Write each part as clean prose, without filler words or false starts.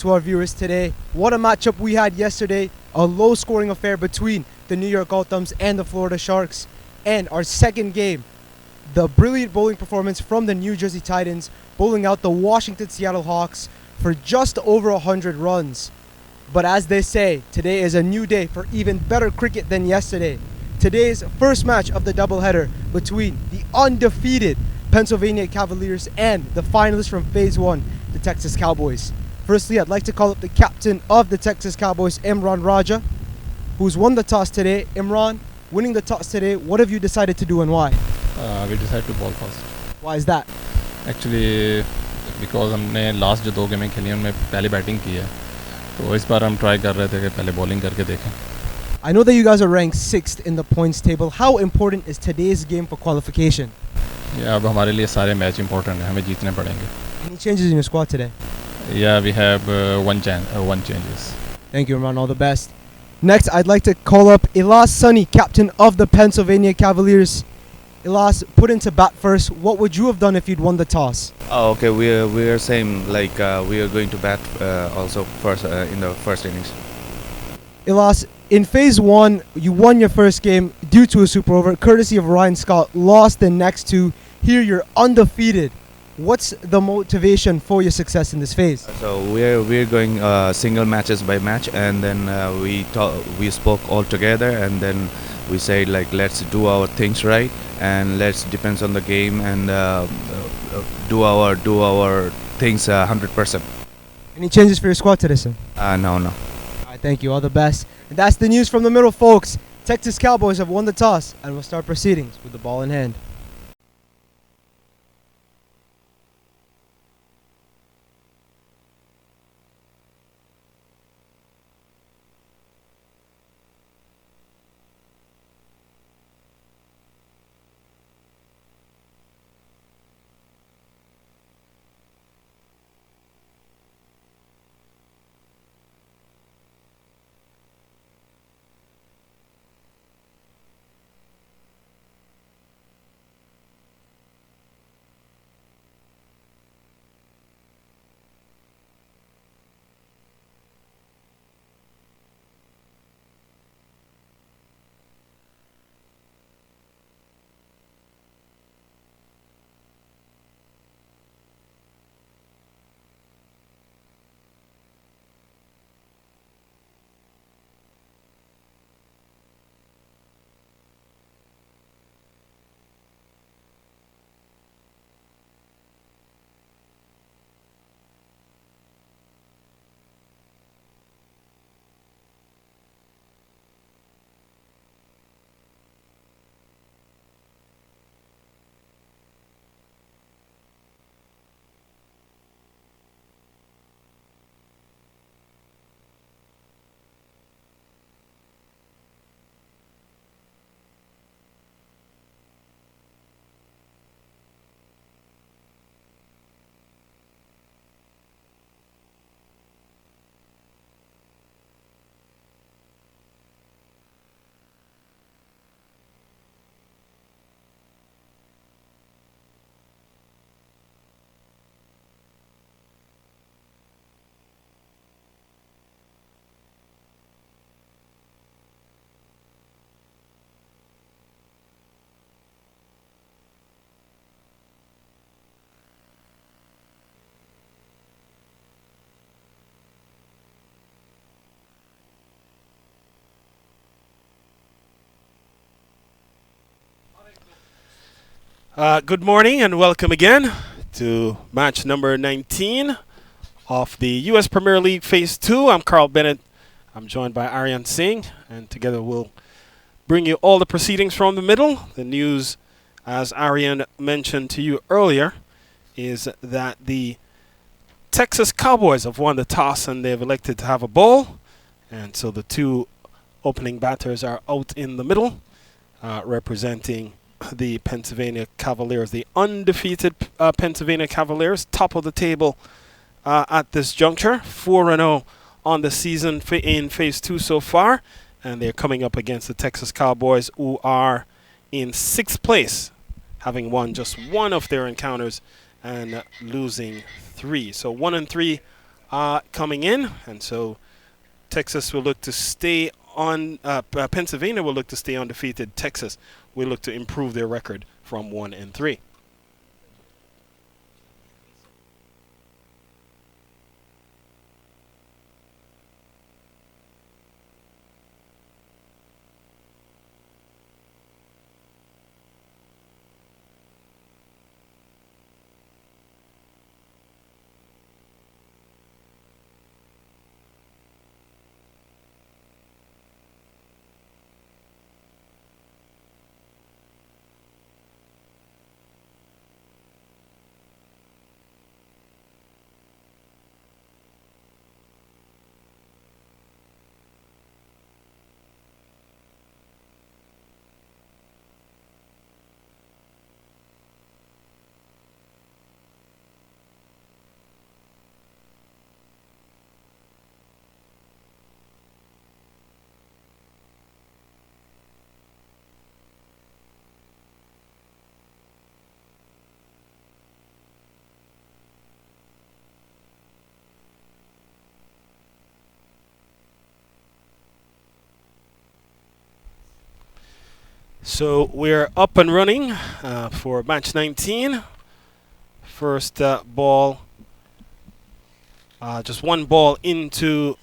to our viewers today. What a matchup we had yesterday. A low-scoring affair between the New York Ultims and the Florida Sharks. And our second game, the brilliant bowling performance from the New Jersey Titans, bowling out the Washington Seattle Hawks for just over 100 runs. But as they say, today is a new day for even better cricket than yesterday. Today's first match of the doubleheader between the undefeated Pennsylvania Cavaliers and the finalists from Phase 1, the Texas Cowboys. Firstly, I'd like to call up the captain of the Texas Cowboys, Imran Raja, who's won the toss today. Imran, winning the toss today, what have you decided to do and why? We decided to ball first. Why is that? Actually, because हमने last जो 2 गेमें खेली उनमें पहले batting की है, तो इस बार हम ट्राई कर रहे थे कि पहले बॉलिंग करके देखें. I know that you guys are ranked 6th in the points table. How important is today's game for qualification? Yeah, अब हमारे लिए सारे मैच इंपॉर्टेंट हैं, हमें जीतने पड़ेंगे. Any changes in your squad today? Yeah, we have one changes. Thank you, Imran. All the best. Next, I'd like to call up Ilas Sunny, captain of the Pennsylvania Cavaliers. Ilas, put into bat first. What would you have done if you'd won the toss? Oh, okay. We are same. Like we are going to bat also first in the first innings. Ilas, in Phase 1, you won your first game due to a super over, courtesy of Ryan Scott. Lost the next 2. Here you're undefeated. What's the motivation for your success in this phase? So we're going single matches by match, and then we spoke all together, and then we said like let's do our things right, and let's depends on the game and do our things 100%. Any changes for your squad today, sir? No. All right, thank you. All the best. And that's the news from the middle, folks. Texas Cowboys have won the toss and will start proceedings with the ball in hand. Good morning and welcome again to match number 19 of the U.S. Premier League Phase 2. I'm Carl Bennett. I'm joined by Aryan Singh, and together we'll bring you all the proceedings from the middle. The news, as Aryan mentioned to you earlier, is that the Texas Cowboys have won the toss and they've elected to have a bowl. And so the 2 opening batters are out in the middle, representing the Pennsylvania Cavaliers, the undefeated Pennsylvania Cavaliers, top of the table at this juncture, 4-0 on the season in Phase 2 so far, and they're coming up against the Texas Cowboys, who are in 6th place, having won just 1 of their encounters and losing 3. So 1-3 coming in, and so Texas will look to stay on. Pennsylvania will look to stay undefeated. Texas will look to improve their record from 1-3. So we're up and running for match 19. First ball, just one ball into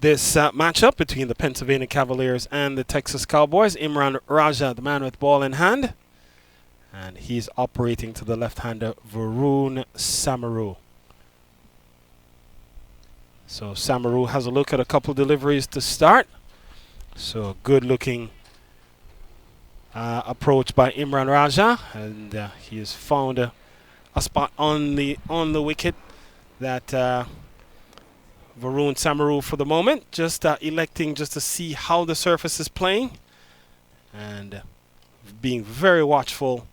this matchup between the Pennsylvania Cavaliers and the Texas Cowboys. Imran Raja, the man with ball in hand. And he's operating to the left-hander, Varun Samaru. So Samaru has a look at a couple deliveries to start. So good-looking approach by Imran Raja, and he has found a spot on the wicket that Varun Samaru for the moment just electing just to see how the surface is playing and being very watchful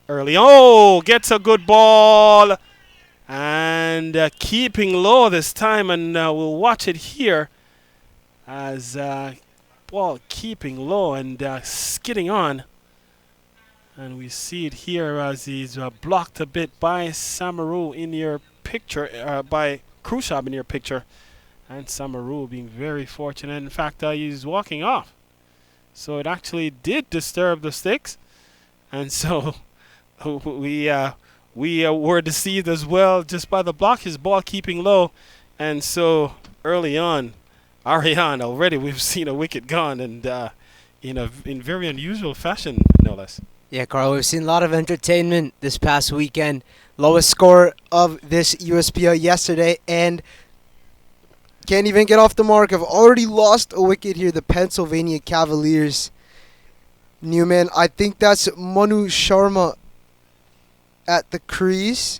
early. Oh, gets a good ball and keeping low this time, and we'll watch it here as ball keeping low and skidding on, and we see it here as he's blocked a bit by Samaru in your picture, by Khrushchev in your picture, and Samaru being very fortunate. In fact, he's walking off, so it actually did disturb the sticks, and so we were deceived as well just by the block, his ball keeping low, and so early on, Ariane, already we've seen a wicket gone, and in very unusual fashion, no less. Yeah, Carl, we've seen a lot of entertainment this past weekend. Lowest score of this USPL yesterday, and can't even get off the mark. Have already lost a wicket here, the Pennsylvania Cavaliers. Newman, I think that's Manu Sharma at the crease.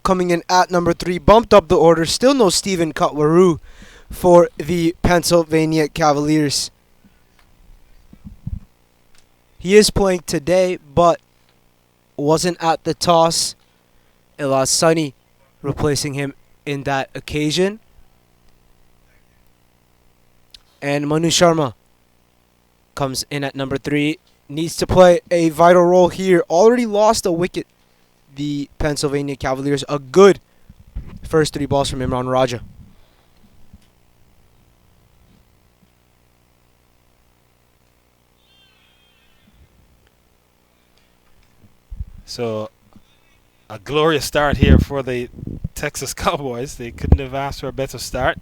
Coming in at number 3, bumped up the order. Still no Stephen Katwaru for the Pennsylvania Cavaliers. He is playing today, but wasn't at the toss. Elias Sunny replacing him in that occasion. And Manu Sharma comes in at number 3. Needs to play a vital role here. Already lost a wicket, the Pennsylvania Cavaliers. A good first 3 balls from Imran Raja. So a glorious start here for the Texas Cowboys. They couldn't have asked for a better start.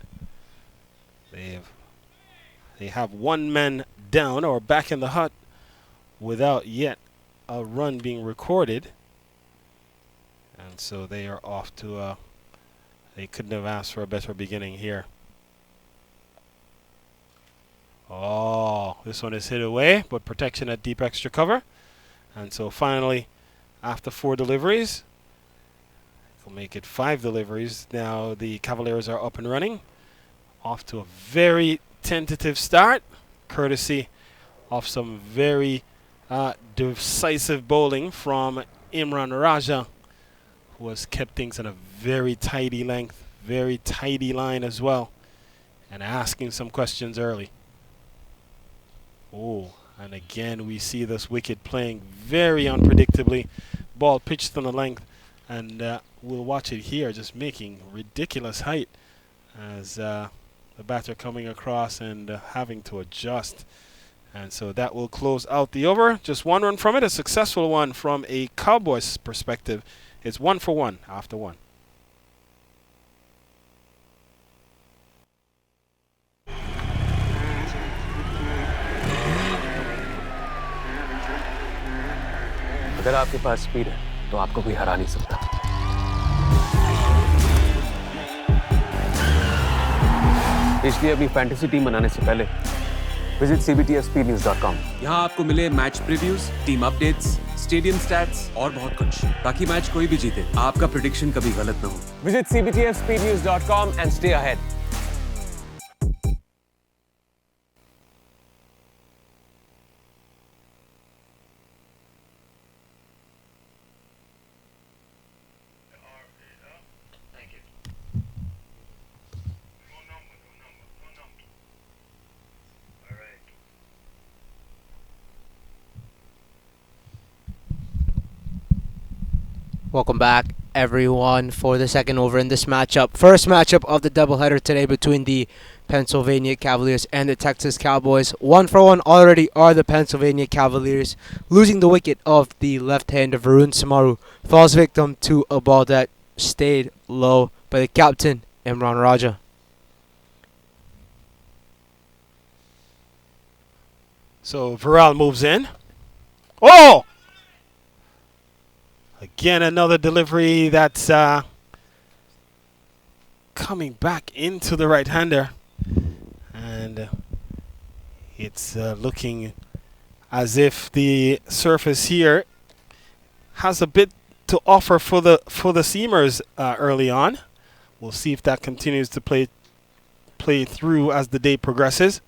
They have one man down or back in the hut without yet a run being recorded. And so they are off to they couldn't have asked for a better beginning here. Oh, this one is hit away, but protection at deep extra cover. And so finally, after 4 deliveries, we'll make it 5 deliveries. Now the Cavaliers are up and running. Off to a very tentative start, courtesy of some very decisive bowling from Imran Raja, who has kept things in a very tidy length, very tidy line as well, and asking some questions early. Oh, and again we see this wicket playing very unpredictably. Ball pitched on the length And we'll watch it here, just making ridiculous height as the batter coming across and having to adjust. And so that will close out the over. Just 1 run from it, a successful one from a Cowboys perspective. It's 1 for 1 after 1. अगर आपके पास speed है तो आपको कोई हरा नहीं सकता। इसलिए अपनी फैंटेसी टीम बनाने से पहले विजिट cbtspnews.com। यहाँ आपको मिले match previews, team updates, stadium stats और बहुत कुछ, ताकि मैच कोई भी जीते आपका प्रेडिक्शन कभी गलत ना हो। Visit cbtspnews.com and stay ahead। Welcome back, everyone, for the second over in this matchup. First matchup of the doubleheader today between the Pennsylvania Cavaliers and the Texas Cowboys. 1 for 1 already are the Pennsylvania Cavaliers, losing the wicket of the left-hander Varun Samaru. Falls victim to a ball that stayed low by the captain, Imran Raja. So Varel moves in. Oh! Again, another delivery that's coming back into the right-hander. And it's looking as if the surface here has a bit to offer for the seamers early on. We'll see if that continues to play through as the day progresses.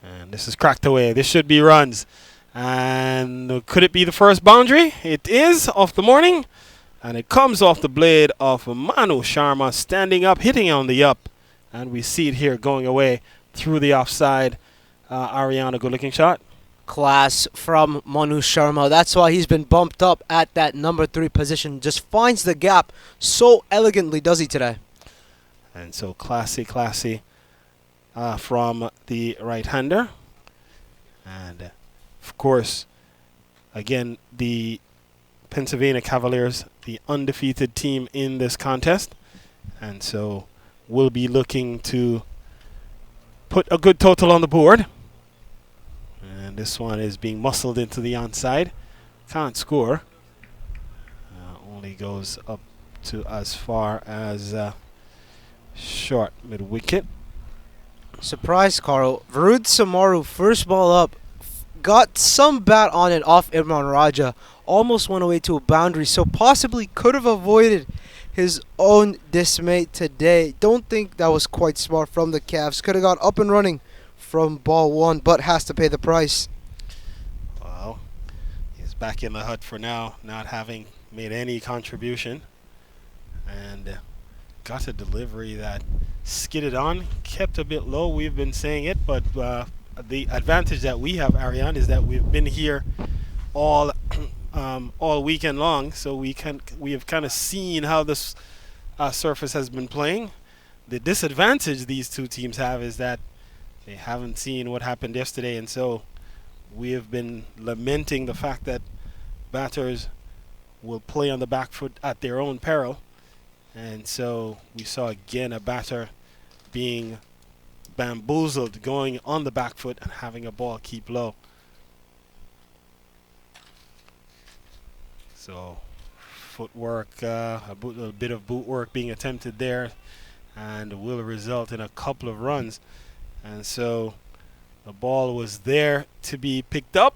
And this is cracked away. This should be runs. And could it be the first boundary? It is, off the morning. And it comes off the blade of Manu Sharma, standing up, hitting on the up. And we see it here going away through the offside. Ariana, good-looking shot. Class from Manu Sharma. That's why he's been bumped up at that number 3 position. Just finds the gap so elegantly, does he, today? And so classy from the right-hander. And of course, again, the Pennsylvania Cavaliers, the undefeated team in this contest. And so we'll be looking to put a good total on the board. And this one is being muscled into the onside. Can't score. Only goes up to as far as short mid-wicket. Surprise, Carl. Varun Samaru, first ball up, got some bat on it off Imran Raja. Almost went away to a boundary, so possibly could have avoided his own dismay today. Don't think that was quite smart from the Cavs. Could have got up and running from ball 1, but has to pay the price. Well, he's back in the hut for now, not having made any contribution. And got a delivery that skidded on, kept a bit low. We've been saying it, but the advantage that we have, Ariane, is that we've been here all weekend long, so we have kind of seen how this surface has been playing. The disadvantage these two teams have is that they haven't seen what happened yesterday, and so we have been lamenting the fact that batters will play on the back foot at their own peril. And so we saw again a batter being bamboozled, going on the back foot and having a ball keep low. So footwork, a bit of boot work being attempted there, and will result in a couple of runs. And so the ball was there to be picked up.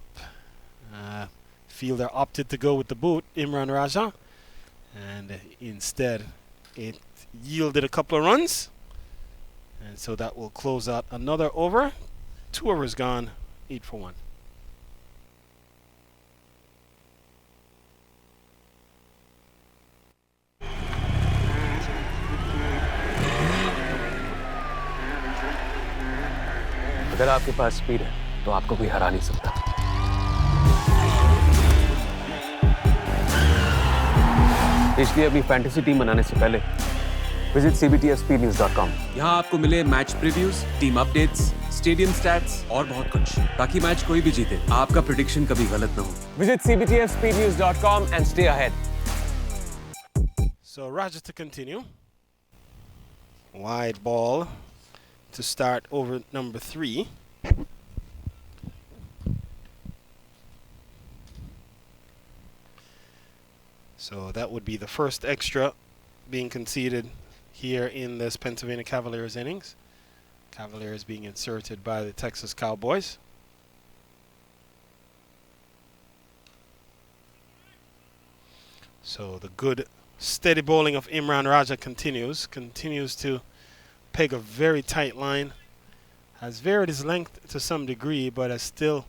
Fielder opted to go with the boot, Imran Raja, and instead it yielded a couple of runs. And so that will close out another over. 2 overs gone, 8 for 1. अगर आपके पास speed है तो आपको कोई हरा नहीं सकता। इसलिए अपनी फैंटेसी टीम बनाने से पहले विजिट cbtspnews.com। यहाँ आपको मिले match previews, team updates, stadium stats और बहुत कुछ, ताकि मैच कोई भी जीते आपका प्रेडिक्शन कभी गलत ना हो। Visit cbtspnews.com and stay ahead. So Raja to continue. Wide ball to start over number 3. So that would be the first extra being conceded here in this Pennsylvania Cavaliers innings. Cavaliers being inserted by the Texas Cowboys. So the good steady bowling of Imran Raja continues to peg a very tight line. Has varied his length to some degree, but has still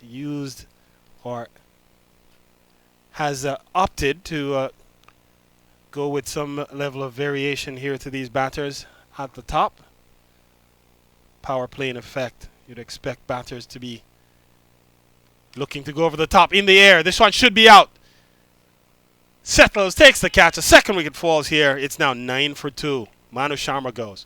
used or has opted to go with some level of variation here to these batters at the top. Power play in effect. You'd expect batters to be looking to go over the top in the air. This one should be out. Settles takes the catch. A second wicket falls here. It's now 9 for 2. Manu Sharma goes.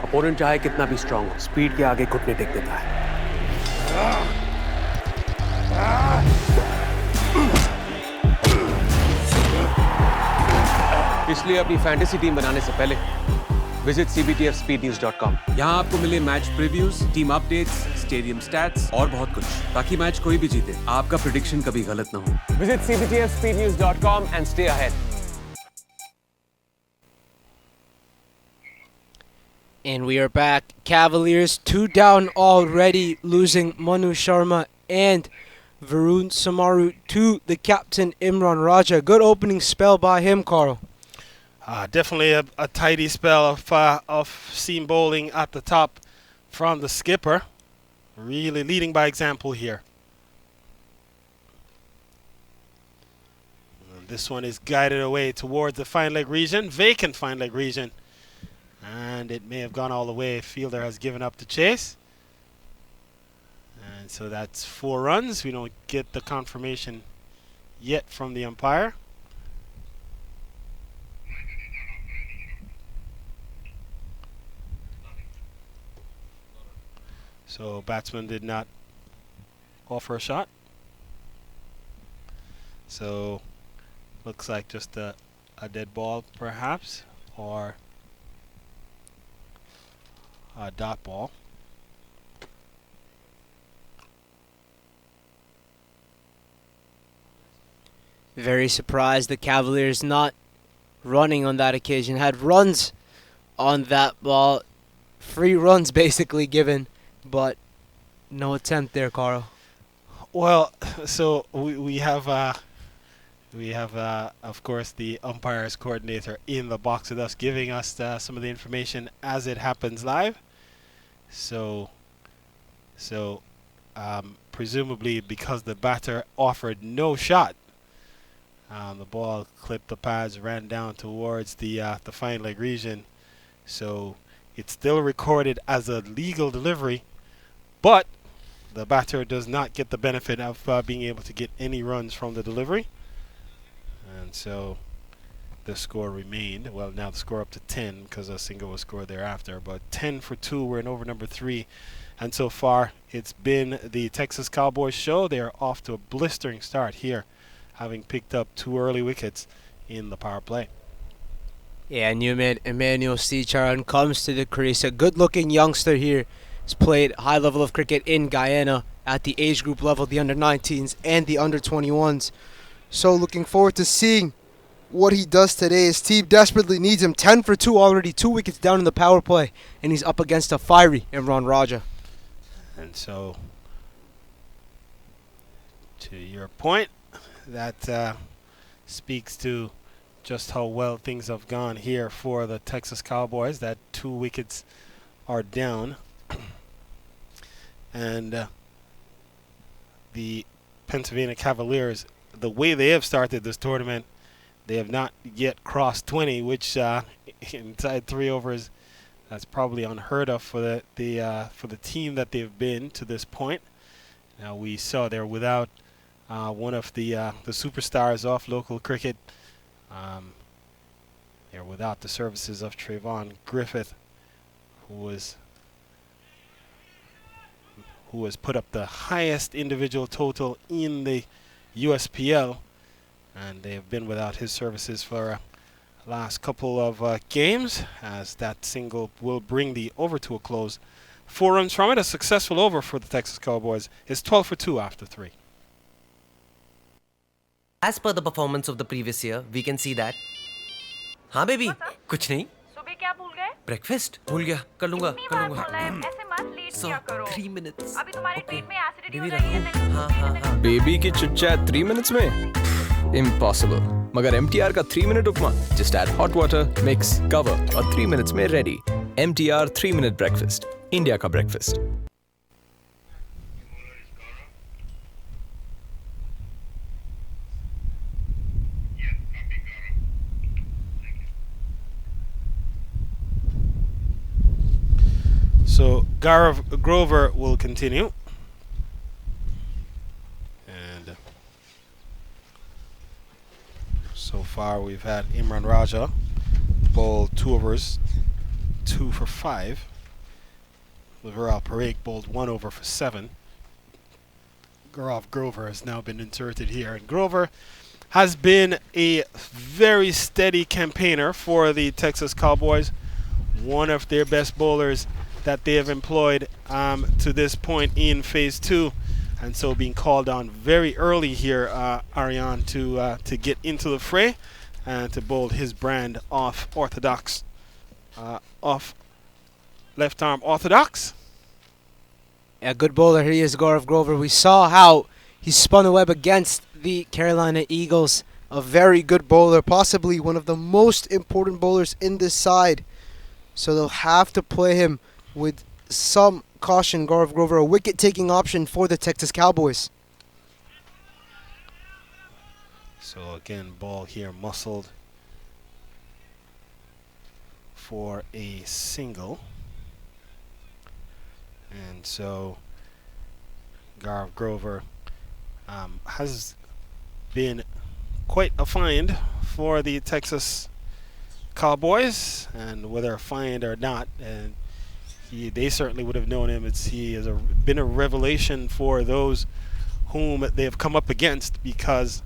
Opponent चाहे कितना भी strong हो, speed के आगे घुटने take देता है। इसलिए अपनी फैंटेसी टीम बनाने से पहले विजिट cbtspnews.com। यहाँ आपको मिले match previews, team updates, stadium stats और बहुत कुछ, ताकि मैच कोई भी जीते आपका प्रेडिक्शन कभी गलत ना हो। Visit cbtspnews.com and stay ahead. And we are back. Cavaliers 2 down already, losing Manu Sharma and Varun Samaru to the captain Imran Raja. Good opening spell by him, Carl. Definitely a tidy spell of seam bowling at the top from the skipper. Really leading by example here. And this one is guided away towards the fine leg region, vacant fine leg region. And it may have gone all the way. Fielder has given up the chase. And so that's 4 runs. We don't get the confirmation yet from the umpire. So batsman did not offer a shot. So looks like just a dead ball perhaps, or a dot ball. Very surprised the Cavaliers not running on that occasion. Had runs on that ball. Free runs basically given, but no attempt there, Carl. Well, so we have of course the umpires coordinator in the box with us, giving us some of the information as it happens live. So presumably because the batter offered no shot, the ball clipped the pads, ran down towards the fine leg region. So it's still recorded as a legal delivery, but the batter does not get the benefit of being able to get any runs from the delivery. And so the score remained, well, now the score up to 10 because a single was scored thereafter, but 10 for 2. We're in over number 3, and so far it's been the Texas Cowboys show. They are off to a blistering start here, having picked up 2 early wickets in the power play. Yeah, Newman Emmanuel Sicharan comes to the crease. A good-looking youngster here. He's played high level of cricket in Guyana at the age group level, the under-19s and the under-21s. So looking forward to seeing what he does today. His team desperately needs him. 10 for 2 already, 2 wickets down in the power play, and he's up against a fiery Imran Raja. And so To your point, that speaks to just how well things have gone here for the Texas Cowboys. That 2 wickets are down. And the Pennsylvania Cavaliers, the way they have started this tournament, they have not yet crossed 20, which inside 3 overs, that's probably unheard of for the team that they've been to this point. Now we saw they're without one of the superstars of local cricket. They're without the services of Trayvon Griffith, who has put up the highest individual total in the USPL, and they have been without his services for the last couple of games, as that single will bring the over to a close. 4 runs from it, a successful over for the Texas Cowboys. It's 12 for 2 after 3. As per the performance of the previous year, we can see that. हाँ baby, कुछ नहीं. सुबह क्या भूल गए? Breakfast भूल गया. कर लूँगा. ऐसे मत लेट So किया करो. 3 minutes. अभी तुम्हारे पेट में एसिडिटी हो बेबी जाएगी. रखो. हाँ. बेबी की चिट-चैट 3 मिनट्स में इम्पॉसिबल. मगर MTR का 3 minute upma just add hot water, mix, cover और 3 मिनट्स में ready. MTR 3 minute breakfast, India का breakfast. So Gaurav Grover will continue. And so far we've had Imran Raja bowl 2 overs, 2 for 5. Viral Parikh bowled 1 over for 7. Gaurav Grover has now been inserted here. And Grover has been a very steady campaigner for the Texas Cowboys. One of their best bowlers that they have employed to this point in phase 2, and so being called on very early here, Ariane, to get into the fray and to bowl his brand off orthodox, off left arm orthodox. A good bowler he is, Gaurav Grover. We saw how he spun a web against the Carolina Eagles. A very good bowler, possibly one of the most important bowlers in this side. So they'll have to play him with some caution. Gaurav Grover, a wicket-taking option for the Texas Cowboys. So again, ball here muscled for a single. And so Gaurav Grover has been quite a find for the Texas Cowboys, and whether a find or not, and they certainly would have known him. He has been a revelation for those whom they have come up against, because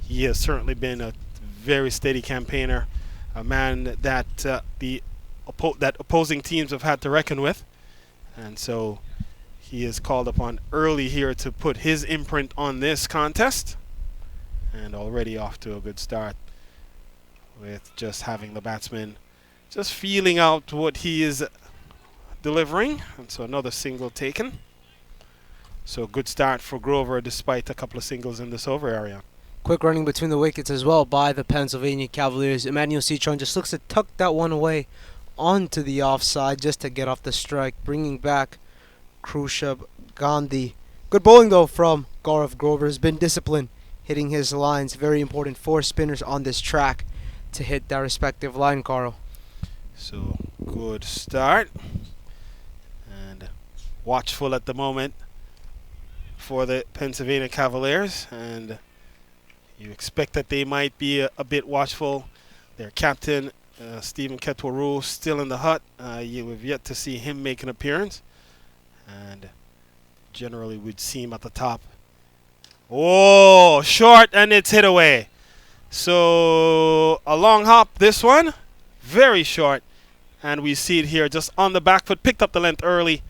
he has certainly been a very steady campaigner, a man that that opposing teams have had to reckon with. And so he is called upon early here to put his imprint on this contest, and already off to a good start with just having the batsman just feeling out what he is delivering. And so another single taken. So good start for Grover despite a couple of singles in this over area. Quick running between the wickets as well by the Pennsylvania Cavaliers. Emmanuel Citron just looks to tuck that one away onto the offside just to get off the strike, bringing back Krushab Gandhi. Good bowling though from Gaurav Grover. Has been disciplined, hitting his lines. Very important for spinners on this track to hit their respective line, Carl. So good start, and watchful at the moment for the Pennsylvania Cavaliers, and you expect that they might be a bit watchful. Their captain, Stephen Ketwaru, still in the hut. You have yet to see him make an appearance, and generally we'd see him at the top. Oh, short, and it's hit away. So a long hop, this one, very short, and we see it here just on the back foot, picked up the length early,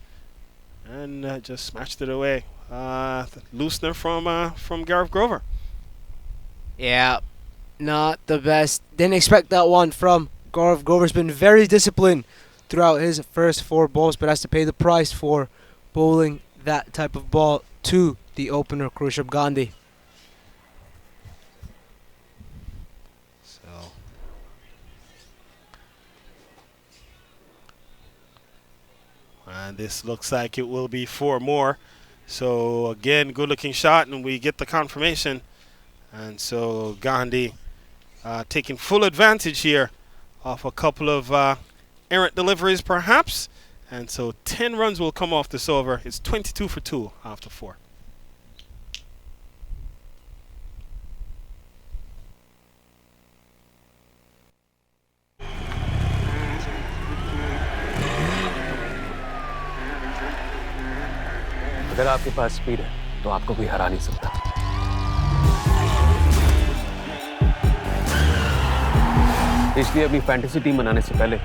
and just smashed it away. Loosener from Gaurav Grover. Yeah, not the best. Didn't expect that one from Gaurav Grover's been very disciplined throughout his first 4 balls, but has to pay the price for bowling that type of ball to the opener, Khrushchev Gandhi. So and this looks like it will be 4 more. So again, good looking shot, and we get the confirmation. And so Gandhi taking full advantage here of a couple of errant deliveries perhaps. And so 10 runs will come off this over. It's 22 for 2 after 4. अगर आपके पास speed है तो आपको कोई हरा नहीं सकता। इसलिए अपनी फैंटेसी टीम बनाने से पहले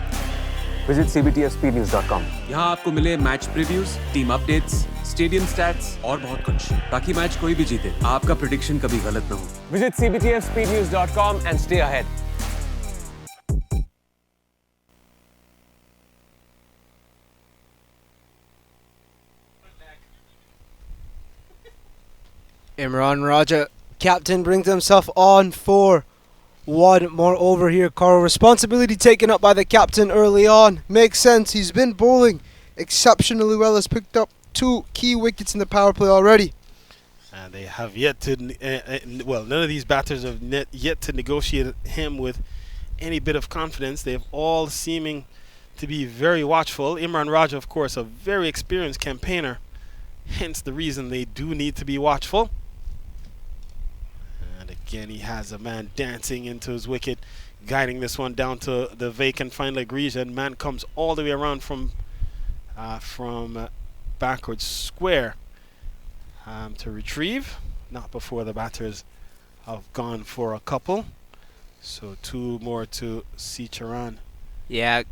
विजिट cbtspnews.com। यहाँ आपको मिले match previews, team updates, stadium stats और बहुत कुछ, ताकि मैच कोई भी जीते आपका प्रेडिक्शन कभी गलत ना हो। Visit cbtspnews.com and stay ahead। Imran Raja, captain, brings himself on for one more over here, Carl. Responsibility taken up by the captain early on. Makes sense. He's been bowling exceptionally well. Has picked up 2 key wickets in the power play already. And they have yet to, well, none of these batters have yet to negotiate him with any bit of confidence. They've all seeming to be very watchful. Imran Raja, of course, a very experienced campaigner. Hence the reason they do need to be watchful. And again, he has a man dancing into his wicket, guiding this one down to the vacant final egregion. Man comes all the way around from backwards square to retrieve. Not before the batters have gone for a couple. So 2 more to Sicharan. Yeah,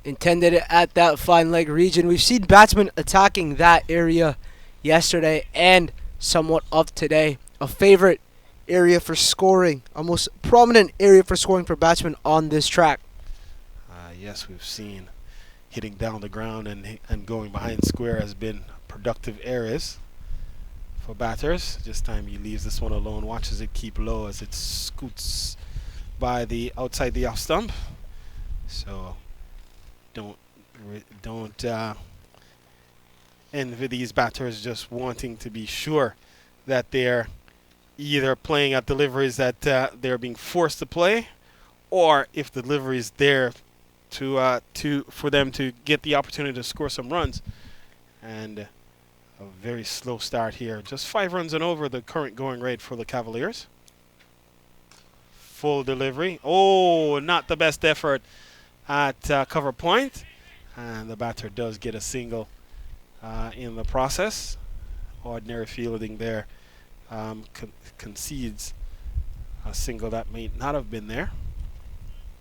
intended it at that fine leg region. We've seen batsmen attacking that area yesterday and somewhat of today. A favorite area for scoring, a most prominent area for scoring for batsmen on this track. Yes, we've seen hitting down the ground and going behind square has been productive areas for batters. This time he leaves this one alone, watches it keep low as it scoots by the outside the off stump. So don't envy these batters just wanting to be sure that they're either playing at deliveries that they're being forced to play, or if the delivery is there for them to get the opportunity to score some runs. And a very slow start here. Just 5 runs and over the current going rate for the Cavaliers. Full delivery. Oh, not the best effort at cover point. And the batter does get a single in the process. Ordinary fielding there concedes a single that may not have been there.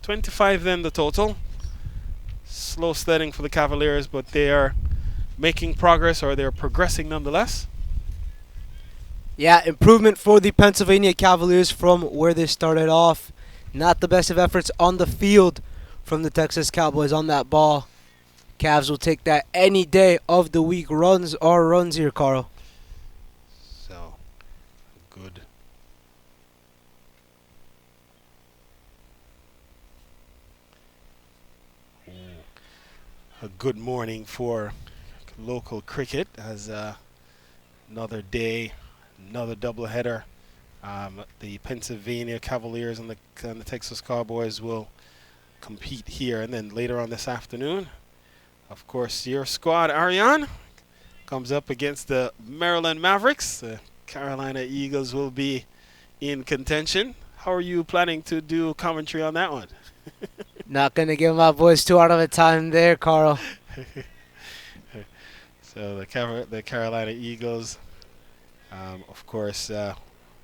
25 then the total. Slow sledding for the Cavaliers, but they are making progress, or they're progressing nonetheless. Yeah, improvement for the Pennsylvania Cavaliers from where they started off. Not the best of efforts on the field from the Texas Cowboys on that ball. Cavs will take that any day of the week. Runs are runs here, Carl. So, good. A good morning for local cricket as another day, another doubleheader. The Pennsylvania Cavaliers and the Texas Cowboys will compete here, and then later on this afternoon, of course, your squad, Ariane, comes up against the Maryland Mavericks. The Carolina Eagles will be in contention. How are you planning to do commentary on that one? Not going to give my boys too out of a time there, Carl. So the Carolina Eagles, of course,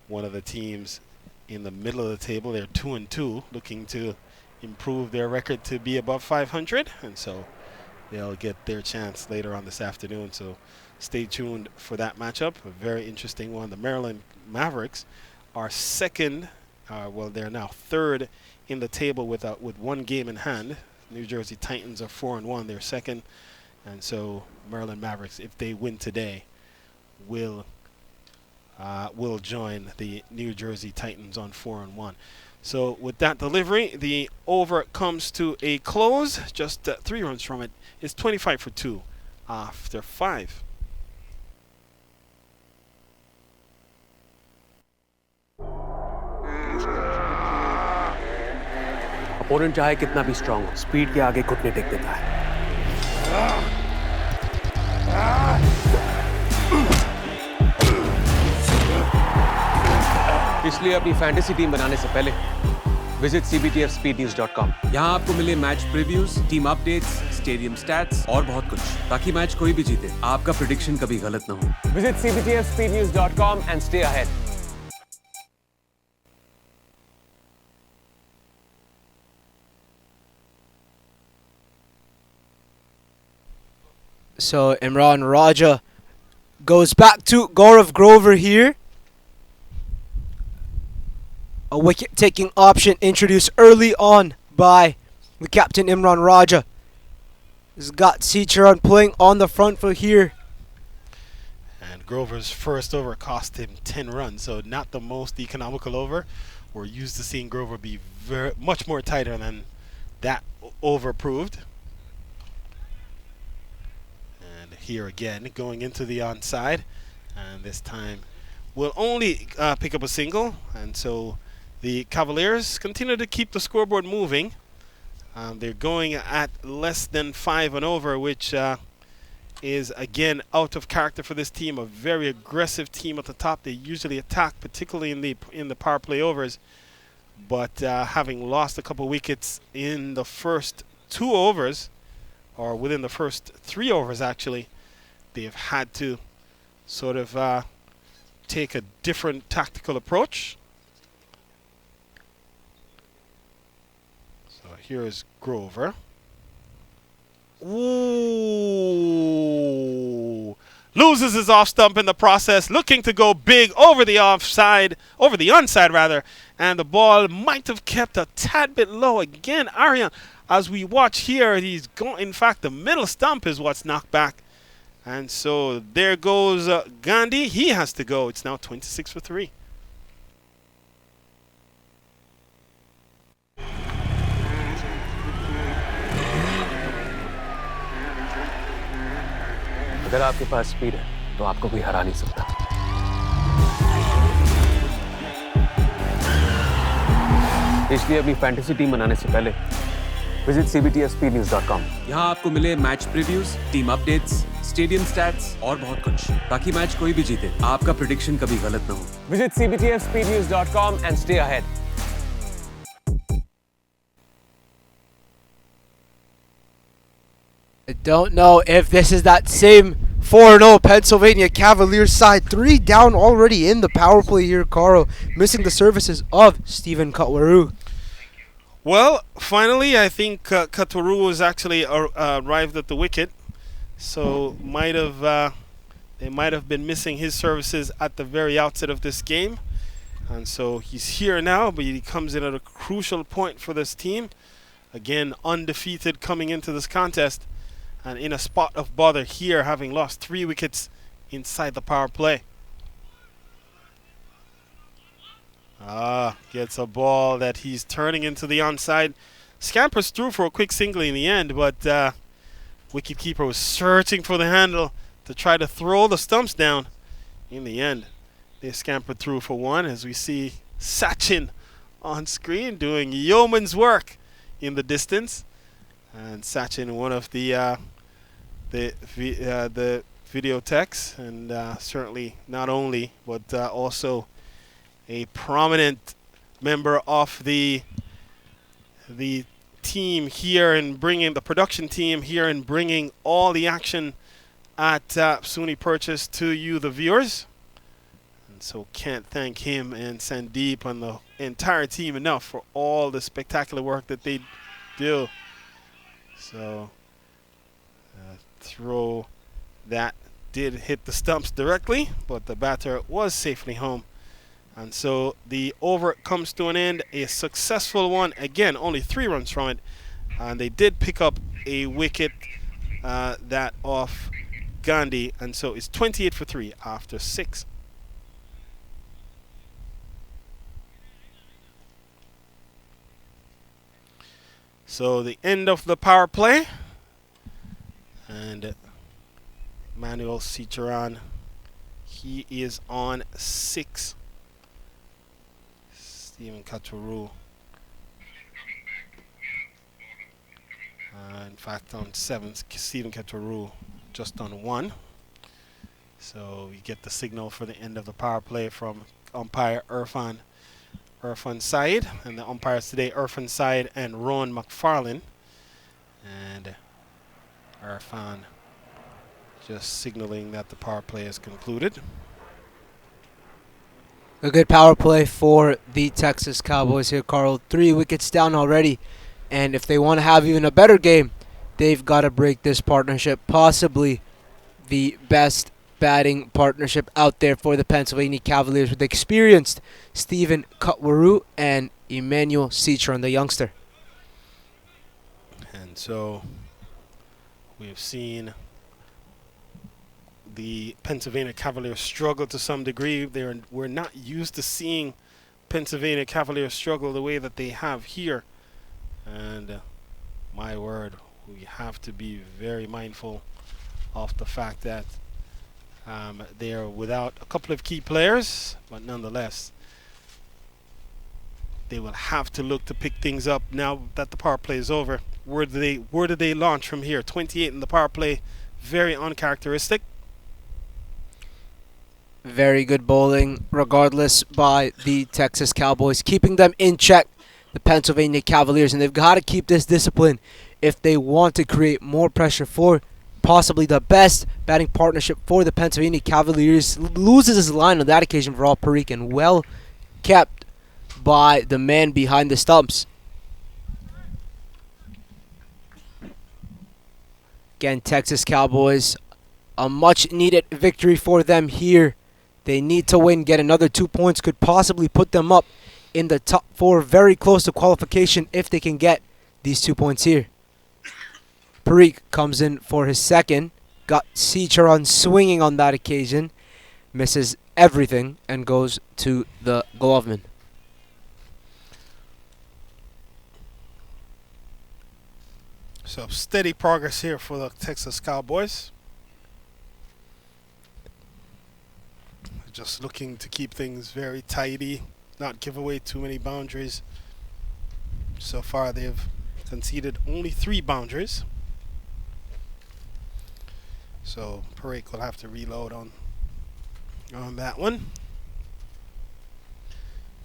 one of the teams in the middle of the table. They're 2-2, looking to improve their record to be above 500, and so they'll get their chance later on this afternoon. So stay tuned for that matchup. A very interesting one. The Maryland Mavericks are second. Well, they're now third in the table with 1 game in hand. New Jersey Titans are 4-1. They're second, and so Maryland Mavericks, if they win today, will will join the New Jersey Titans on 4-1. So with that delivery, the over comes to a close. Just 3 runs from it. It's 25 for 2 after 5. Opponent चाहे कितना भी strong हो, speed के आगे घुटने take देता है। इसलिए अपनी फैंटेसी टीम बनाने से पहले विजिट cbtfspeednews.com। यहाँ आपको मिले match previews, team updates, stadium stats और बहुत कुछ, ताकि मैच कोई भी जीते आपका प्रेडिक्शन कभी गलत ना हो। Visit cbtfspeednews.com and stay ahead. So Imran Raja goes back to Gaurav Grover here. A wicket-taking option introduced early on by the captain Imran Raja. He's got Seacharan playing on the front foot here. And Grover's first over cost him 10 runs, so not the most economical over. We're used to seeing Grover be much more tighter than that over proved. And here again, going into the onside, and this time will only pick up a single, and so the Cavaliers continue to keep the scoreboard moving. They're going at less than 5 and over, which is again out of character for this team. A very aggressive team at the top. They usually attack, particularly in the power play overs. But having lost a couple wickets in the first 2 overs, or within the first 3 overs actually, they've had to sort of take a different tactical approach. So here is Grover. Ooh. Loses his off stump in the process, looking to go big over the onside rather, and the ball might have kept a tad bit low. Again, Aryan, as we watch here, he's going, in fact, the middle stump is what's knocked back. And so there goes Gandhi. He has to go. It's now 26 for 3. अगर आपके पास speed है तो आपको कोई हरा नहीं सकता। इसलिए अपनी फैंटेसी टीम बनाने से पहले विजिट cbtfspeednews.com। यहाँ आपको मिले match previews, team updates, stadium stats और बहुत कुछ, ताकि मैच कोई भी जीते आपका प्रेडिक्शन कभी गलत ना हो। Visit cbtfspeednews.com and stay ahead. I don't know if this is that same 4-0 Pennsylvania Cavaliers side. 3 down already in the power play here, Carl. Missing the services of Stephen Katwaru. Well, finally, I think Katwaru has actually arrived at the wicket. So they might have been missing his services at the very outset of this game. And so he's here now, but he comes in at a crucial point for this team. Again, undefeated coming into this contest. And in a spot of bother here, having lost 3 wickets inside the power play. Gets a ball that he's turning into the onside. Scampers through for a quick single in the end, but wicketkeeper was searching for the handle to try to throw the stumps down. In the end, they scampered through for 1, as we see Sachin on screen doing yeoman's work in the distance. And Sachin, one of the video techs, and certainly not only, but also a prominent member of the team here, and bringing the production team here and bringing all the action at SUNY Purchase to you, the viewers. And so can't thank him and Sandeep and the entire team enough for all the spectacular work that they do. So throw that did hit the stumps directly, but the batter was safely home. And so the over comes to an end, a successful one. Again, only 3 runs from it. And they did pick up a wicket, that off Gandhi. And so it's 28 for 3 after 6. So the end of the power play. And Manuel Ciceron, he is on 6. Stephen Catourou, in fact, on 7. Stephen Catourou just on 1. So we get the signal for the end of the power play from umpire Irfan Said, and the umpires today, Irfan Said and Ron McFarlane. And Irfan just signaling that the power play is concluded. A good power play for the Texas Cowboys here, Carl. 3 wickets down already. And if they want to have even a better game, they've got to break this partnership. Possibly the best batting partnership out there for the Pennsylvania Cavaliers, with experienced Stephen Cutwaru and Emmanuel Ciceron, the youngster. And so we've seen the Pennsylvania Cavaliers struggle to some degree. We're not used to seeing Pennsylvania Cavaliers struggle the way that they have here. And my word, we have to be very mindful of the fact that they are without a couple of key players, but nonetheless, they will have to look to pick things up now that the power play is over. Where do they launch from here? 28 in the power play, very uncharacteristic. Very good bowling, regardless, by the Texas Cowboys, keeping them in check, the Pennsylvania Cavaliers, and they've got to keep this discipline if they want to create more pressure for possibly the best batting partnership for the Pennsylvania Cavaliers. Loses his line on that occasion for all Parikh, and well kept by the man behind the stumps. Again, Texas Cowboys, a much-needed victory for them here. They need to win, get another 2 points, could possibly put them up in the top 4, very close to qualification if they can get these 2 points here. Parikh comes in for his second, got Ciceron swinging on that occasion, misses everything, and goes to the gloveman. So steady progress here for the Texas Cowboys. Just looking to keep things very tidy, not give away too many boundaries. So far they've conceded only 3 boundaries. So Parikh will have to reload on that one.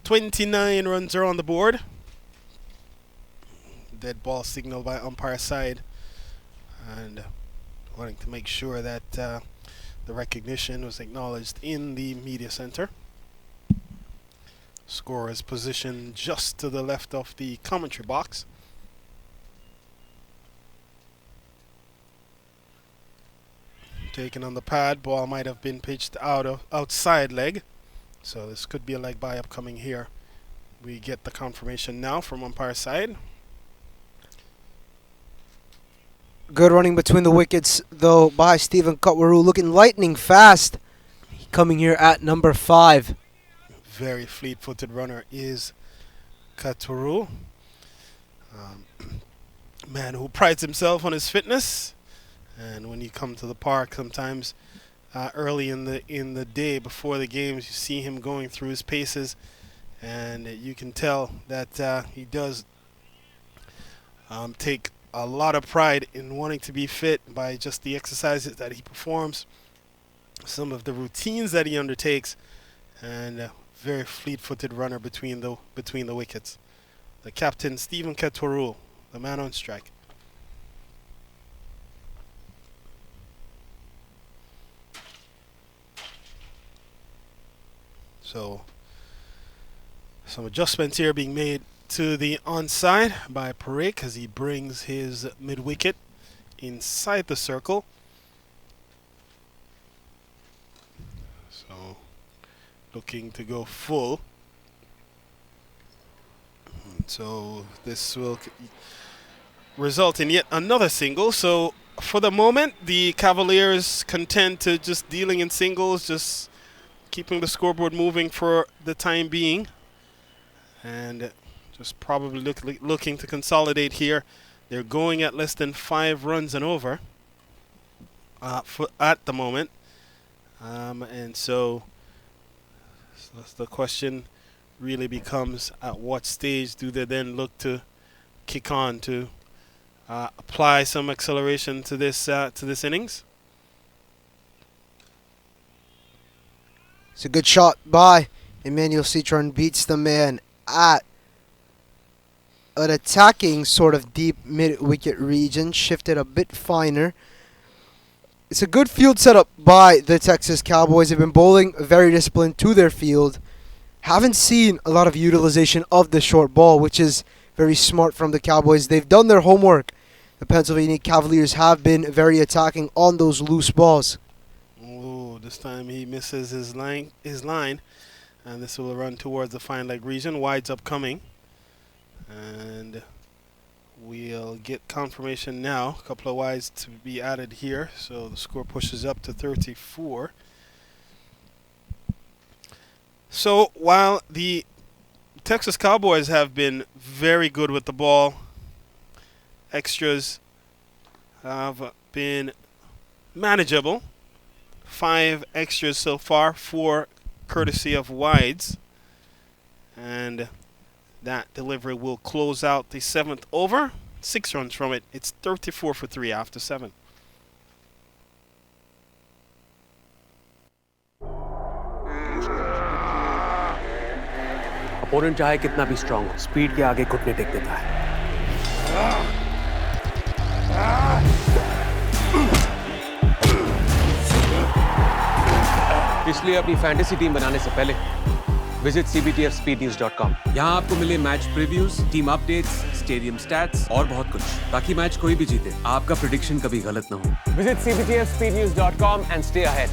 29 runs are on the board. Dead ball signal by umpire side, and wanting to make sure that the recognition was acknowledged in the media center. Scorer is positioned just to the left of the commentary box. Taken on the pad, ball might have been pitched outside leg, so this could be a leg by upcoming here. We get the confirmation now from umpire side. Good running between the wickets, though, by Stephen Cutwaru, looking lightning fast. Coming here at number 5. Very fleet-footed runner is Catourou. Man who prides himself on his fitness. And when you come to the park, sometimes early in the day before the games, you see him going through his paces, and you can tell that he does take a lot of pride in wanting to be fit by just the exercises that he performs, some of the routines that he undertakes, and a very fleet-footed runner between the wickets. The captain, Stephen Catourou, the man on strike. So some adjustments here being made to the onside by Parikh as he brings his mid-wicket inside the circle. So looking to go full. So this will result in yet another single. So for the moment, the Cavaliers content to just dealing in singles, just keeping the scoreboard moving for the time being. And Just probably looking to consolidate here. They're going at less than 5 runs and over at the moment. And so the question really becomes, at what stage do they then look to kick on to apply some acceleration to this innings? It's a good shot by Emmanuel Citron. Beats the man at an attacking sort of deep mid-wicket region. Shifted a bit finer. It's a good field setup by the Texas Cowboys. They've been bowling very disciplined to their field. Haven't seen a lot of utilization of the short ball, which is very smart from the Cowboys. They've done their homework. The Pennsylvania Cavaliers have been very attacking on those loose balls. Oh, this time he misses his line, and this will run towards the fine leg region. Wide's upcoming, and we'll get confirmation now. A couple of wides to be added here, so the score pushes up to 34. So while the Texas Cowboys have been very good with the ball, extras have been manageable. 5 extras so far, 4 courtesy of wides. And that delivery will close out the 7th over. 6 runs from it. It's 34 for 3 after 7. Opponent चाहे कितना भी strong हो, speed के आगे घुटने take देता है। इसलिए अपनी फैंटेसी टीम बनाने से पहले विजिट cbtfspeednews.com। यहाँ आपको मिले match previews, team updates, stadium stats और बहुत कुछ, ताकि मैच कोई भी जीते आपका प्रेडिक्शन कभी गलत ना हो। Visit cbtfspeednews.com and stay ahead.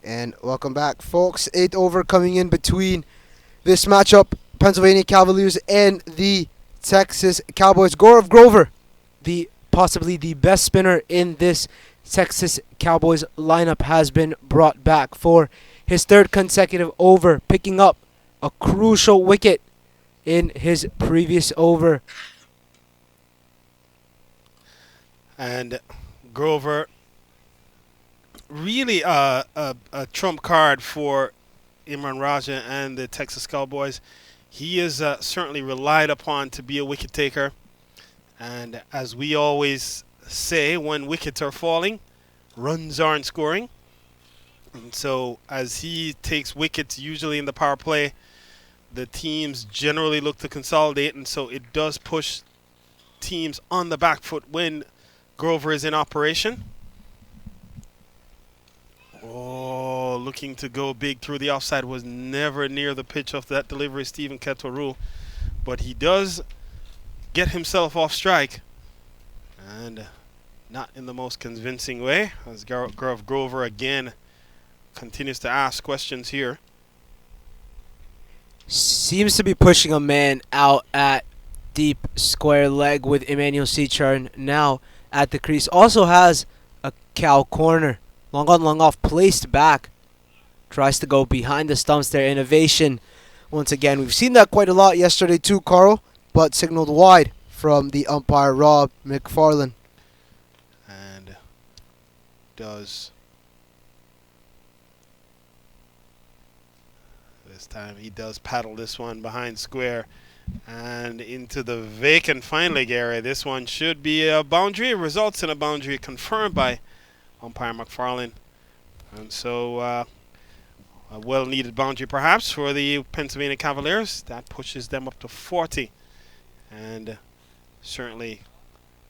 And welcome back, folks. 8th over coming in between this matchup, Pennsylvania Cavaliers and the Texas Cowboys. Gaurav Grover, possibly the best spinner in this Texas Cowboys lineup, has been brought back for his 3rd consecutive over, picking up a crucial wicket in his previous over. And Grover, really a trump card for Imran Raja and the Texas Cowboys. He is certainly relied upon to be a wicket taker. And as we always say, when wickets are falling, runs aren't scoring. And so as he takes wickets, usually in the power play, the teams generally look to consolidate. And so it does push teams on the back foot when Grover is in operation. Oh, looking to go big through the offside. Was never near the pitch of that delivery, Stephen Kettle. But he does get himself off strike, and not in the most convincing way, as Gaurav Grover again continues to ask questions here. Seems to be pushing a man out at deep square leg with Emmanuel Citron now at the crease. Also has a cow corner. Long on, long off, placed back. Tries to go behind the stumps there. Innovation once again. We've seen that quite a lot yesterday too, Carl, but signaled wide from the umpire, Rob McFarlane. And does. This time he does paddle this one behind square and into the vacant fine leg area. This one should be a boundary. It results in a boundary confirmed by umpire McFarlane. And so a well-needed boundary perhaps for the Pennsylvania Cavaliers. That pushes them up to 40. And certainly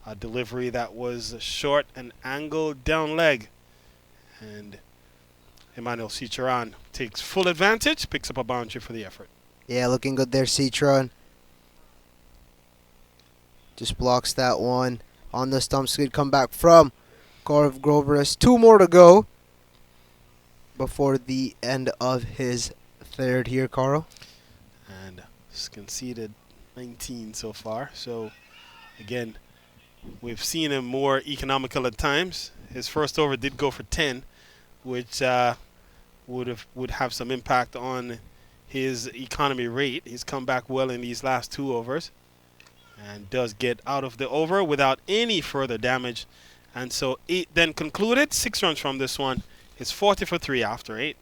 a delivery that was short and angled down leg. And Emmanuel Citron takes full advantage, picks up a boundary for the effort. Yeah, looking good there, Citron. Just blocks that one on the stumps. Good comeback from Gaurav Grover. Has 2 more to go before the end of his 3rd here, Carl. And he's conceded 19 so far. So, again, we've seen him more economical at times. His first over did go for 10, which would have some impact on his economy rate. He's come back well in these last 2 overs and does get out of the over without any further damage. And so 8 then concluded. 6 runs from this one. It's 40 for 3 after 8.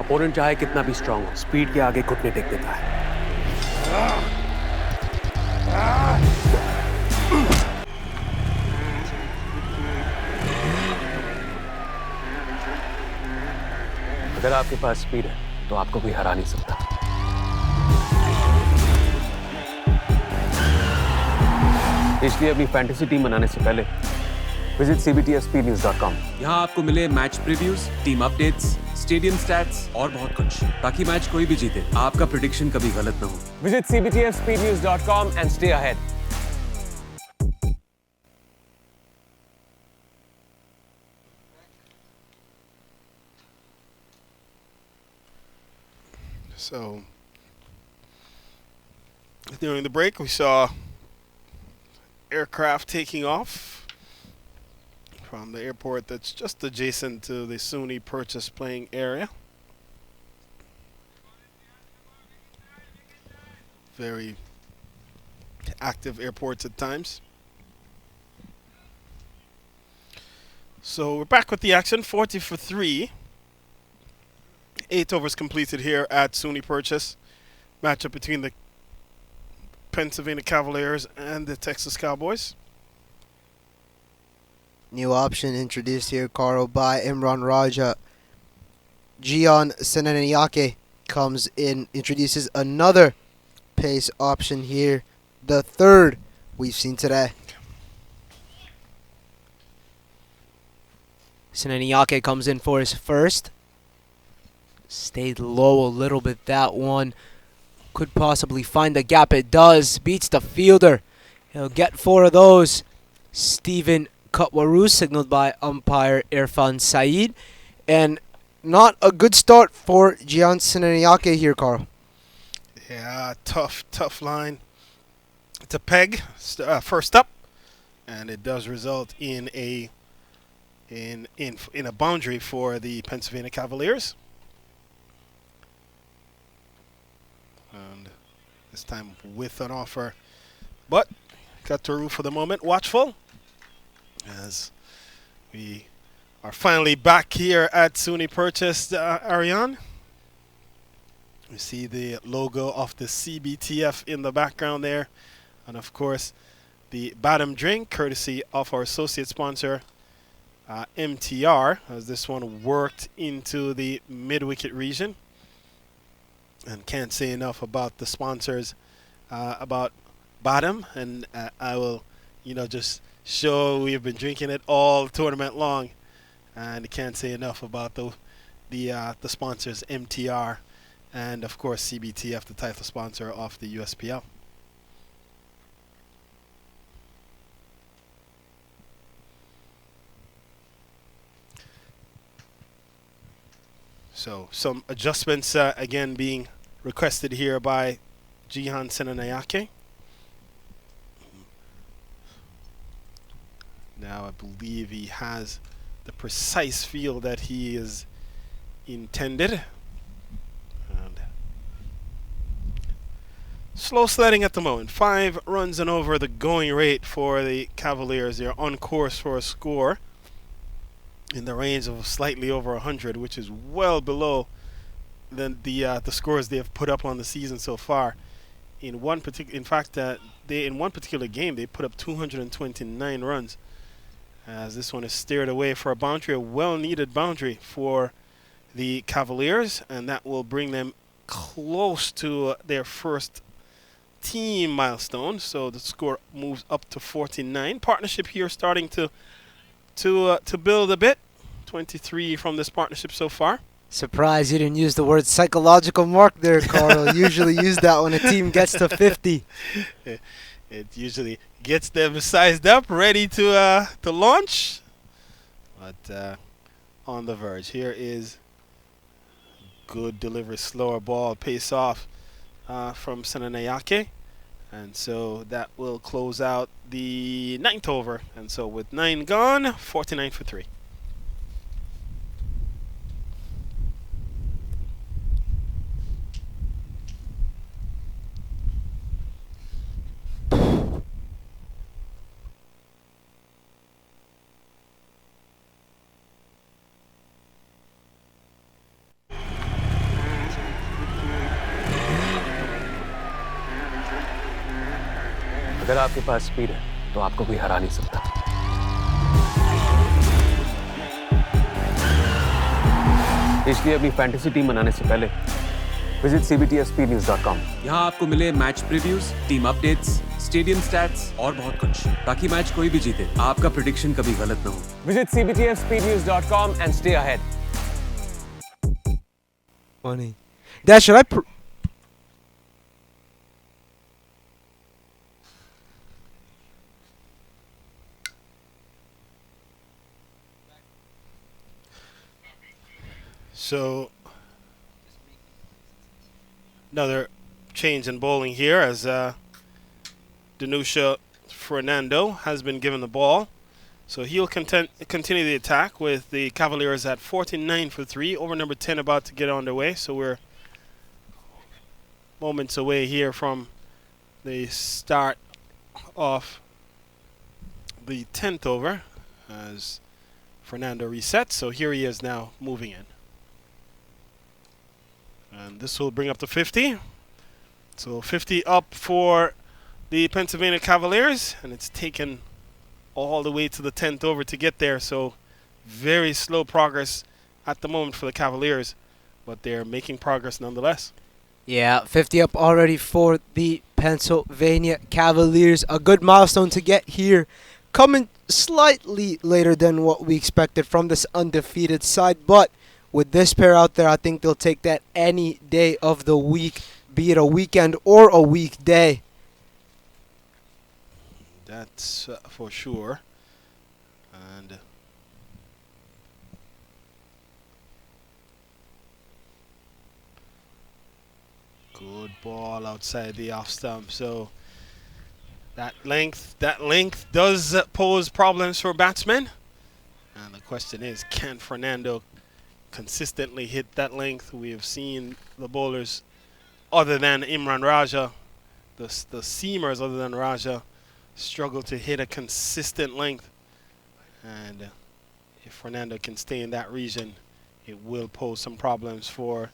Opponent चाहे कितना भी strong हो, speed के आगे घुटने take देता है। अगर आपके पास स्पीड है तो आपको कोई हरा नहीं सकता। इसलिए अपनी फैंटेसी टीम बनाने से पहले विजिट cbtspnews.com। यहाँ आपको मिले match previews, team updates, stadium stats और बहुत कुछ, ताकि मैच कोई भी जीते आपका प्रेडिक्शन कभी गलत ना हो। Visit cbtspnews.com and stay ahead। So during the break, we saw aircraft taking off from the airport that's just adjacent to the SUNY Purchase playing area. Very active airports at times. So we're back with the action, 40 for 3. 8 overs completed here at SUNY Purchase. Matchup between the Pennsylvania Cavaliers and the Texas Cowboys. New option introduced here, Carl, by Imran Raja. Gian Senanayake comes in, introduces another pace option here. The third we've seen today. Senanayake comes in for his first. Stayed low a little bit, that one. Could possibly find the gap. It does. Beats the fielder. He'll get 4 of those. Steven Kutwaru signaled by umpire Irfan Saeed. And not a good start for Gian Senanayake here, Carl. Yeah, tough line to peg first up. And it does result in a boundary for the Pennsylvania Cavaliers. And this time with an offer. But Kutwaru for the moment watchful as we are finally back here at SUNY Purchase, Ariane. We see the logo of the CBTF in the background there. And of course, the Badam drink, courtesy of our associate sponsor, MTR, as this one worked into the mid-wicket region. And can't say enough about the sponsors, about Badam. And I will, just show we've been drinking it all tournament long. And can't say enough about the sponsors, MTR. And of course CBTF, the title sponsor of the USPL. So some adjustments again being requested here by Gian Senanayake. Now I believe he has the precise feel that he is intended. And slow sledding at the moment. 5 runs and over the going rate for the Cavaliers. They're on course for a score in the range of slightly over 100, which is well below the scores they have put up on the season so far. In one particular game, they put up 229 runs. As this one is steered away for a boundary, a well-needed boundary for the Cavaliers, and that will bring them close to their first team milestone. So the score moves up to 49. Partnership here starting to build a bit. 23 from this partnership so far. Surprised you didn't use the word psychological mark there, Carl. Usually use that when a team gets to 50. It usually gets them sized up, ready to launch. But on the verge. Here is good delivery, slower ball, pace off. from Senanayake. And so that will close out the 9th over. And so with 9 gone, 49 for 3. अगर आपके पास speed है तो आपको कोई हरा नहीं सकता। इसलिए अपनी फैंटेसी टीम बनाने से पहले विजिट cbtspnews.com। यहाँ आपको मिले match previews, team updates, stadium stats और बहुत कुछ, ताकि मैच कोई भी जीते आपका प्रेडिक्शन कभी गलत ना हो। Visit cbtspnews.com and stay ahead. Funny. Dad, should I? So another change in bowling here as Danusha Fernando has been given the ball. So he'll continue the attack with the Cavaliers at 49 for 3. Over number 10 about to get underway. So we're moments away here from the start of the 10th over as Fernando resets. So here he is now moving in. And this will bring up to 50. So 50 up for the Pennsylvania Cavaliers. And it's taken all the way to the 10th over to get there. So very slow progress at the moment for the Cavaliers. But they're making progress nonetheless. Yeah, 50 up already for the Pennsylvania Cavaliers. A good milestone to get here. Coming slightly later than what we expected from this undefeated side. But with this pair out there, I think they'll take that any day of the week, be it a weekend or a weekday. That's for sure. And good ball outside the off stump. So that length does pose problems for batsmen. And the question is, can Fernando consistently hit that length? We have seen the bowlers other than Imran Raja, the seamers other than Raja, struggle to hit a consistent length. And if Fernando can stay in that region, it will pose some problems for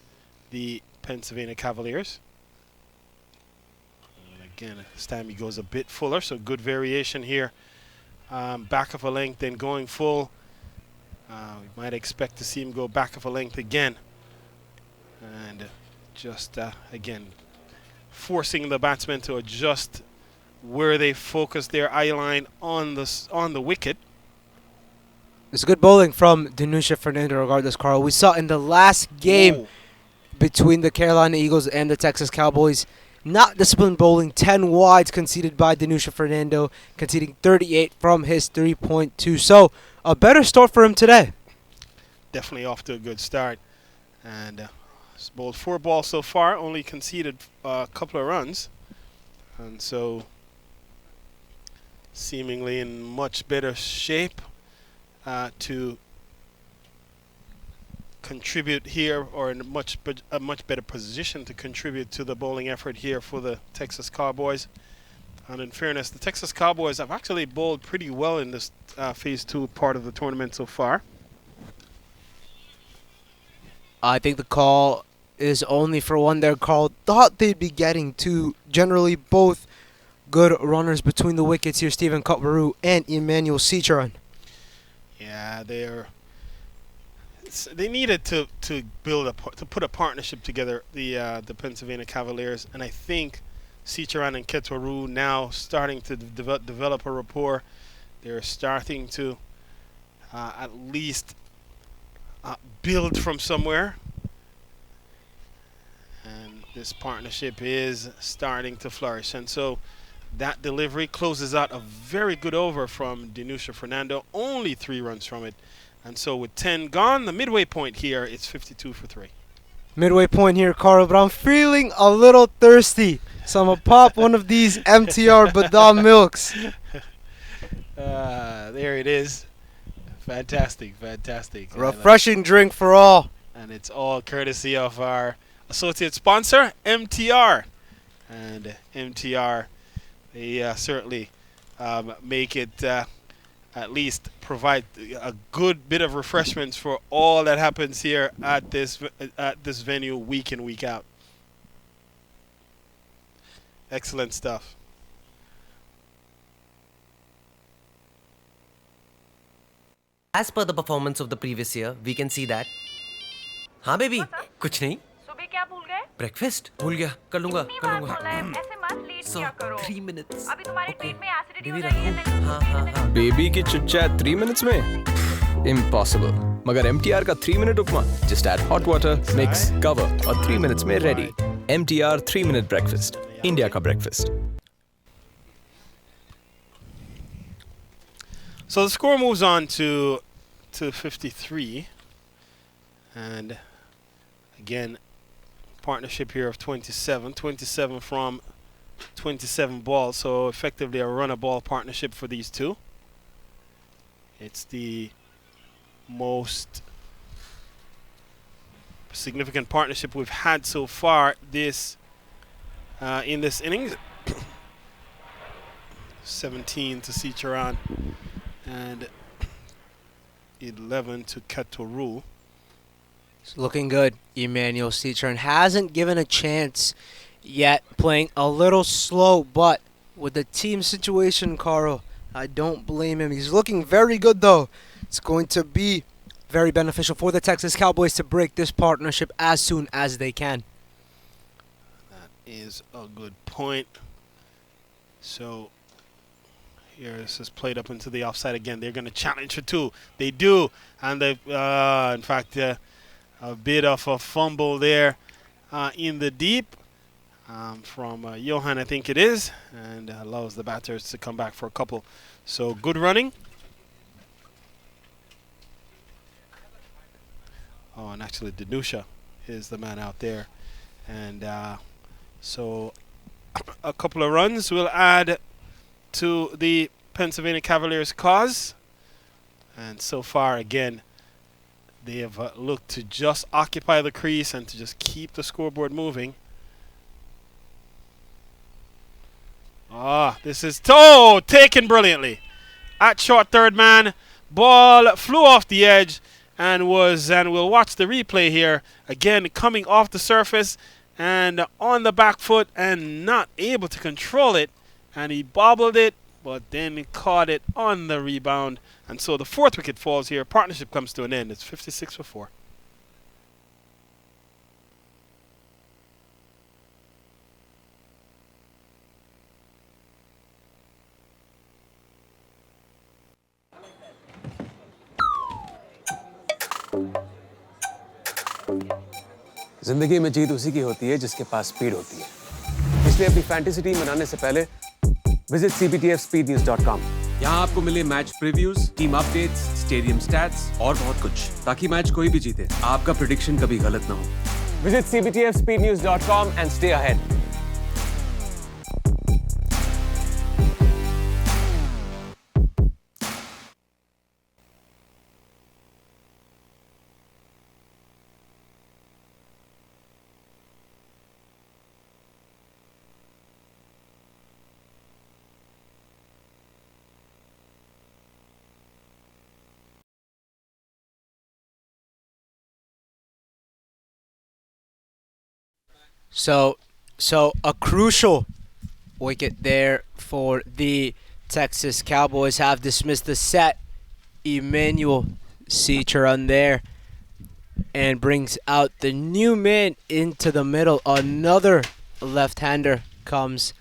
the Pennsylvania Cavaliers. And again, this time he goes a bit fuller, so good variation here. Back of a length, then going full. We might expect to see him go back of a length again. And just, again, forcing the batsmen to adjust where they focus their eye line on the wicket. It's good bowling from Danusha Fernando regardless, Carl. We saw in the last game between the Carolina Eagles and the Texas Cowboys, not disciplined bowling, 10 wides conceded by Danusha Fernando, conceding 38 from his 3.2. So, a better start for him today. Definitely off to a good start. And he's bowled 4 balls so far, only conceded a couple of runs. And so, seemingly in much better shape to contribute here, or in a much better position to contribute to the bowling effort here for the Texas Cowboys. And in fairness, the Texas Cowboys have actually bowled pretty well in this Phase 2 part of the tournament so far. I think the call is only for one there, Carl. Thought they'd be getting two. Generally, both good runners between the wickets here, Stephen Cutwaru and Emmanuel Cicheron. Yeah, they needed to put a partnership together, the Pennsylvania Cavaliers, and I think Cicheron and Ketwaru now starting to develop a rapport. They're starting to at least build from somewhere, and this partnership is starting to flourish. And so that delivery closes out a very good over from Danusha Fernando, only 3 runs from it. And so with 10 gone, the midway point here, it's 52 for 3. midway point here, Carl, but I'm feeling a little thirsty. So I'm going to pop one of these MTR Badam milks. There it is. Fantastic, fantastic. Refreshing drink for all. And it's all courtesy of our associate sponsor, MTR. And MTR, they certainly make it at least provide a good bit of refreshments for all that happens here at this venue week in, week out. Excellent stuff. As per the performance of the previous year, we can see that. हाँ baby, कुछ नहीं. सुबह क्या भूल गए? Breakfast भूल गया. कर लूँगा. इतनी बार बोला है, ऐसे मत लेट So किया करो. 3 minutes. अभी तुम्हारे पेट में एसिडिटी हो बेबी जाएगी. रखूँ. हाँ. बेबी की चिट-चैट 3 minutes में? Impossible. मगर MTR का 3 minute उपमा. Just add hot water, mix, cover और 3 minutes में ready. MTR 3 minute breakfast. India का breakfast. So the score moves on to 53. And again, partnership here of 27 from 27 balls. So effectively a run a ball partnership for these two. It's the most significant partnership we've had so far in this innings. 17 to Sicharan and 11 to Katoru. It's looking good. Emmanuel Citroen hasn't given a chance yet, playing a little slow, but with the team situation, Carl, I don't blame him. He's looking very good, though. It's going to be very beneficial for the Texas Cowboys to break this partnership as soon as they can. That is a good point. So here this is played up into the offside again. They're going to challenge for two. They do, and they, in fact, a bit of a fumble there in the deep from Johan, I think it is, and allows the batters to come back for a couple. So good running. Oh, and actually Danusha is the man out there. And so a couple of runs will add to the Pennsylvania Cavaliers' cause. And so far, again, they have looked to just occupy the crease and to just keep the scoreboard moving. This is taken brilliantly. At short third man, ball flew off the edge and we'll watch the replay here. Again, coming off the surface and on the back foot and not able to control it. And he bobbled it, but then he caught it on the rebound. And so the fourth wicket falls here. Partnership comes to an end. It's 56 for 4. जिंदगी में जीत उसी की होती है जिसके पास speed होती है। इसलिए अपनी फैंटेसी टीम बनाने से पहले विजिट cbtfspeednews.com। यहाँ आपको मिले match previews, team updates, stadium stats और बहुत कुछ, ताकि मैच कोई भी जीते आपका प्रेडिक्शन कभी गलत ना हो। Visit cbtfspeednews.com and stay ahead. So a crucial wicket there for the Texas Cowboys. Have dismissed the set. Emmanuel Citroen there and brings out the new man into the middle. Another left-hander comes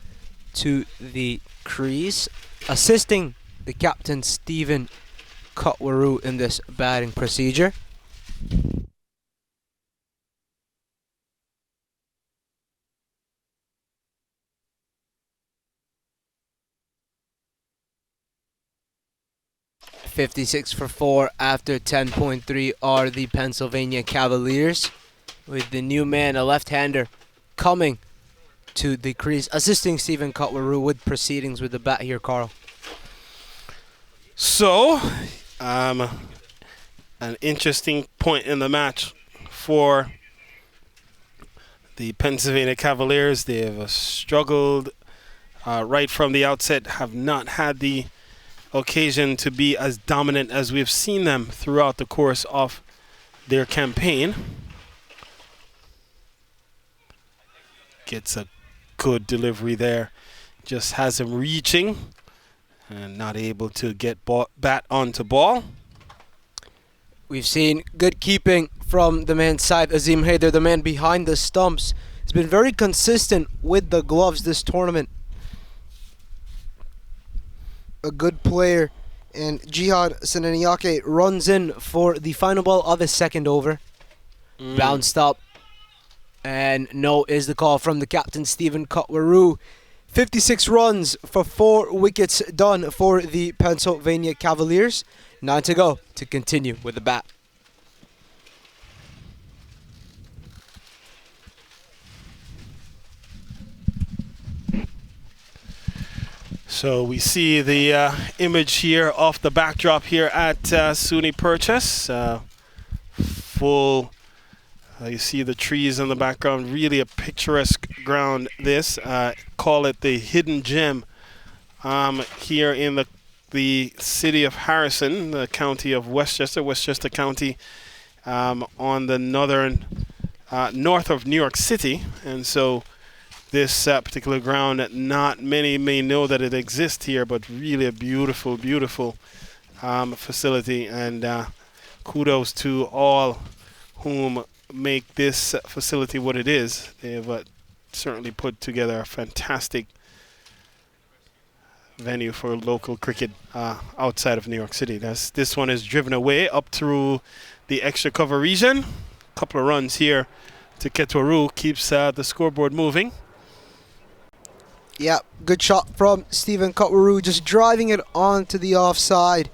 to the crease, assisting the captain Stephen Kotwaru in this batting procedure. .56 for 4 after 10.3 are the Pennsylvania Cavaliers. with the new man, a left-hander, coming to the crease, assisting Stephen Cutler with proceedings with the bat here, Carl. So, an interesting point in the match for the Pennsylvania Cavaliers. They have struggled right from the outset, have not had the occasion to be as dominant as we've seen them throughout the course of their campaign. Gets a good delivery there. Just has him reaching and not able to get bat onto ball. We've seen good keeping from the man's side. Azim Haider, the man behind the stumps, has been very consistent with the gloves this tournament. A good player. And Jihad Seneniake runs in for the final ball of his second over. Bounced up. And no is the call from the captain, Stephen Cutler. 56 runs for 4 wickets done for the Pennsylvania Cavaliers. 9 to go to continue with the bat. So we see the image here of the backdrop here at SUNY Purchase. Full, you see the trees in the background, really a picturesque ground this. Call it the hidden gem here in the city of Harrison, the county of Westchester County, on the north of New York City. And so this particular ground, not many may know that it exists here, but really a beautiful, beautiful facility. And kudos to all whom make this facility what it is. They have certainly put together a fantastic venue for local cricket outside of New York City. This one is driven away up through the extra cover region. A couple of runs here to Ketoru keeps the scoreboard moving. Yeah, good shot from Stephen Cutler, just driving it onto the offside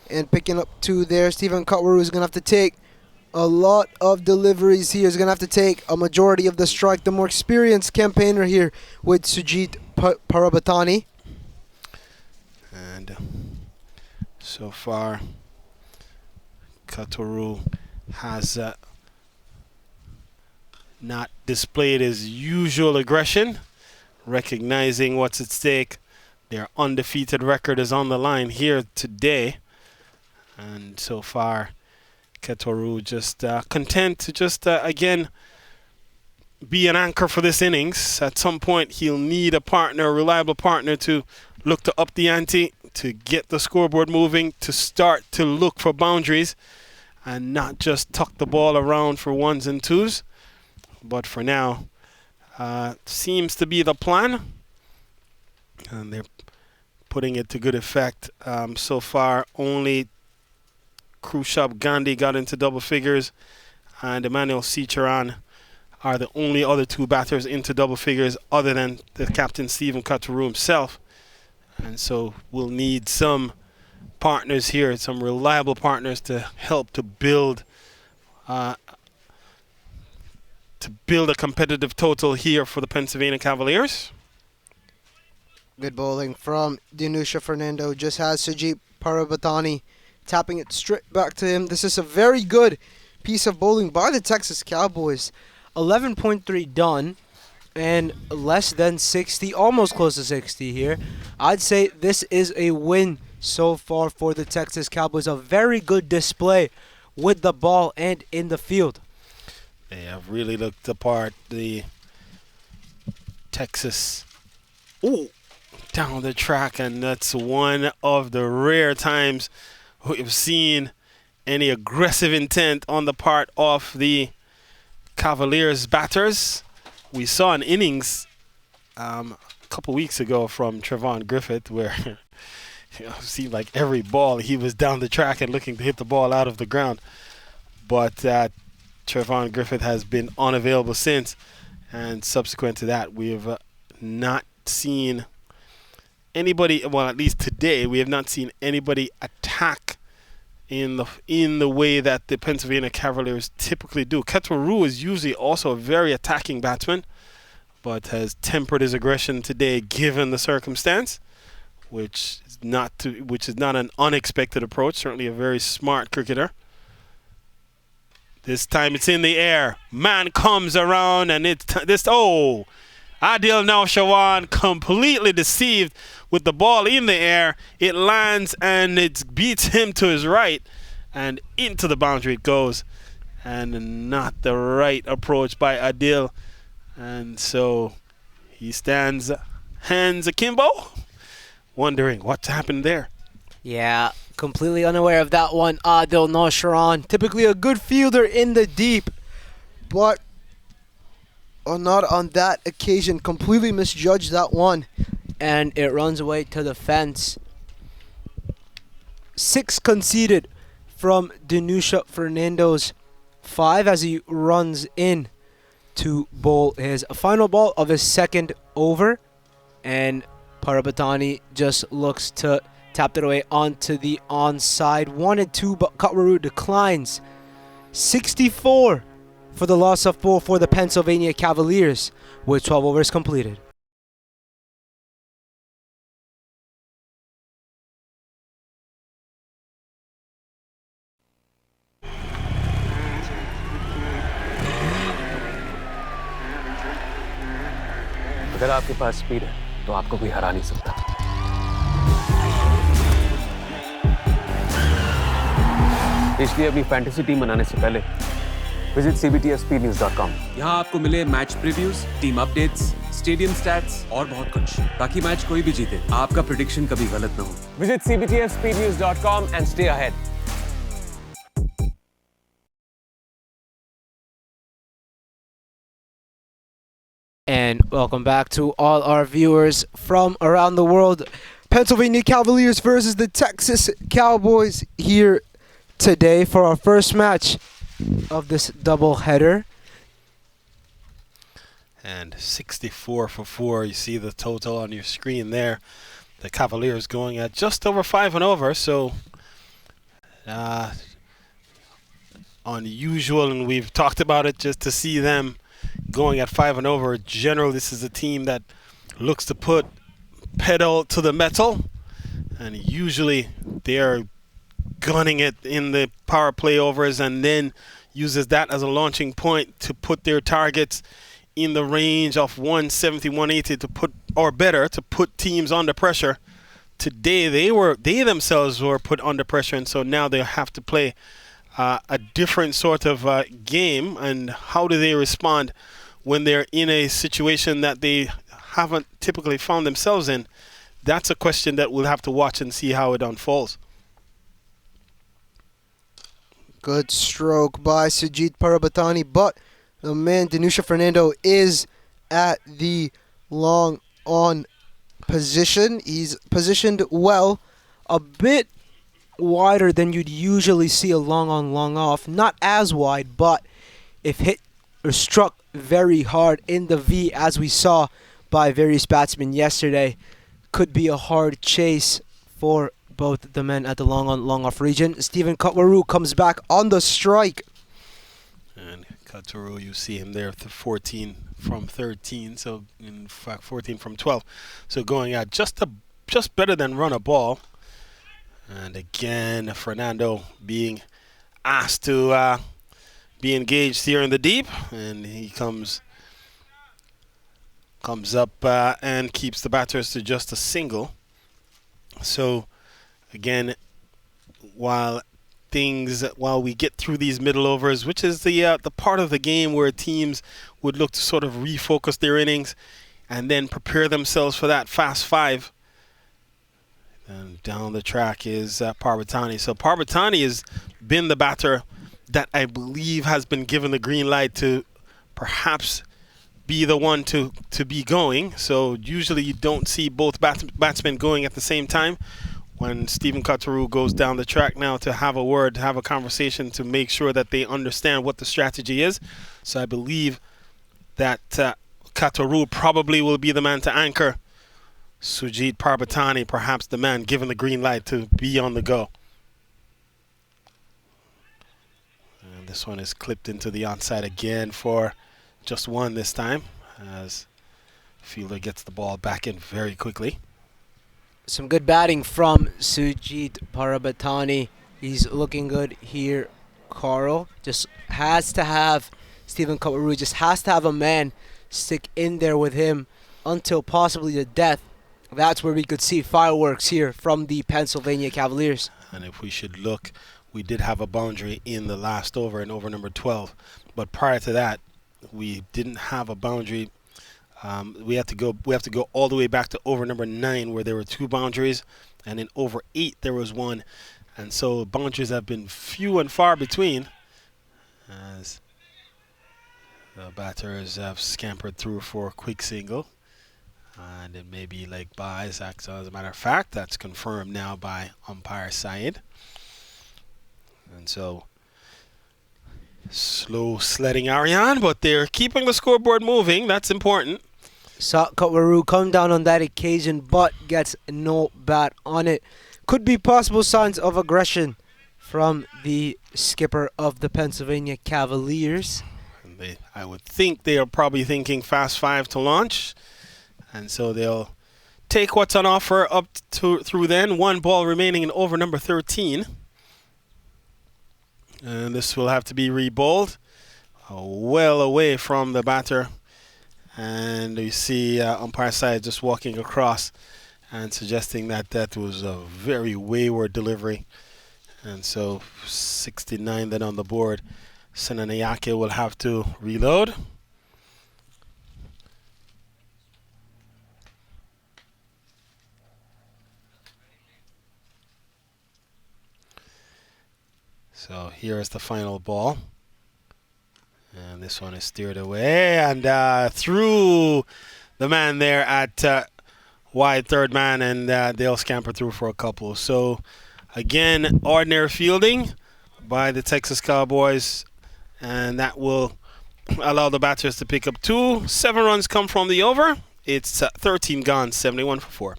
and picking up 2 there. Stephen Cutler is going to have to take a lot of deliveries here. He's going to have to take a majority of the strike. The more experienced campaigner here with Sujit Parabatani. And so far, Katoru has not displayed his usual aggression, recognizing what's at stake. Their undefeated record is on the line here today. And so far, Ketoru just content to just, again, be an anchor for this innings. At some point, he'll need a partner, a reliable partner, to look to up the ante, to get the scoreboard moving, to start to look for boundaries, and not just tuck the ball around for 1s and 2s. But for now, seems to be the plan. And they're putting it to good effect. So far, only Khrushab Gandhi got into double figures, and Emmanuel Cicheran are the only other 2 batters into double figures other than the captain Stephen Katoru himself. And so we'll need some partners here, some reliable partners to help to build a competitive total here for the Pennsylvania Cavaliers. Good bowling from Dinusha Fernando. Just has Sujit Parabatani tapping it straight back to him. This is a very good piece of bowling by the Texas Cowboys. 11.3 done and less than 60, almost close to 60 here. I'd say this is a win so far for the Texas Cowboys. A very good display with the ball and in the field. They have really looked apart. The Texas down the track, and that's one of the rare times we've seen any aggressive intent on the part of the Cavaliers batters. We saw an innings a couple weeks ago from Trevon Griffith where it seemed like every ball he was down the track and looking to hit the ball out of the ground. But Trevon Griffith has been unavailable since, and subsequent to that, we have not seen anybody, well, at least today, we have not seen anybody attack in the way that the Pennsylvania Cavaliers typically do. Kataru is usually also a very attacking batsman, but has tempered his aggression today given the circumstance, which is not an unexpected approach. Certainly a very smart cricketer. This time it's in the air. Man comes around and it's Adil Shawan completely deceived with the ball in the air. It lands and it beats him to his right and into the boundary it goes. And not the right approach by Adil. And so he stands hands akimbo, wondering what's happened there. Yeah, completely unaware of that one. Adil Nosharan, typically a good fielder in the deep, but not on that occasion. Completely misjudged that one, and it runs away to the fence. 6 conceded from Danusha Fernando's 5 as he runs in to bowl his final ball of his second over, and Parabatani just looks to tap it away onto the onside. 1 and 2, but Kataru declines. 64 for the loss of 4 for the Pennsylvania Cavaliers with 12 overs completed. अगर आपके पास speed है तो आपको कोई हरा नहीं सकता। इसलिए अपनी फैंटेसी टीम बनाने से पहले विजिट cbtfspeednews.com। यहाँ आपको मिले match previews, team updates, stadium stats और बहुत कुछ, ताकि मैच कोई भी जीते आपका प्रेडिक्शन कभी गलत ना हो। Visit cbtfspeednews.com and stay ahead। And welcome back to all our viewers from around the world. Pennsylvania Cavaliers versus the Texas Cowboys here today for our first match of this doubleheader. And 64 for 4. You see the total on your screen there. The Cavaliers going at just over 5 and over. So unusual, and we've talked about it, just to see them going at 5 and over. Generally, this is a team that looks to put pedal to the metal, and usually they're gunning it in the power play overs and then uses that as a launching point to put their targets in the range of 170, 180 to put, or better, to put teams under pressure. Today they themselves were put under pressure, and so now they have to play a different sort of game. And how do they respond when they're in a situation that they haven't typically found themselves in? That's a question that we'll have to watch and see how it unfolds. Good stroke by Sujit Parabatani, but the man Danusha Fernando is at the long on position. He's positioned well, a bit wider than you'd usually see a long on, long off. Not as wide, but if hit or struck very hard in the V, as we saw by various batsmen yesterday, could be a hard chase for both the men at the long on, long off region. Stephen Kataru comes back on the strike. And Kataru, you see him there, 14 from 13, so in fact 14 from 12. So going at just better than run a ball. And again, Fernando being asked to be engaged here in the deep, and he comes up and keeps the batters to just a single. So again, while we get through these middle overs, which is the part of the game where teams would look to sort of refocus their innings and then prepare themselves for that fast 5. And down the track is Parvatani. So Parvatani has been the batter that I believe has been given the green light to perhaps be the one to be going. So usually you don't see both batsmen going at the same time. When Stephen Kataru goes down the track now to have a word, have a conversation to make sure that they understand what the strategy is. So I believe that Kataru probably will be the man to anchor Sujit Parbatani, perhaps the man given the green light to be on the go. this one is clipped into the onside again for just one this time, as fielder gets the ball back in very quickly. Some good batting from Sujit Parabatani. He's looking good here, Carl. Just has to have Stephen Kotwaru, just has to have a man stick in there with him until possibly the death. That's where we could see fireworks here from the Pennsylvania Cavaliers. And if we should look, we did have a boundary in the last over, in over number 12. But prior to that, we didn't have a boundary. We have to go all the way back to over number 9, where there were 2 boundaries, and in over 8 there was 1. And so boundaries have been few and far between, as the batters have scampered through for a quick single. And it may be like buys. As a matter of fact, that's confirmed now by umpire side. And so slow sledding Ariane, but they're keeping the scoreboard moving. That's important. Saw Kotwaru come down on that occasion, but gets no bat on it. Could be possible signs of aggression from the skipper of the Pennsylvania Cavaliers. And I would think they are probably thinking fast 5 to launch. And so they'll take what's on offer up to through then. 1 ball remaining in over number 13. And this will have to be re-bowled. Well away from the batter. And you see umpire side just walking across and suggesting that that was a very wayward delivery. And so 69 then on the board. Senanayake will have to reload. So here is the final ball. And this one is steered away and through the man there at wide third man, and they'll scamper through for a couple. So again, ordinary fielding by the Texas Cowboys, and that will allow the batters to pick up 2. 7 runs come from the over. It's 13 gone, 71 for 4.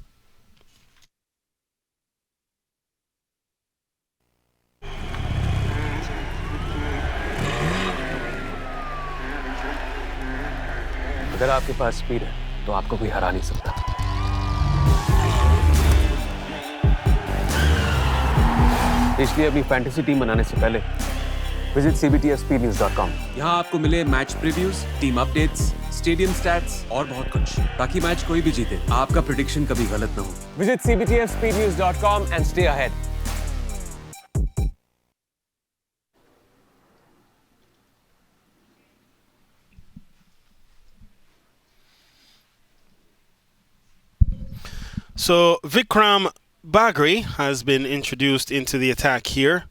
अगर आपके पास speed है तो आपको कोई हरा नहीं सकता। इसलिए अपनी फैंटेसी टीम बनाने से पहले विजिट cbtfspeednews.com। यहाँ आपको मिले match previews, team updates, stadium stats और बहुत कुछ, ताकि मैच कोई भी जीते आपका प्रेडिक्शन कभी गलत ना हो। Visit cbtfspeednews.com and stay ahead। So Vikram Bagri has been introduced into the attack here,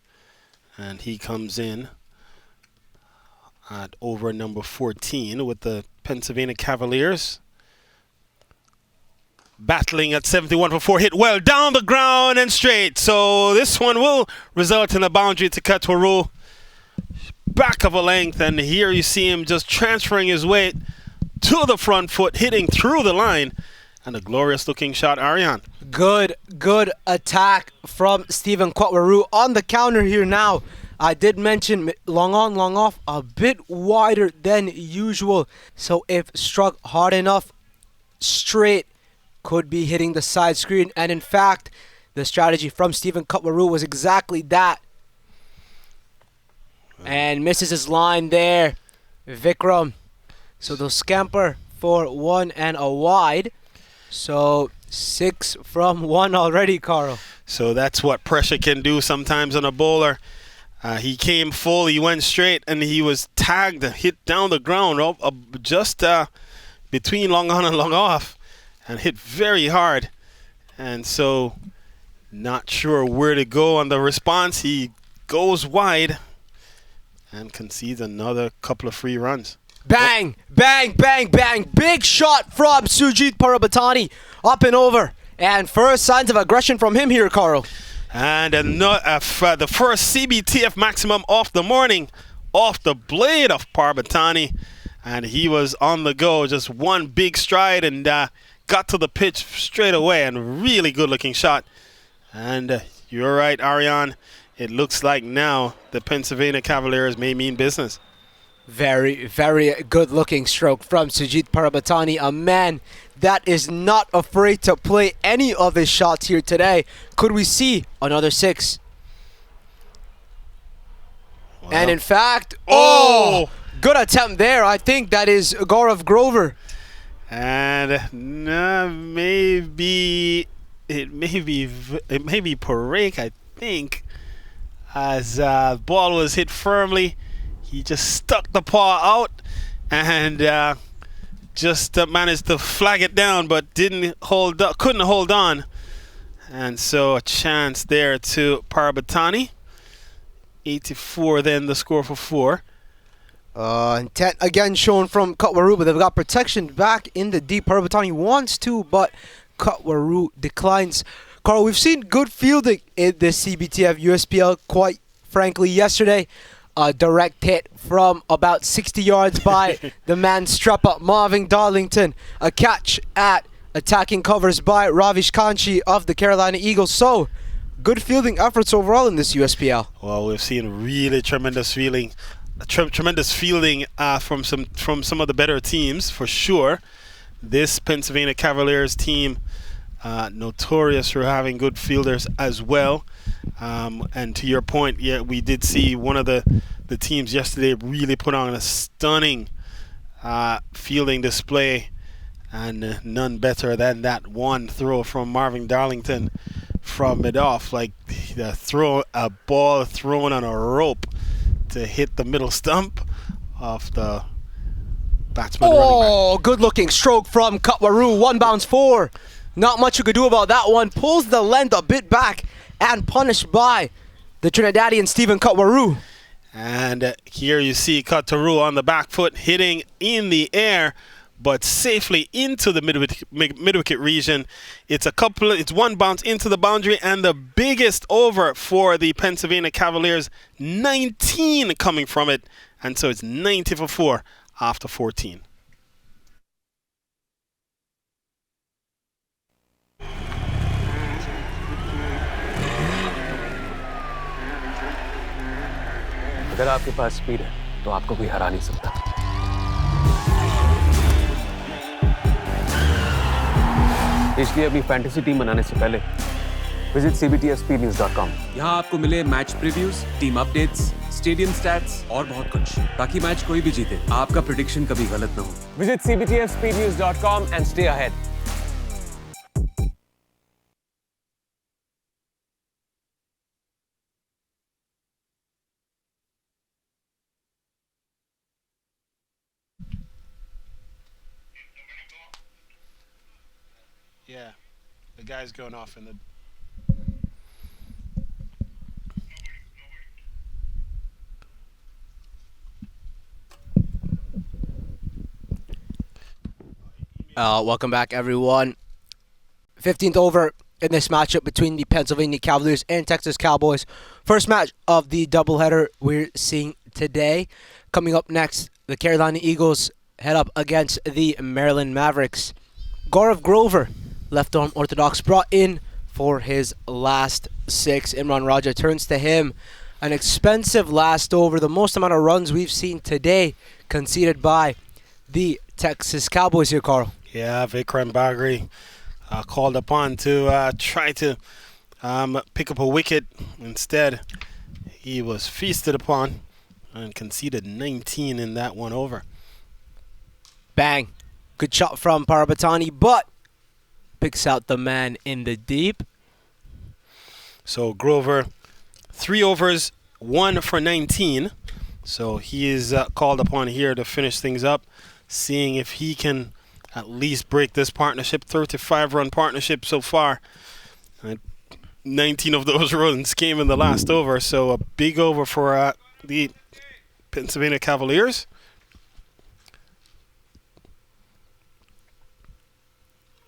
and he comes in at over number 14 with the Pennsylvania Cavaliers. Battling at 71 for 4, hit well down the ground and straight. So this one will result in a boundary to Kotwaru. Back of a length, and here you see him just transferring his weight to the front foot, hitting through the line. And a glorious looking shot, Ariane. Good attack from Stephen Kotwaru on the counter here now. I did mention long on, long off, a bit wider than usual. So if struck hard enough, straight, could be hitting the side screen. And in fact, the strategy from Stephen Kotwaru was exactly that. And misses his line there, Vikram. So they'll scamper for 1 and a wide. So 6 from 1 already, Carl. So that's what pressure can do sometimes on a bowler. He came full, he went straight, and he was tagged, hit down the ground, just between long on and long off, and hit very hard. And so not sure where to go on the response. He goes wide and concedes another couple of free runs. Bang, bang, bang, bang. Big shot from Sujit Parabatani. Up and over. And first signs of aggression from him here, Carl. And the first CBTF maximum of the morning, off the blade of Parabatani. And he was on the go, just one big stride, and got to the pitch straight away. And really good looking shot. And you're right, Ariane. it looks like now the Pennsylvania Cavaliers may mean business. Very, very good looking stroke from Sujit Parabatani, a man that is not afraid to play any of his shots here today. Could we see another 6? And in fact, good attempt there. I think that is Gaurav Grover. And it may be Parek, I think, as the ball was hit firmly. He just stuck the paw out and just managed to flag it down, but couldn't hold on. And so a chance there to Parabatani. 84 then the score for 4. Intent again shown from Katwaru, but they've got protection back in the deep. Parabatani wants to, but Katwaru declines. Carl, we've seen good fielding in the CBTF USPL, quite frankly, yesterday. A direct hit from about 60 yards by the man strap up Marvin Darlington. A catch at attacking covers by Ravish Kanchi of the Carolina Eagles. So, good fielding efforts overall in this USPL. Well, we've seen really tremendous fielding from some of the better teams, for sure. This Pennsylvania Cavaliers team, notorious for having good fielders as well. And to your point, yeah, we did see one of the teams yesterday really put on a stunning fielding display, and none better than that one throw from Marvin Darlington from mid-off, like a ball thrown on a rope to hit the middle stump of the batsman. Oh, good looking stroke from Katwaru. 1 bounce 4. Not much you could do about that one. Pulls the length a bit back and punished by the Trinidadian Stephen Katwaru. And here you see Katwaru on the back foot hitting in the air, but safely into the mid-wicket region. It's 1 bounce into the boundary, and the biggest over for the Pennsylvania Cavaliers, 19 coming from it. And so it's 90 for 4 after 14. अगर आपके पास speed है तो आपको कोई हरा नहीं सकता। इसलिए अपनी फैंटेसी टीम बनाने से पहले विजिट cbtfspeednews.com। यहाँ आपको मिले match previews, team updates, stadium stats और बहुत कुछ, ताकि मैच कोई भी जीते आपका प्रेडिक्शन कभी गलत ना हो। Visit cbtfspeednews.com and stay ahead। Yeah, the guy's going off in the... Welcome back, everyone. 15th over in this matchup between the Pennsylvania Cavaliers and Texas Cowboys. First match of the doubleheader we're seeing today. Coming up next, the Carolina Eagles head up against the Maryland Mavericks. Gaurav Grover, left arm orthodox, brought in for his last 6. Imran Raja turns to him. An expensive last over, the most amount of runs we've seen today conceded by the Texas Cowboys here, Carl. Yeah, Vikram Bagri called upon to try to pick up a wicket. Instead, he was feasted upon and conceded 19 in that one over. Bang. Good shot from Parabatani, but picks out the man in the deep. So Grover, 3 overs, 1 for 19. So he is called upon here to finish things up, seeing if he can at least break this partnership. 35-run partnership so far. 19 of those runs came in the last over, so a big over for the Pennsylvania Cavaliers.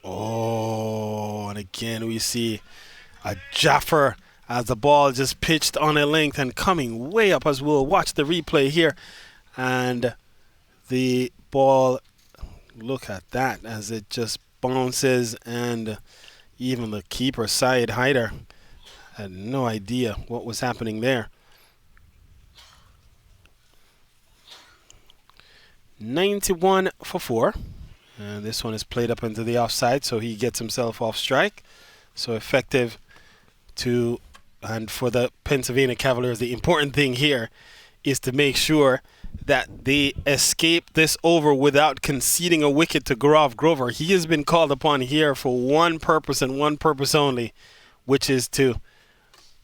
Oh, and again we see a Jaffer as the ball just pitched on a length and coming way up, as we'll watch the replay here. And the ball, look at that as it just bounces, and even the keeper, Syed Haider, Had no idea what was happening there. 91 for 4. And this one is played up into the offside, so he gets himself off strike. So effective and for the Pennsylvania Cavaliers, the important thing here is to make sure that they escape this over without conceding a wicket to Gaurav Grover. He has been called upon here for one purpose and one purpose only, which is to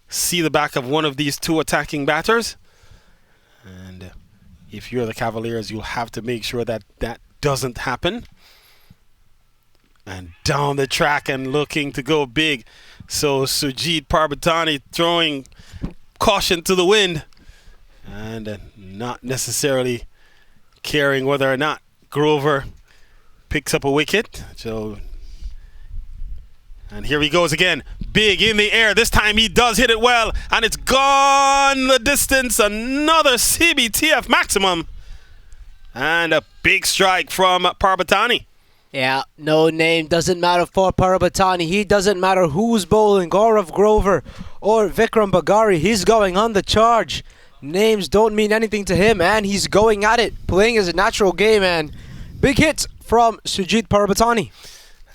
see the back of one of these two attacking batters. And if you're the Cavaliers, you'll have to make sure that that doesn't happen. And down the track and looking to go big. So Sujit Parbatani throwing caution to the wind and not necessarily caring whether or not Grover picks up a wicket. So, and here he goes again, big in the air. This time he does hit it well, and it's gone the distance. Another CBTF maximum, and a big strike from Parbatani. Yeah, no name doesn't matter for Parabatani. He doesn't matter who's bowling, Gaurav Grover or Vikram Bagari. He's going on the charge. Names don't mean anything to him, and he's going at it, playing his natural game, and big hit from Sujit Parabatani.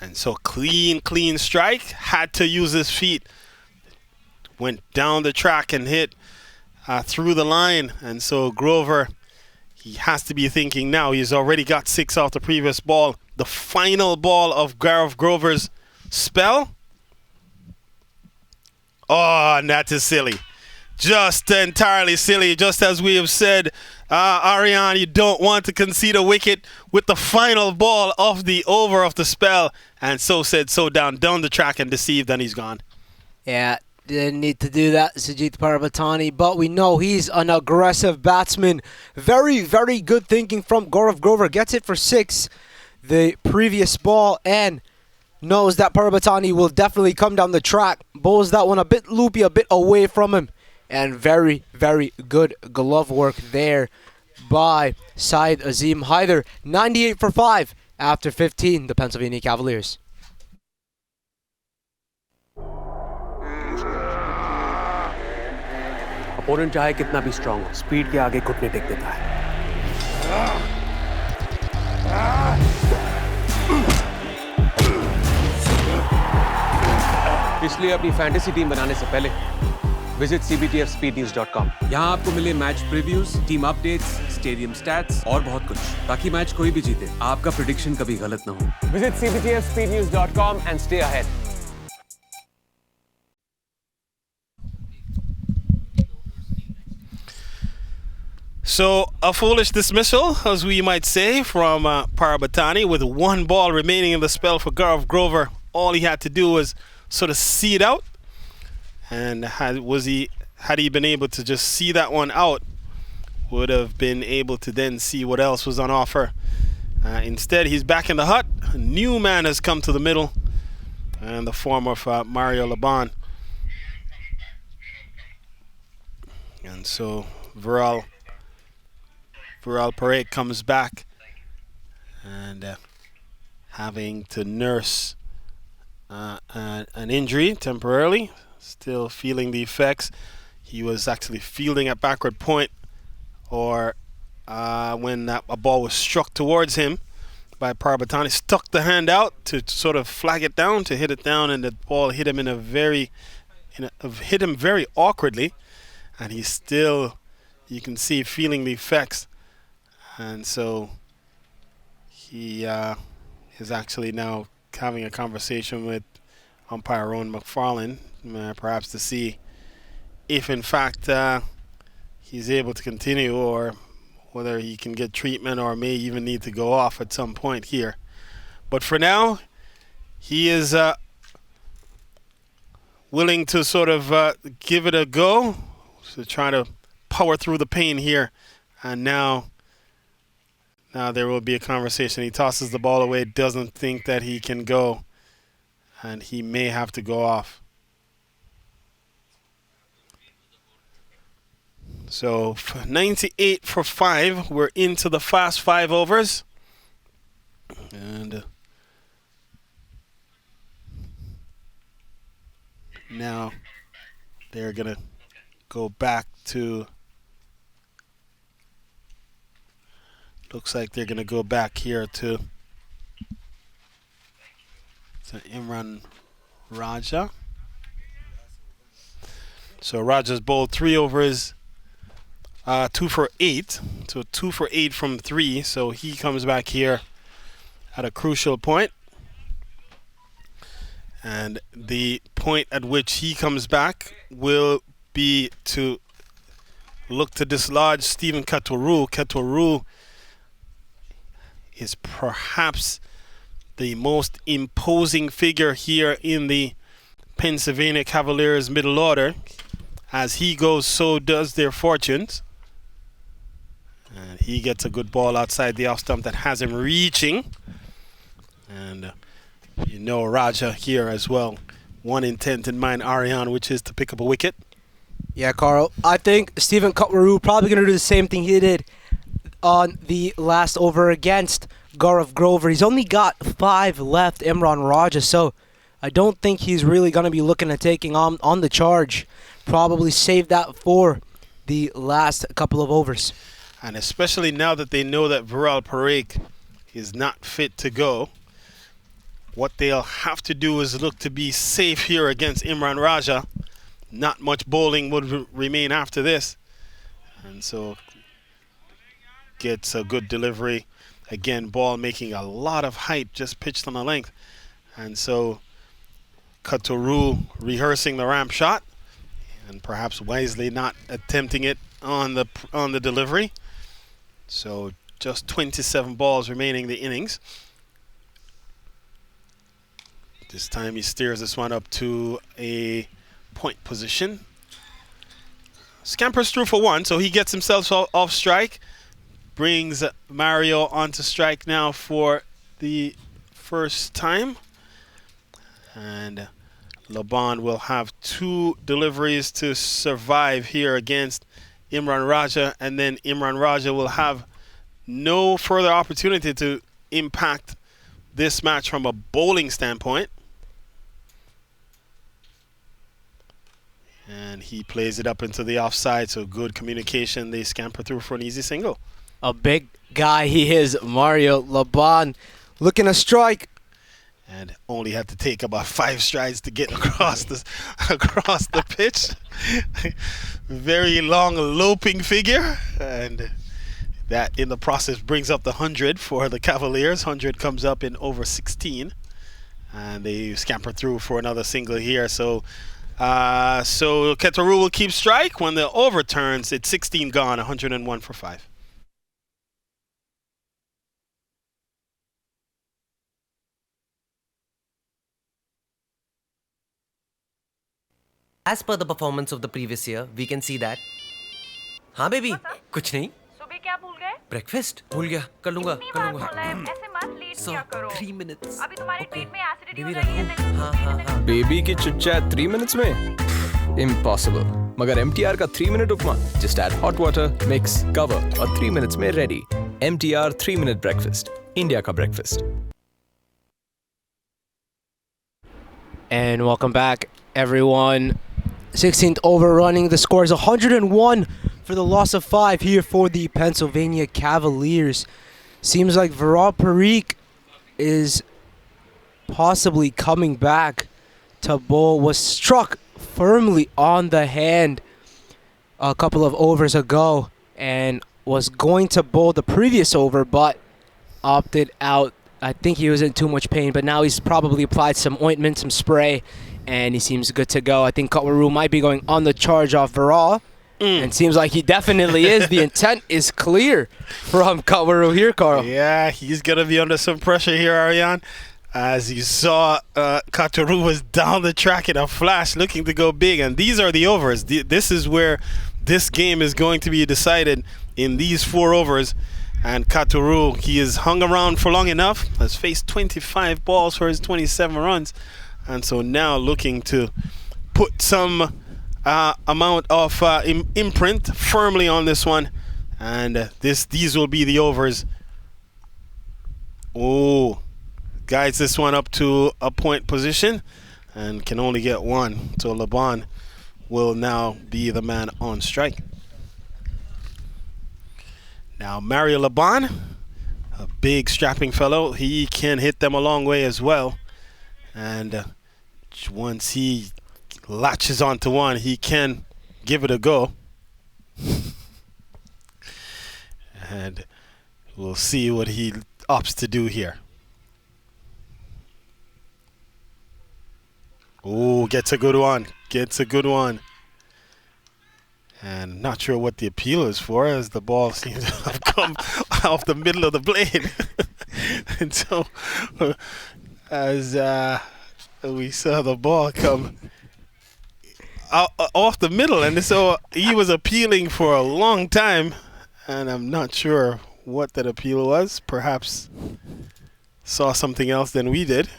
And so clean strike. Had to use his feet. Went down the track and hit through the line. And so Grover, he has to be thinking now. He's already got 6 off the previous ball. The final ball of Gaurav Grover's spell. Oh, and that is silly. Just entirely silly. Just as we have said, Ariane, you don't want to concede a wicket with the final ball of the over of the spell. And so said, so down the track and deceived, and he's gone. Yeah, didn't need to do that, Sujit Parabatani, but we know he's an aggressive batsman. Very, very good thinking from Gaurav Grover. Gets it for 6 the previous ball and knows that Parabatani will definitely come down the track. Bowls that one a bit loopy, a bit away from him. And very, very good glove work there by Syed Azim Haider. 98 for 5 after 15, the Pennsylvania Cavaliers. Opponent चाहे कितना भी strong हो, speed के आगे घुटने take देता है. इसलिए अपनी फैंटेसी टीम बनाने से पहले विजिट cbtfspeednews.com. यहाँ आपको मिले match previews, team updates, stadium stats और बहुत कुछ, ताकि मैच कोई भी जीते आपका प्रेडिक्शन कभी गलत ना हो. Visit cbtfspeednews.com and stay ahead. So a foolish dismissal, as we might say, from Parabatani with 1 ball remaining in the spell for Gaurav Grover. All he had to do was sort of see it out. And had he been able to just see that one out, would have been able to then see what else was on offer. Instead, he's back in the hut. A new man has come to the middle, and the form of Mario Laban. And so Viral Parekh comes back and having to nurse an injury temporarily. Still feeling the effects. He was actually fielding at backward point, or when a ball was struck towards him by Parbatani, stuck the hand out to sort of flag it down, to hit it down, and the ball hit him hit him very awkwardly, and he's still, you can see, feeling the effects. And so he is actually now having a conversation with umpire Rowan McFarlane, perhaps to see if in fact he's able to continue, or whether he can get treatment, or may even need to go off at some point here. But for now, he is willing to sort of give it a go, to try to power through the pain here. And now there will be a conversation. He tosses the ball away, doesn't think that he can go, and he may have to go off. So 98 for 5. We're into the fast 5 overs. And now they're going to go back to... Looks like they're going to go back here to Imran Raja. So Raja's bowled 3 overs, 2 for 8. So 2 for 8 from 3. So he comes back here at a crucial point. And the point at which he comes back will be to look to dislodge Stephen Katoru. Katoru is perhaps the most imposing figure here in the Pennsylvania Cavaliers middle order. As he goes, so does their fortunes. And he gets a good ball outside the off stump that has him reaching. And you know Raja here as well. One intent in mind, Ariane, which is to pick up a wicket. Yeah, Carl. I think Stephen Kutwaru probably going to do the same thing he did on the last over against Gaurav Grover. He's only got 5 left, Imran Raja, so I don't think he's really going to be looking at taking on the charge. Probably save that for the last couple of overs. And especially now that they know that Viral Parikh is not fit to go, what they'll have to do is look to be safe here against Imran Raja. Not much bowling would remain after this. And so gets a good delivery. Again, ball making a lot of height, just pitched on the length. And so Katoru rehearsing the ramp shot and perhaps wisely not attempting it on the delivery. So just 27 balls remaining in the innings. This time he steers this one up to a point position. Scampers through for 1, so he gets himself off strike. Brings Mario onto strike now for the first time. And Laban will have 2 deliveries to survive here against Imran Raja. And then Imran Raja will have no further opportunity to impact this match from a bowling standpoint. And he plays it up into the offside, so good communication. They scamper through for an easy single. A big guy he is, Mario Laban, looking to strike. And only had to take about 5 strides to get across the pitch. Very long loping figure, and that in the process brings up the 100 for the Cavaliers. 100 comes up in over 16, and they scamper through for another single here. So Ketaru will keep strike. When the over turns, it's 16 gone, 101 for 5. As per the performance of the previous year, we can see that. हाँ baby, कुछ नहीं. सुबह क्या भूल गए? Breakfast भूल गया. कर लूँगा. इतनी बार बोला है, ऐसे मत लेट किया करो. 3 minutes. अभी तुम्हारे पेट में एसिडिटी हो बेबी जाएगी. रखो. हाँ. बेबी की चिट चैट 3 minutes में इम्पॉसिबल. मगर MTR का 3 minute upma just add hot water, mix, cover और 3 minutes में ready. MTR 3 minute breakfast, India का breakfast. And welcome back, everyone. 16th over running. The score is 101 for the loss of 5 here for the Pennsylvania Cavaliers. Seems like Viral Parikh is possibly coming back to bowl. Was struck firmly on the hand a couple of overs ago and was going to bowl the previous over but opted out. I think he was in too much pain, but now he's probably applied some ointment, some spray, and he seems good to go. I think Kutwaru might be going on the charge off Viral. And seems like he definitely is. The intent is clear from Kutwaru here, Carl. Yeah, he's going to be under some pressure here, Ariane. As you saw, Kutwaru was down the track in a flash looking to go big. And these are the overs. This is where this game is going to be decided in these 4 overs. And Kutwaru, he has hung around for long enough, has faced 25 balls for his 27 runs. And so now looking to put some amount of imprint firmly on this one. And these will be the overs. Oh, guides this one up to a point position and can only get 1. So Laban will now be the man on strike. Now Mario Laban, a big strapping fellow, he can hit them a long way as well. And once he latches onto one, he can give it a go. And we'll see what he opts to do here. Oh, gets a good one. Gets a good one. And not sure what the appeal is for, as the ball seems to have come off the middle of the blade. And so, as we saw the ball come off the middle, and so he was appealing for a long time, and I'm not sure what that appeal was. Perhaps saw something else than we did.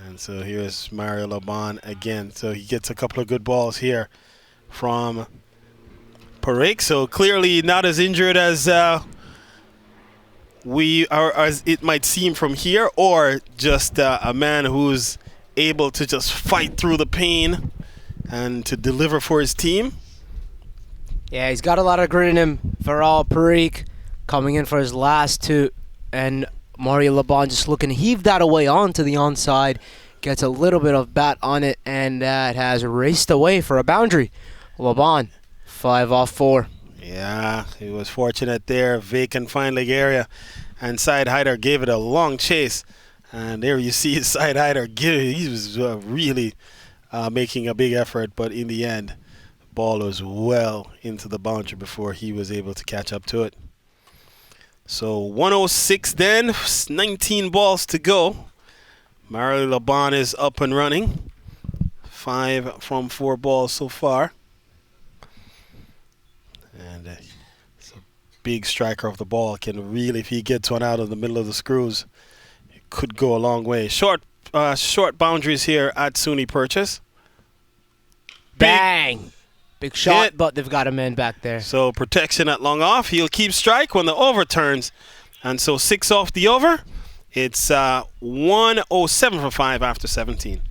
And so here's Mario Laban again. So he gets a couple of good balls here from Parek. So clearly not as injured as we are, as it might seem from here, or just a man who's able to just fight through the pain and to deliver for his team. Yeah, he's got a lot of grit in him. Faral Parikh coming in for his last two, and Mario Laban just looking to heave that away onto the onside. Gets a little bit of bat on it, and that has raced away for a boundary. Laban, 5 off 4. Yeah, he was fortunate there. Vacant fine leg area, and Side Hider gave it a long chase. And there you see Side Hider, he was really making a big effort, but in the end, ball was well into the boundary before he was able to catch up to it. So 106 then, 19 balls to go. Mario Laban is up and running. 5 from 4 balls so far. And it's a big striker of the ball. Can really, if he gets one out of the middle of the screws, it could go a long way. Short boundaries here at SUNY Purchase. Bang! Big shot, hit. but they've got a man back there. So protection at long off. He'll keep strike when the over turns. And so 6 off the over. It's 107 for 5 after 17.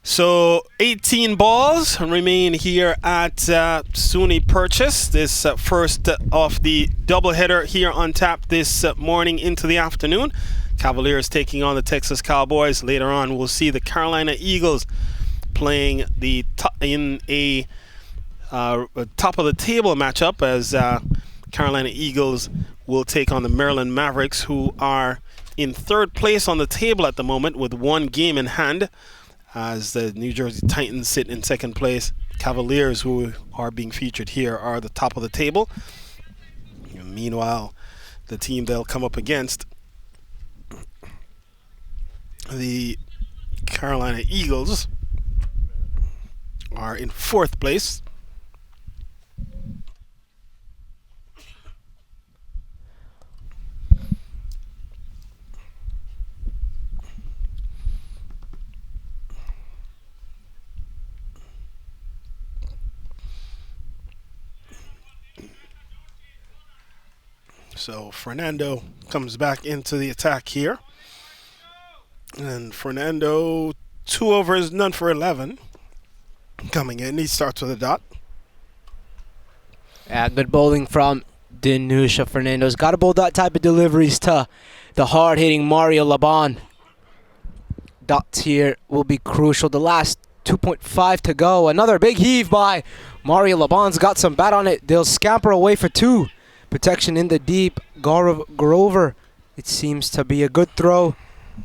So 18 balls remain here at SUNY Purchase. This first of the doubleheader here on tap this morning into the afternoon. Cavaliers taking on the Texas Cowboys. Later on, we'll see the Carolina Eagles playing in a top of the table matchup, as Carolina Eagles will take on the Maryland Mavericks, who are in third place on the table at the moment with 1 game in hand, as the New Jersey Titans sit in second place. Cavaliers, who are being featured here, are the top of the table. Meanwhile, the team they'll come up against, the Carolina Eagles, are in fourth place. So Fernando comes back into the attack here. And Fernando, 2 overs, none for 11. Coming in, he starts with a dot. Yeah, good bowling from Dinusha Fernando's. Got to bowl that type of deliveries to the hard-hitting Mario Laban. Dots here will be crucial. The last 2.5 to go. Another big heave by Mario Laban's got some bat on it. They'll scamper away for 2. Protection in the deep. Grover, it seems to be a good throw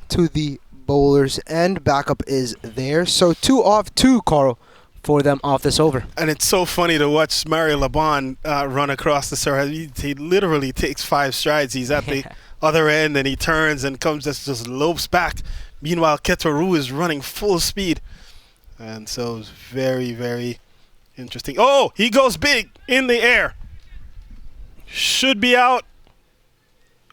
to the bowler's end. Backup is there. So 2 off 2, Carl, for them off this over. And it's so funny to watch Mario Laban run across the surface. He literally takes 5 strides. He's at the other end, and he turns and comes just lopes back. Meanwhile, Ketaru is running full speed. And so it's very, very interesting. Oh, he goes big in the air. Should be out.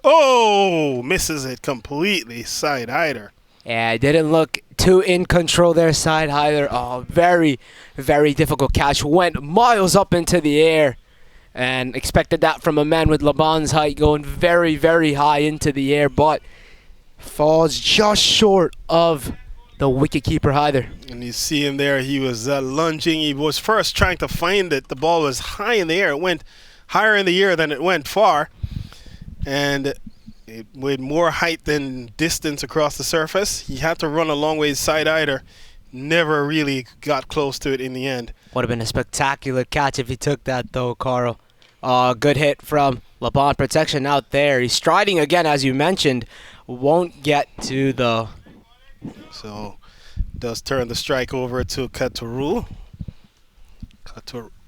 Oh, misses it completely. Side hider. Yeah, didn't look too in control there, Side hider. Oh, very, very difficult catch. Went miles up into the air. and expected that from a man with Laban's height, going very, very high into the air, but falls just short of the wicketkeeper Hyder. And you see him there, he was lunging. He was first trying to find it. The ball was high in the air. It went higher in the air than it went far. And it with more height than distance across the surface. He had to run a long ways side Hyder. Never really got close to it in the end. Would have been a spectacular catch if he took that though, Carl. Good hit from Laban. Protection out there. He's striding again, as you mentioned. Won't get to the... So does turn the strike over to Kataru.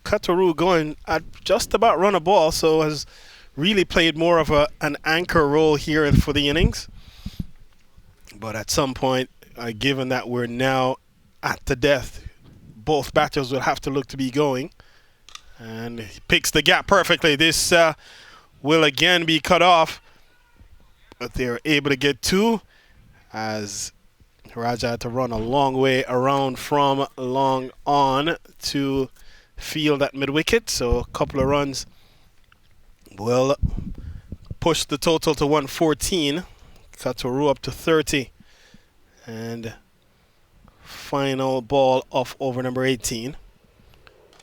Kataru going at just about run a ball, so has really played more of an anchor role here for the innings. But at some point, given that we're now at the death, both batters will have to look to be going. And he picks the gap perfectly. This will again be cut off, but they're able to get two as Raja had to run a long way around from long on to field at mid-wicket. So a couple of runs will push the total to 114. Kataru up to 30. And final ball off over number 18.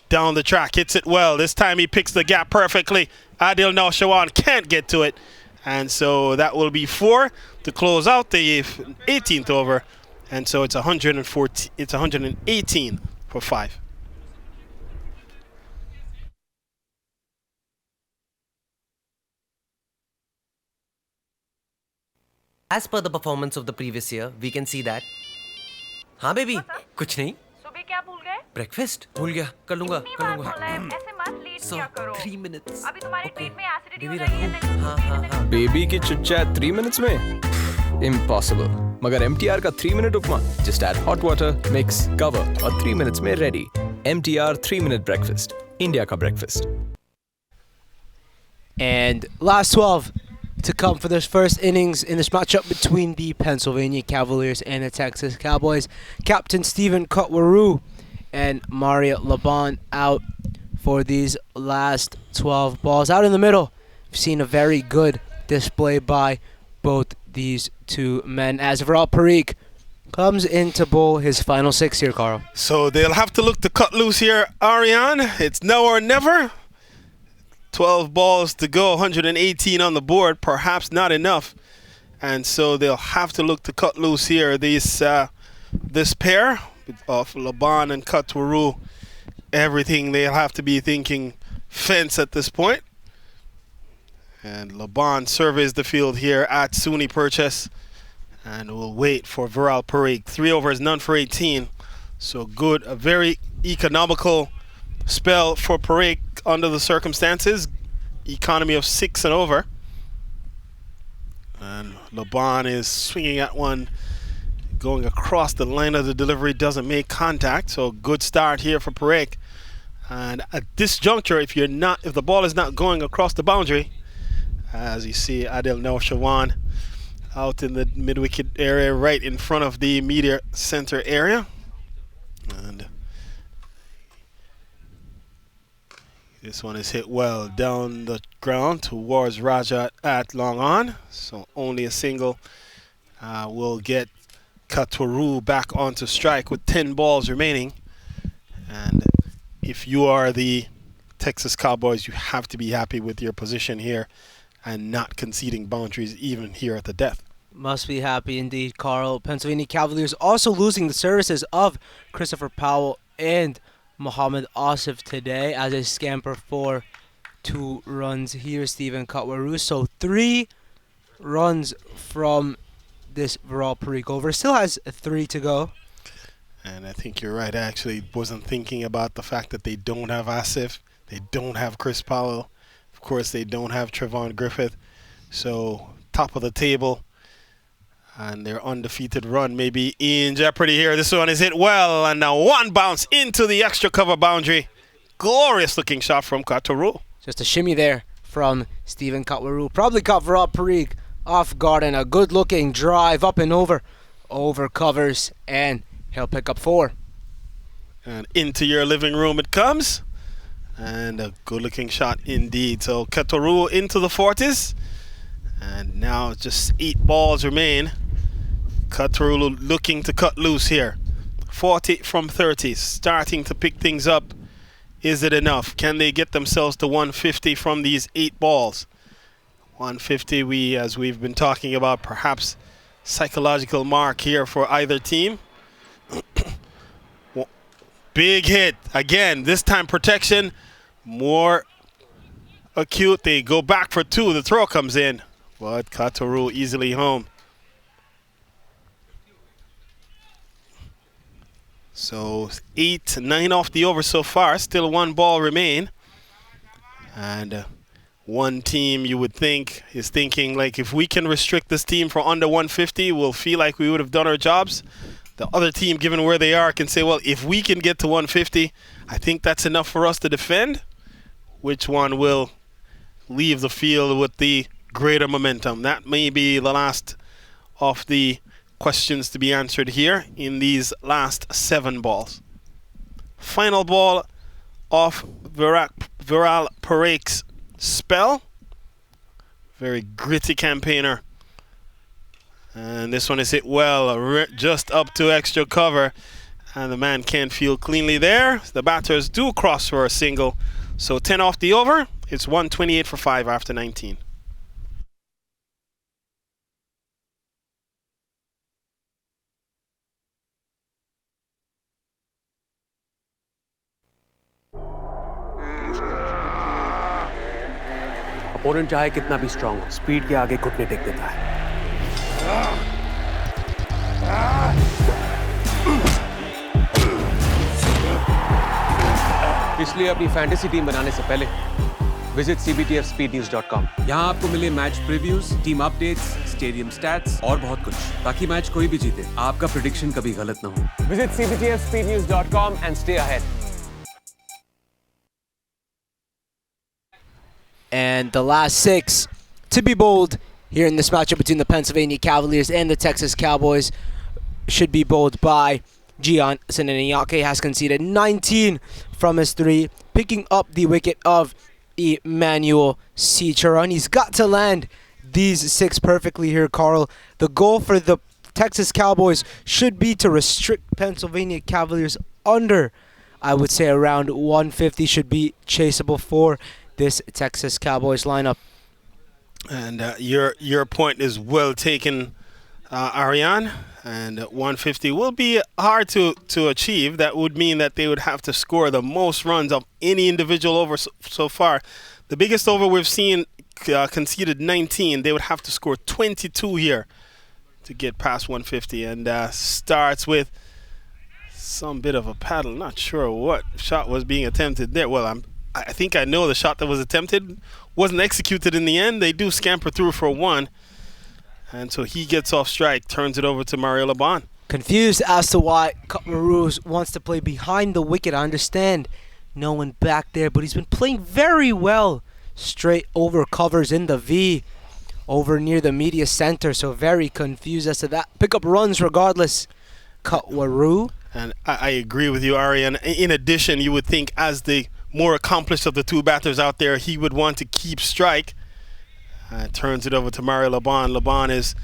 Down the track, hits it well. This time he picks the gap perfectly. Adil Naushawan can't get to it. And so that will be 4 to close out the 18th over. And so it's 114. It's 118 for 5. As per the performance of the previous year, we can see that. हाँ baby, कुछ नहीं. सुबह क्या भूल गए? Breakfast भूल गया. कर लूँगा. इतनी बार बोला है, ऐसे मत लेट किया करो. 3 minutes. अभी तुम्हारे पेट में एसिडिटी हो बेबी रही है. रखूँ. हाँ. बेबी की चिट-चैट 3 minutes में? Impossible. मगर MTR का 3 minute उपमा. Just add hot water, mix, cover और 3 minutes में ready. MTR 3 minute breakfast. India का breakfast. And last 12 to come for this first innings in this matchup between the Pennsylvania Cavaliers and the Texas Cowboys. Captain Stephen Kutwaru and Mario Laban out for these last 12 balls. Out in the middle, we've seen a very good display by both these two men as Viral Parikh comes in to bowl his final 6 here, Carl. So they'll have to look to cut loose here, Ariane. It's now or never. 12 balls to go, 118 on the board, perhaps not enough. And so they'll have to look to cut loose here. This pair of Laban and Kutwaru, everything they'll have to be thinking fence at this point. And Laban surveys the field here at SUNY Purchase. And we'll wait for Viral Parikh. 3 overs, none for 18. So good, a very economical spell for Parikh under the circumstances. Economy of 6 and over. And Laban is swinging at one, going across the line of the delivery, doesn't make contact. So good start here for Parikh. And at this juncture, if the ball is not going across the boundary, as you see Adil Naushawan out in the mid-wicket area, right in front of the media center area. And this one is hit well down the ground towards Raja at long on. So only a single will get Kutwaru back onto strike with 10 balls remaining. And if you are the Texas Cowboys, you have to be happy with your position here and not conceding boundaries even here at the death. Must be happy indeed, Carl. Pennsylvania Cavaliers also losing the services of Christopher Powell and Muhammad Asif today as they scamper for 2 runs here, Stephen Kutwaru. So 3 runs from this Viral Parikh over. Still has 3 to go. And I think you're right. I actually wasn't thinking about the fact that they don't have Asif. They don't have Chris Powell. Of course, they don't have Trevon Griffith. So top of the table. And their undefeated run may be in jeopardy here. This one is hit well, and now one bounce into the extra cover boundary. Glorious looking shot from Kutwaru. Just a shimmy there from Stephen Kutwaru. Probably caught Viral Parikh off guard, and a good looking drive up and over covers, and he'll pick up 4. And into your living room it comes And a good-looking shot indeed. So Katoru into the 40s. And now just 8 balls remain. Katoru looking to cut loose here. 40 from 30, starting to pick things up. Is it enough? Can they get themselves to 150 from these 8 balls? 150, as we've been talking about, perhaps psychological mark here for either team. Big hit. Again, this time protection more acute. They go back for 2. The throw comes in. But Katoru easily home. So 8, 9 off the over so far. Still 1 ball remain. And one team you would think is thinking, like, if we can restrict this team for under 150, we'll feel like we would have done our jobs. The other team, given where they are, can say, well, if we can get to 150, I think that's enough for us to defend. Which one will leave the field with the greater momentum? That may be the last of the questions to be answered here in these last 7 balls. Final ball of Viral Parek's spell. Very gritty campaigner. And this one is hit well, just up to extra cover. And the man can't field cleanly there. The batters do cross for a single. So 10 off the over. It's 128 for 5 after 19. Opponent चाहे कितना भी strong हो, speed के आगे घुटने take देता है। इसलिए अपनी फैंटेसी टीम बनाने से पहले विजिट cbtfspeednews.com। यहाँ आपको मिले match previews, team updates, stadium stats और बहुत कुछ, ताकि मैच कोई भी जीते आपका प्रेडिक्शन कभी गलत ना हो। Visit cbtfspeednews.com and stay ahead. And the last 6 to be bowled here in this matchup between the Pennsylvania Cavaliers and the Texas Cowboys should be bowled by Gian Sinaniake. Has conceded 19 from his 3, picking up the wicket of Emmanuel Cicheron. He's got to land these 6 perfectly here, Carl. The goal for the Texas Cowboys should be to restrict Pennsylvania Cavaliers under, I would say, around 150 should be chaseable for this Texas Cowboys lineup. And your point is well taken, Ariane. And 150 will be hard to achieve. That would mean that they would have to score the most runs of any individual over so far. The biggest over we've seen conceded 19. They would have to score 22 here to get past 150. And starts with some bit of a paddle. Not sure what shot was being attempted there. Well, I think I know the shot that was attempted wasn't executed in the end. They do scamper through for 1. And so he gets off strike, turns it over to Mario Laban. Confused as to why Kutmaru wants to play behind the wicket. I understand no one back there, but he's been playing very well. Straight over covers in the V, over near the media center. So very confused as to that. Pick up runs regardless. Kutmaru. And I agree with you, Ari. And in addition, you would think as the more accomplished of the 2 batters out there, he would want to keep strike. Turns it over to Mario Laban. Laban is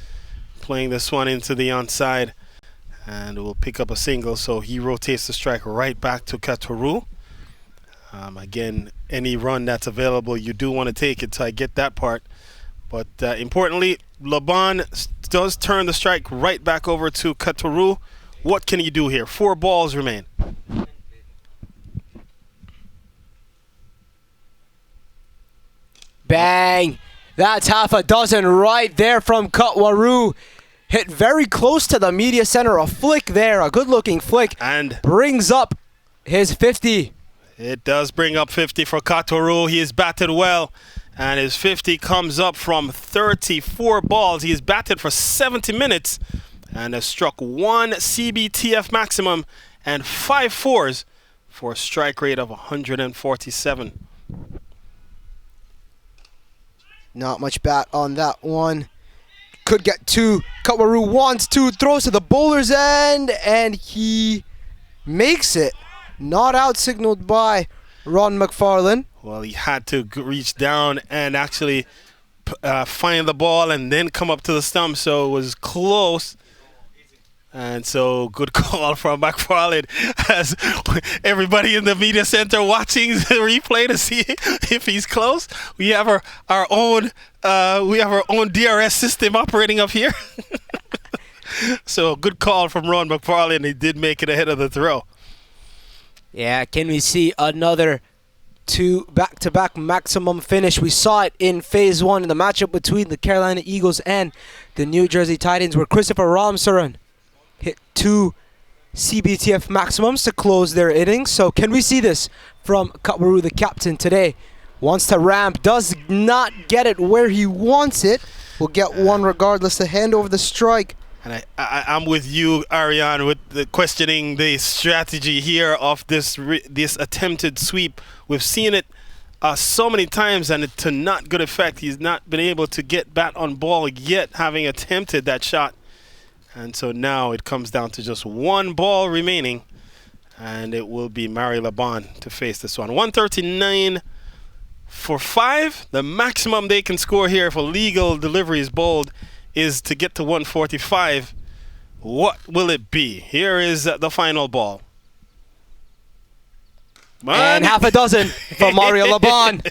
playing this one into the onside and will pick up a single. So he rotates the strike right back to Katoru. Again, any run that's available, you do want to take it, so I get that part. But importantly, Laban does turn the strike right back over to Katoru. What can he do here? 4 balls remain. Bang! That's half a dozen right there from Kutmaru. Hit very close to the media center. A flick there, a good-looking flick. And brings up his 50. It does bring up 50 for Katoru. He has batted well. And his 50 comes up from 34 balls. He has batted for 70 minutes and has struck 1 CBTF maximum and 5 fours for a strike rate of 147. Not much bat on that one. Could get 2. Kutmaru wants 2. Throws to the bowler's end. And he makes it. Not out signaled by Ron McFarlane. Well, he had to reach down and actually find the ball and then come up to the stump, so it was close. And so, good call from McFarlane as everybody in the media center watching the replay to see if he's close. We have our own DRS system operating up here. So, good call from Ron McFarlane. He did make it ahead of the throw. Yeah, can we see another 2 back-to-back maximum finish? We saw it in Phase 1 in the matchup between the Carolina Eagles and the New Jersey Titans, where Christopher Ramsaran hit 2 CBTF maximums to close their innings. So can we see this from Katwaru, the captain, today? Wants to ramp, does not get it where he wants it. Will get one regardless to hand over the strike. And I'm with you, Ariane, with the questioning the strategy here of this attempted sweep. We've seen it so many times, and to not good effect. He's not been able to get bat on ball yet, having attempted that shot. And so now it comes down to just one ball remaining, and it will be Mario Laban to face this one. 139 for 5. The maximum they can score here if a legal delivery is bowled is to get to 145. What will it be? Here is the final ball. And half a dozen for Mario Laban.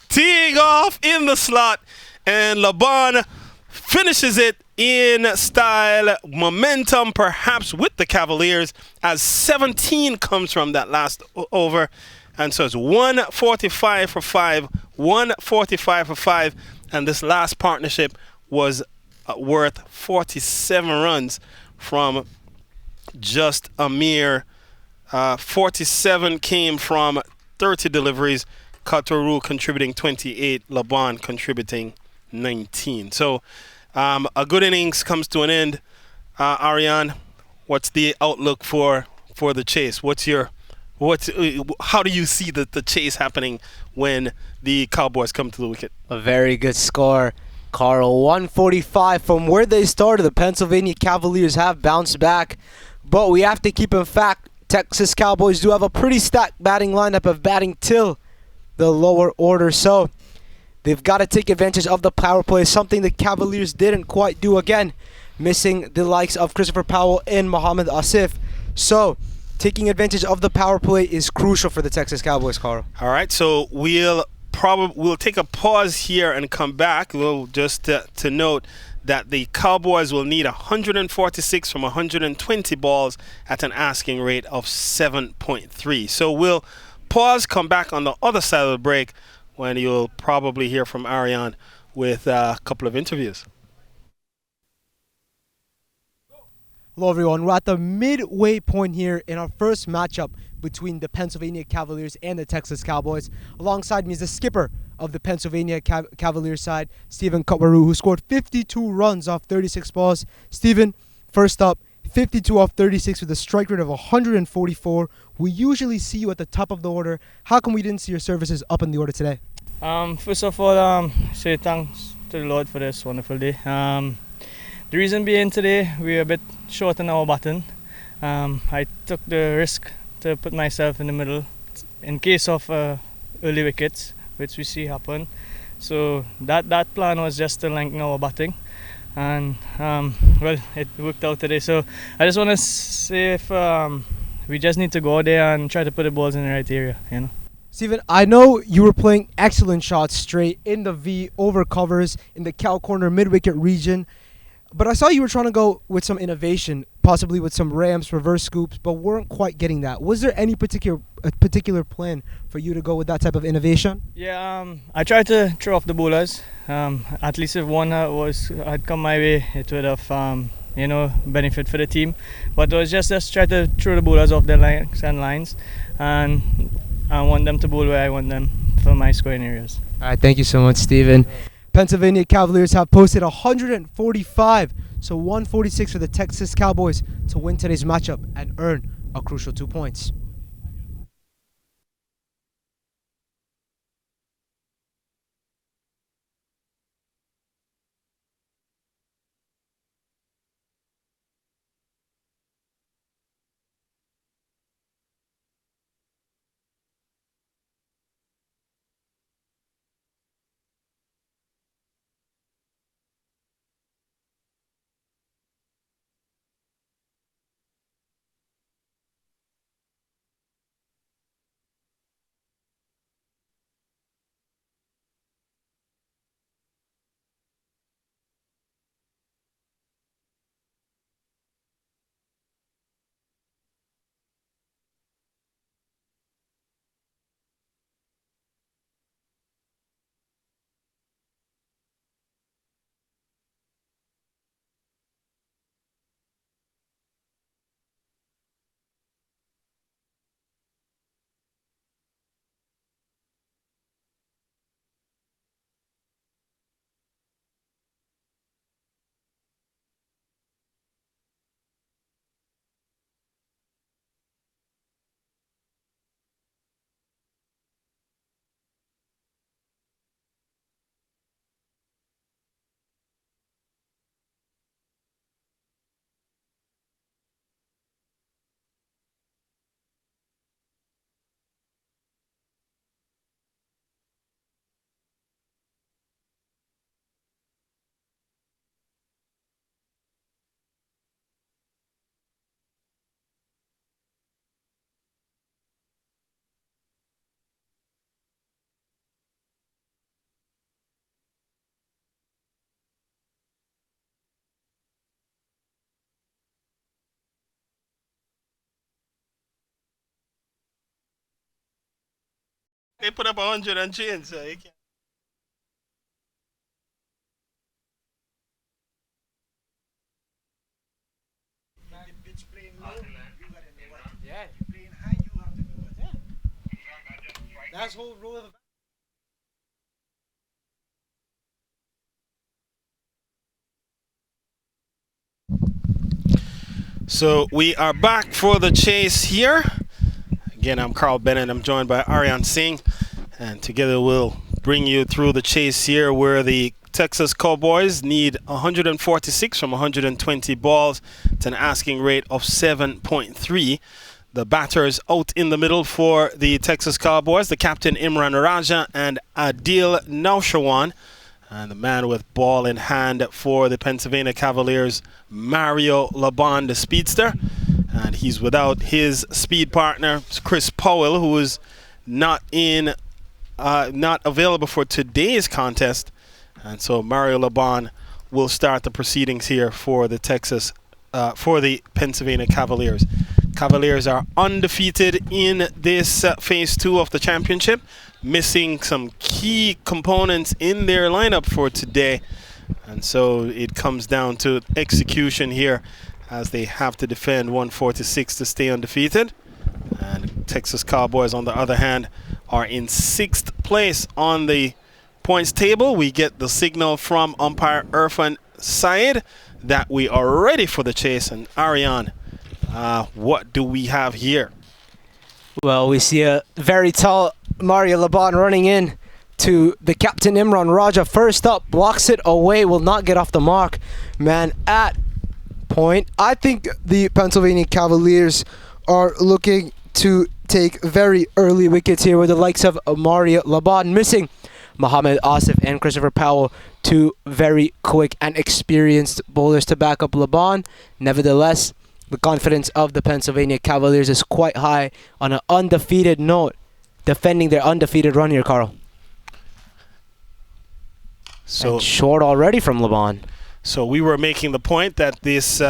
Teeing off in the slot, and Laban finishes it in style. Momentum perhaps with the Cavaliers as 17 comes from that last over. And so it's 145 for 5, 145 for 5. And this last partnership was worth 47 runs from just a mere 47 came from 30 deliveries. Katoru contributing 28, Laban contributing 19. So a good innings comes to an end. Ariane, what's the outlook for the chase? How do you see the chase happening when the Cowboys come to the wicket? A very good score, Carl. 145 from where they started. The Pennsylvania Cavaliers have bounced back, but we have to keep in fact Texas Cowboys do have a pretty stacked batting lineup of batting till the lower order, so they've got to take advantage of the power play, something the Cavaliers didn't quite do again, missing the likes of Christopher Powell and Muhammad Asif. So taking advantage of the power play is crucial for the Texas Cowboys, Carl. All right, so we'll take a pause here and come back. We'll just to note that the Cowboys will need 146 from 120 balls at an asking rate of 7.3. So we'll pause, come back on the other side of the break when you'll probably hear from Ariane with a couple of interviews. Hello everyone, we're at the midway point here in our first matchup between the Pennsylvania Cavaliers and the Texas Cowboys. Alongside me is the skipper of the Pennsylvania Cavaliers side, Stephen Katwaru, who scored 52 runs off 36 balls. Stephen, first up, 52 off 36 with a strike rate of 144. We usually see you at the top of the order. How come we didn't see your services up in the order today? First of all, say thanks to the Lord for this wonderful day. The reason being today, we were a bit short on our batting. I took the risk to put myself in the middle in case of early wickets, which we see happen. So that plan was just to lengthen our batting, and well, it worked out today. So I just want to say if we just need to go out there and try to put the balls in the right area, you know. Stephen, I know you were playing excellent shots straight in the V over covers in the cow corner mid-wicket region. But I saw you were trying to go with some innovation, possibly with some ramps, reverse scoops, but weren't quite getting that. Was there any particular plan for you to go with that type of innovation? Yeah, I tried to throw off the bowlers. At least if one had come my way, it would have, benefit for the team. But it was just try to throw the bowlers off their lines, and I want them to bowl where I want them for my scoring areas. All right, thank you so much, Stephen. Pennsylvania Cavaliers have posted 145, so 146 for the Texas Cowboys to win today's matchup and earn a crucial 2 points. They put up 100 and change, so you can't. Yeah, you playing high, you have to know it. Yeah. That's whole rule of the. So we are back for the chase here. Again, I'm Carl Bennett. I'm joined by Aryan Singh. And together we'll bring you through the chase here where the Texas Cowboys need 146 from 120 balls to an asking rate of 7.3. The batters out in the middle for the Texas Cowboys, the captain Imran Raja and Adil Naushawan. And the man with ball in hand for the Pennsylvania Cavaliers, Mario Laban, the speedster. And he's without his speed partner, Chris Powell, who is not available for today's contest. And so Mario Laban will start the proceedings here for the Pennsylvania Cavaliers. Cavaliers are undefeated in this phase 2 of the championship, missing some key components in their lineup for today. And so it comes down to execution here as they have to defend 146 to stay undefeated. And Texas Cowboys, on the other hand, are in 6th place on the points table. We get the signal from umpire Irfan Saeed that we are ready for the chase. And Aryan, what do we have here? Well, we see a very tall Mario Laban running in to the captain Imran Raja. First up, blocks it away, will not get off the mark. Man at point. I think the Pennsylvania Cavaliers are looking to take very early wickets here with the likes of Mario Laban missing Mohammad Asif and Christopher Powell, two very quick and experienced bowlers to back up Laban. Nevertheless, the confidence of the Pennsylvania Cavaliers is quite high on an undefeated note, defending their undefeated run here, Carl. So and short already from Laban. So we were making the point that this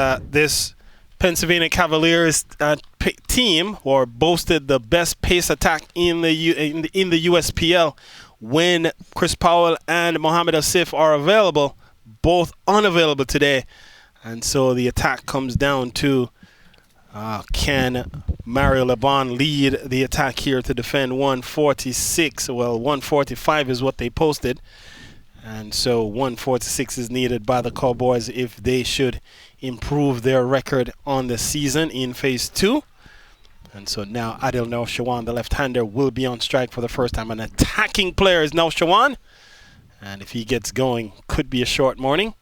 Pennsylvania Cavaliers team or boasted the best pace attack in the USPL when Chris Powell and Mohammad Asif are available, both unavailable today. And so the attack comes down to can Mario Laban lead the attack here to defend 146? Well, 145 is what they posted. And so 146 is needed by the Cowboys if they should improve their record on the season in phase 2. And so now Adil Naushawan, the left-hander, will be on strike for the first time. An attacking player is Naushawan. And if he gets going, could be a short morning.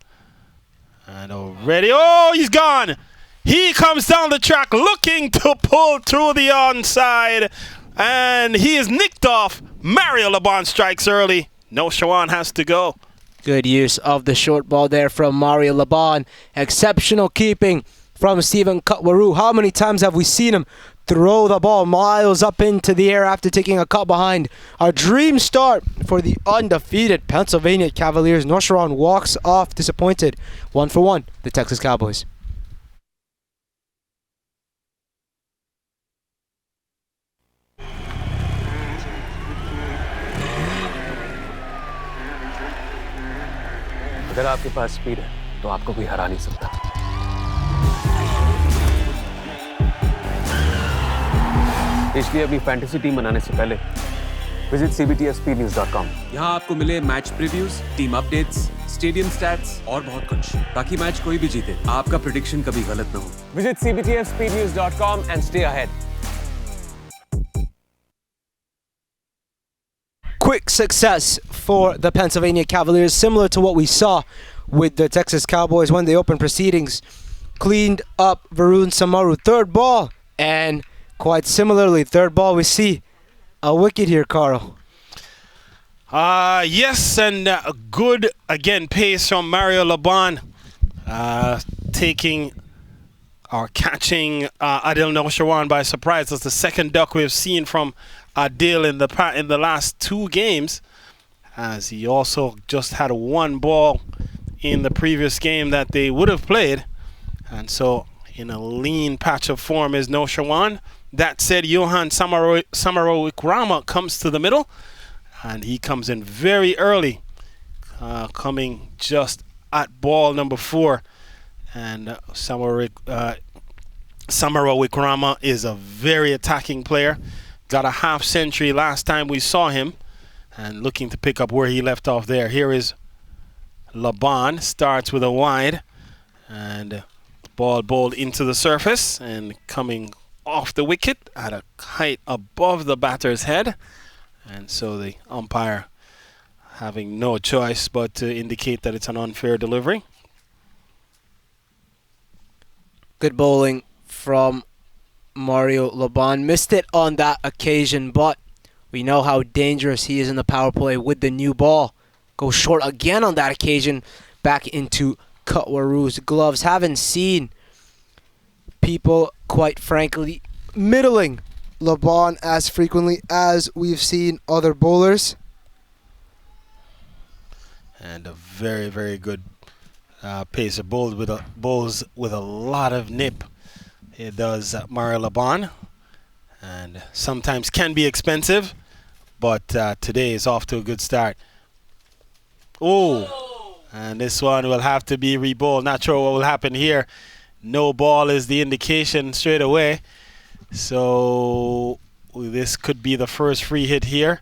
And already, oh, he's gone. He comes down the track looking to pull through the onside. And he is nicked off. Mario Laban strikes early. Naushawan has to go. Good use of the short ball there from Mario Laban. Exceptional keeping from Stephen Cutwaru. How many times have we seen him throw the ball miles up into the air after taking a cut behind? A dream start for the undefeated Pennsylvania Cavaliers. Naushawan walks off disappointed. 1-for-1, the Texas Cowboys. अगर आपके पास speed है तो आपको कोई हरा नहीं सकता। इसलिए अपनी फैंटेसी टीम बनाने से पहले विजिट cbtfspeednews.com। यहाँ आपको मिले match previews, team updates, stadium stats और बहुत कुछ, ताकि मैच कोई भी जीते आपका प्रेडिक्शन कभी गलत ना हो। Visit cbtfspeednews.com and stay ahead। Quick success for the Pennsylvania Cavaliers, similar to what we saw with the Texas Cowboys when they opened proceedings. Cleaned up Varun Samaru. Third ball, and quite similarly, third ball, we see a wicket here, Carl. Yes, and good, again, pace from Mario Laban. Taking or catching Adil Naushawan by surprise. That's the second duck we've seen from Adil in the last 2 games, as he also just had one ball in the previous game that they would have played. And so in a lean patch of form is Naushawan. That said, Johan Samarowikrama comes to the middle, and he comes in very early, coming just at ball number 4. And Samarowikrama is a very attacking player. Got a half century last time we saw him, and looking to pick up where he left off there. Here is Laban, starts with a wide, and ball bowled into the surface and coming off the wicket at a height above the batter's head. And so the umpire having no choice but to indicate that it's an unfair delivery. Good bowling from Mario Laban. Missed it on that occasion, but we know how dangerous he is in the power play with the new ball. Goes short again on that occasion, back into Kutwaru's gloves. Haven't seen people, quite frankly, middling Laban as frequently as we've seen other bowlers. And a very, very good pacer, bowls with a lot of nip. It does Mario Laban, and sometimes can be expensive, but today is off to a good start. Oh, and this one will have to be rebowled. Not sure what will happen here. No ball is the indication straight away. So this could be the first free hit here.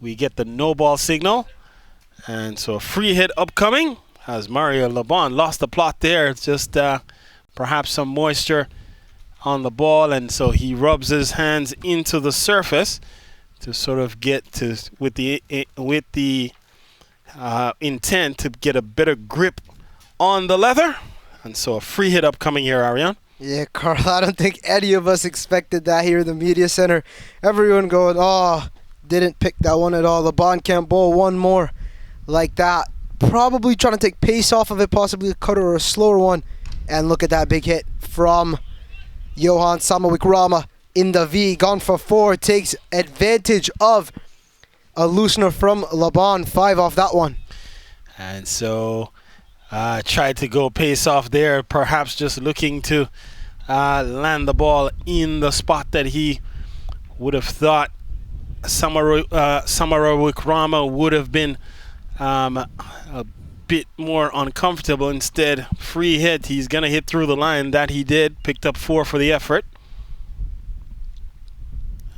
We get the no ball signal. And so a free hit upcoming as Mario Laban lost the plot there. It's just perhaps some moisture on the ball, and so he rubs his hands into the surface to sort of get to with the intent to get a better grip on the leather. And so a free hit upcoming here, Ariane. Yeah, Carl, I don't think any of us expected that here in the media center. Everyone going, oh, didn't pick that one at all. Laban can't bowl one more like that. Probably trying to take pace off of it, possibly a cutter or a slower one. And look at that big hit from Johan Samarowikrama in the V. Gone for 4. Takes advantage of a loosener from Laban. 5 off that one. And so tried to go pace off there, perhaps just looking to land the ball in the spot that he would have thought Samarowikrama would have been a bit more uncomfortable. Instead, free hit. He's going to hit through the line. That he did. Picked up 4 for the effort.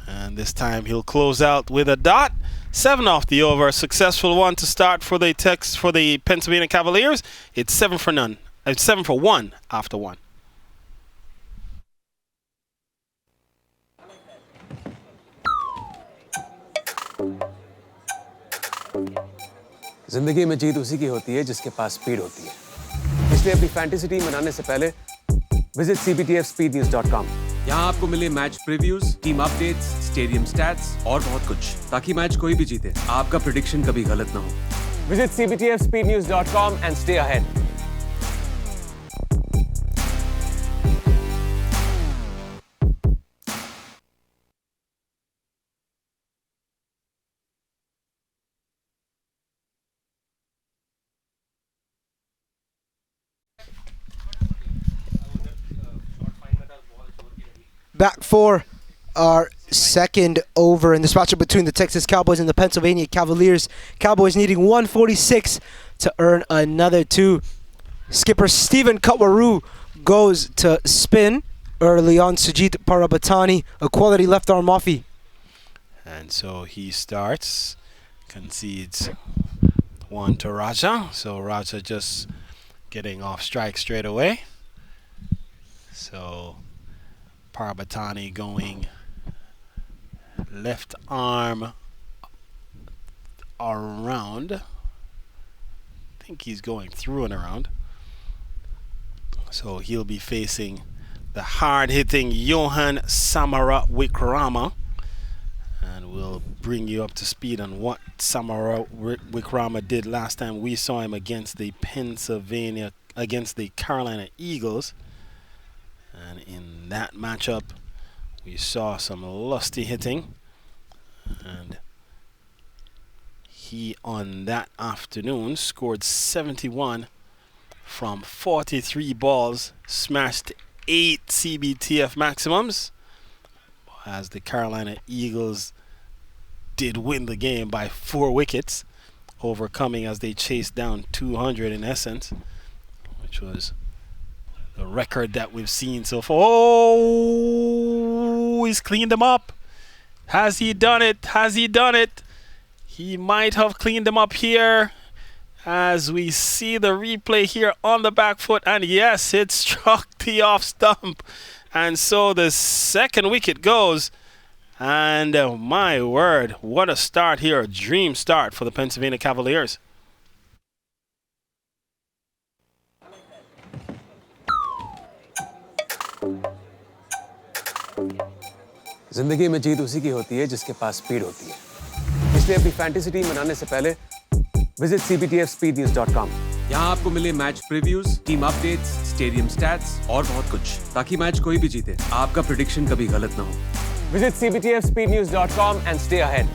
And this time he'll close out with a dot. 7 off the over. A successful one to start for the Pennsylvania Cavaliers. It's 7 for none. It's 7 for 1 after 1. जिंदगी में जीत उसी की होती है जिसके पास speed होती है, इसलिए अपनी फैंटेसी टीम बनाने से पहले विजिट cptfspeednews.com। यहाँ आपको मिले match previews, team updates, stadium stats और बहुत कुछ, ताकि मैच कोई भी जीते आपका प्रेडिक्शन कभी गलत ना हो। Visit cptfspeednews.com and stay ahead। Back for our second over in this matchup between the Texas Cowboys and the Pennsylvania Cavaliers. Cowboys needing 146 to earn another 2. Skipper Stephen Kutwaru goes to spin. Early on, Sujit Parabatani, a quality left arm offie. And so he starts, concedes 1 to Raja. So Raja just getting off strike straight away. So Parabatani going left arm around. I think he's going through and around. So he'll be facing the hard-hitting Johan Samarowikrama. And we'll bring you up to speed on what Samarowikrama did last time we saw him against the Carolina Eagles. And in that matchup, we saw some lusty hitting. And he, on that afternoon, scored 71 from 43 balls, smashed 8 CBTF maximums. as the Carolina Eagles did win the game by 4 wickets, overcoming as they chased down 200 in essence, which was the record that we've seen so far. Oh, he's cleaned them up. Has he done it? Has he done it? He might have cleaned them up here as we see the replay here on the back foot. And yes, it struck the off stump. And so the second wicket goes. And my word, what a start here. A dream start for the Pennsylvania Cavaliers. जिंदगी में जीत उसी की होती है जिसके पास speed होती है इसलिए अपनी फैंटेसी टीम बनाने से पहले विजिट cptfspeednews.com यहाँ आपको मिले match previews, team updates, stadium stats और बहुत कुछ, ताकि मैच कोई भी जीते आपका प्रेडिक्शन कभी गलत ना हो। Visit cptfspeednews.com and stay ahead.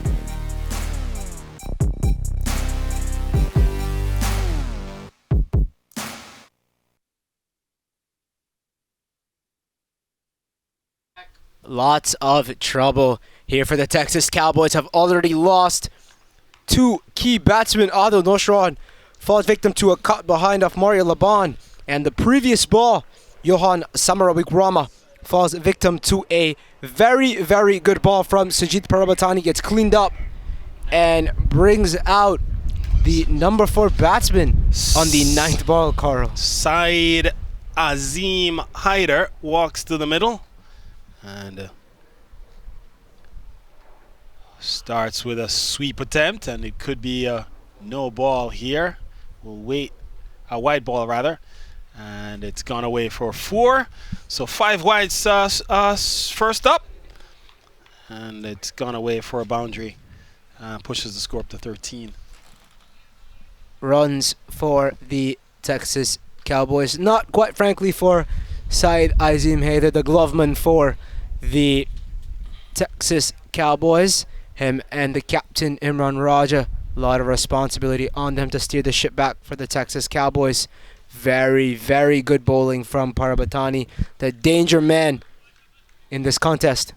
Lots of trouble here for the Texas Cowboys. Have already lost 2 key batsmen. Adil Noshran falls victim to a cut behind of Mario Laban. And the previous ball, Johan Samarawikrama falls victim to a very, very good ball from Sajid Parabatani. Gets cleaned up and brings out the number 4 batsman on the 9th ball, Carl. Saeed Azim Haider walks to the middle and starts with a sweep attempt, and it could be a no ball here. We'll wait, a wide ball rather, and it's gone away for 4. So 5 wides first up, and it's gone away for a boundary. Pushes the score up to 13. Runs for the Texas Cowboys. Not quite frankly for Saeed Azim Haider, the gloveman for the Texas Cowboys. Him and the captain Imran Raja, a lot of responsibility on them to steer the ship back for the Texas Cowboys. Very, very good bowling from Parabatani, the danger man in this contest.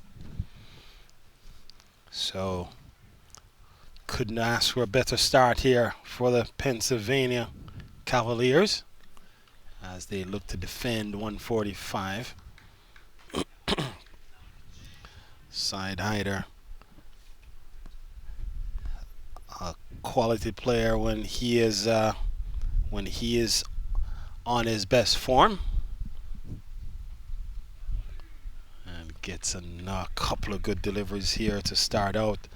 So couldn't ask for a better start here for the Pennsylvania Cavaliers as they look to defend 145. Saeed Haider, a quality player when he is on his best form, and gets a couple of good deliveries here to start out.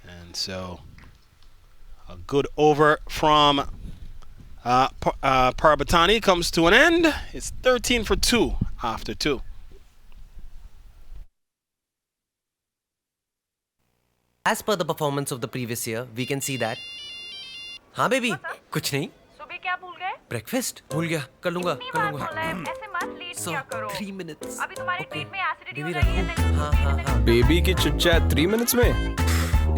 And so a good over from Parabatani comes to an end. It's 13 for 2 after 2. As per the performance of the previous year, we can see that. हाँ baby, कुछ नहीं. सुबह क्या भूल गए? Breakfast भूल गया. कर लूँगा. कितनी बार बोला है, ऐसे मत लेट किया करो. 3 minutes. अभी तुम्हारे पेट में एसिडिटी हो बेबी रही है. रखूँ. हाँ. बेबी की चिट-चैट 3 minutes में?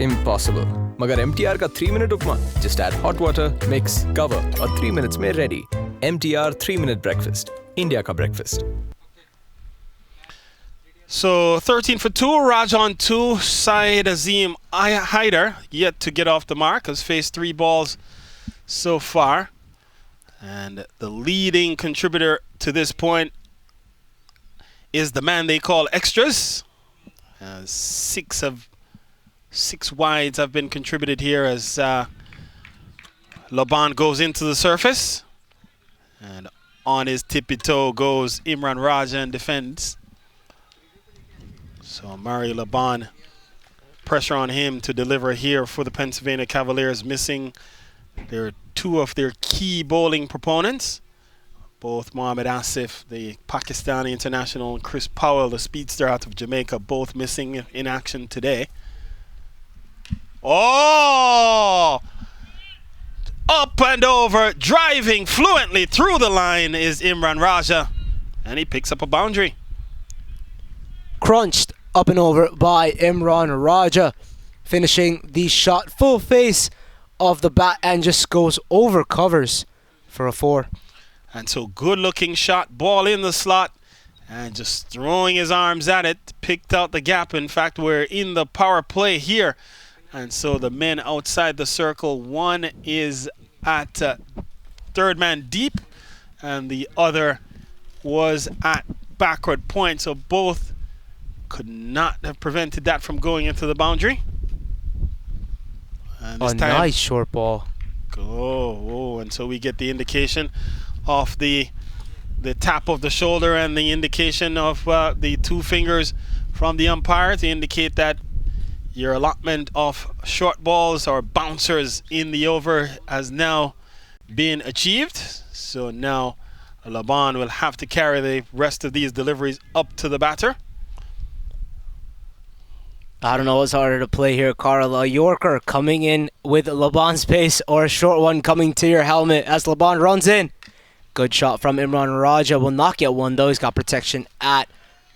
Impossible. मगर MTR का 3 minute उपमा. Just add hot water, mix, cover और 3 minutes में ready. MTR 3 minute breakfast. India का breakfast. So 13 for 2, Raj on 2. Saeed Azim Haider yet to get off the mark, has faced 3 balls so far. And the leading contributor to this point is the man they call extras. 6 wides have been contributed here as Laban goes into the surface. And on his tippy toe goes Imran Raja and defends. So Mario Laban, pressure on him to deliver here for the Pennsylvania Cavaliers, missing their 2 of their key bowling proponents. Both Mohammad Asif, the Pakistani international, and Chris Powell, the speedster out of Jamaica, both missing in action today. Oh! Up and over, driving fluently through the line is Imran Raja, and he picks up a boundary. Crunched up and over by Imran Raja, finishing the shot full face of the bat and just goes over covers for a 4. And so good looking shot, ball in the slot, And just throwing his arms at it, picked out the gap. In fact, we're in the power play here. And so the men outside the circle, one is at third man deep, and the other was at backward point. So both could not have prevented that from going into the boundary. And this time, nice short ball. and so we get the indication of the tap of the shoulder and the indication of the two fingers from the umpire to indicate that your allotment of short balls or bouncers in the over has now been achieved. So now Laban will have to carry the rest of these deliveries up to the batter. I don't know what's harder to play here, Carl. A Yorker coming in with Laban's pace or a short one coming to your helmet as Laban runs in. Good shot from Imran Raja. Will not get one though. He's got protection at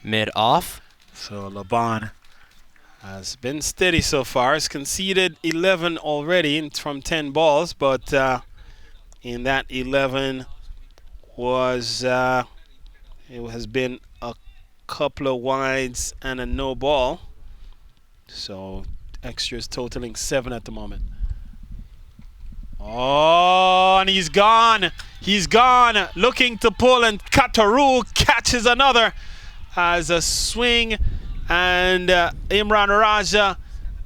mid-off. So Laban has been steady so far. He's conceded 11 already from 10 balls, but in that 11 was it has been a couple of wides and a no ball. So extras totaling 7 at the moment. Oh, and he's gone. He's gone. Looking to pull, and Kataru catches another as a swing. And Imran Raja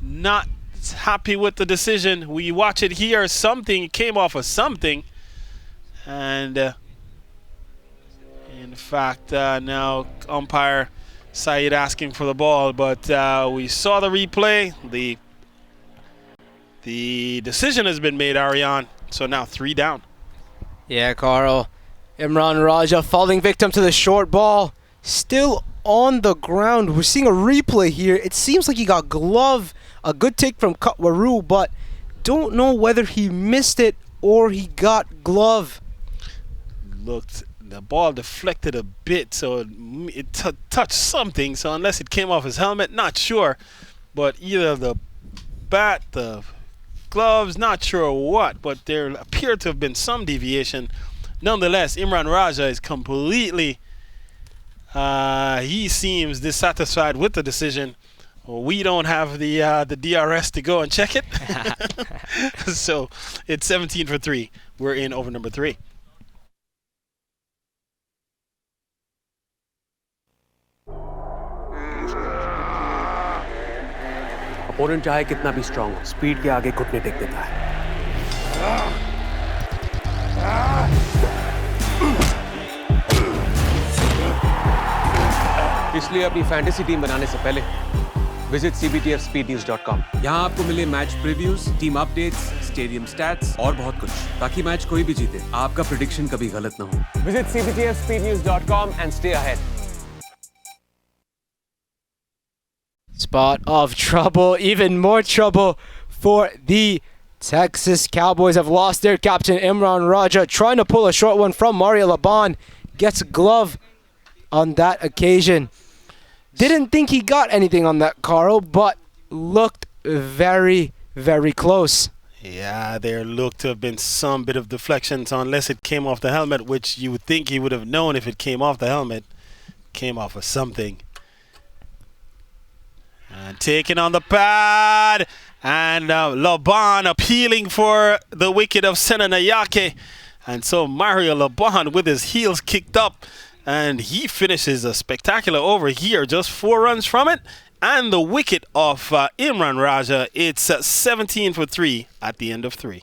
not happy with the decision. We watch it here. Something came off of something. And in fact, now umpire Saeed asking for the ball. But we saw the replay. The decision has been made, Ariane. So now 3 down. Yeah, Carl. Imran Raja falling victim to the short ball. Still on the ground. We're seeing a replay here. It seems like he got glove. A good take from Katwaru, but don't know whether he missed it or he got glove. Looked, the ball deflected a bit, so it touched something. So unless it came off his helmet, not sure. But either the bat, the gloves, not sure what, but there appeared to have been some deviation. Nonetheless, Imran Raja is completely, he seems dissatisfied with the decision. We don't have the DRS to go and check it. So it's 17 for 3. We're in over number 3. Opponent चाहे कितना भी strong हो, speed के आगे घुटने take देता है। इसलिए अपनी फैंटेसी टीम बनाने से पहले विजिट cbtfspeednews.com। यहाँ आपको मिले match previews, team updates, stadium stats और बहुत कुछ, ताकि मैच कोई भी जीते, आपका प्रेडिक्शन कभी गलत ना हो। Visit cbtfspeednews.com and stay ahead. Spot of trouble, even more trouble for the Texas Cowboys. Have lost their captain Imran Raja, trying to pull a short one from Mario Laban. Gets a glove on that occasion. Didn't think he got anything on that, Carl, but looked very, very close. Yeah, there looked to have been some bit of deflection, so unless it came off the helmet, which you would think he would have known if it came off the helmet. Came off of something. And taking on the pad, and Laban appealing for the wicket of Senanayake. And so Mario Laban with his heels kicked up, and he finishes a spectacular over here, just 4 runs from it. And the wicket of Imran Raja, it's 17 for 3 at the end of 3.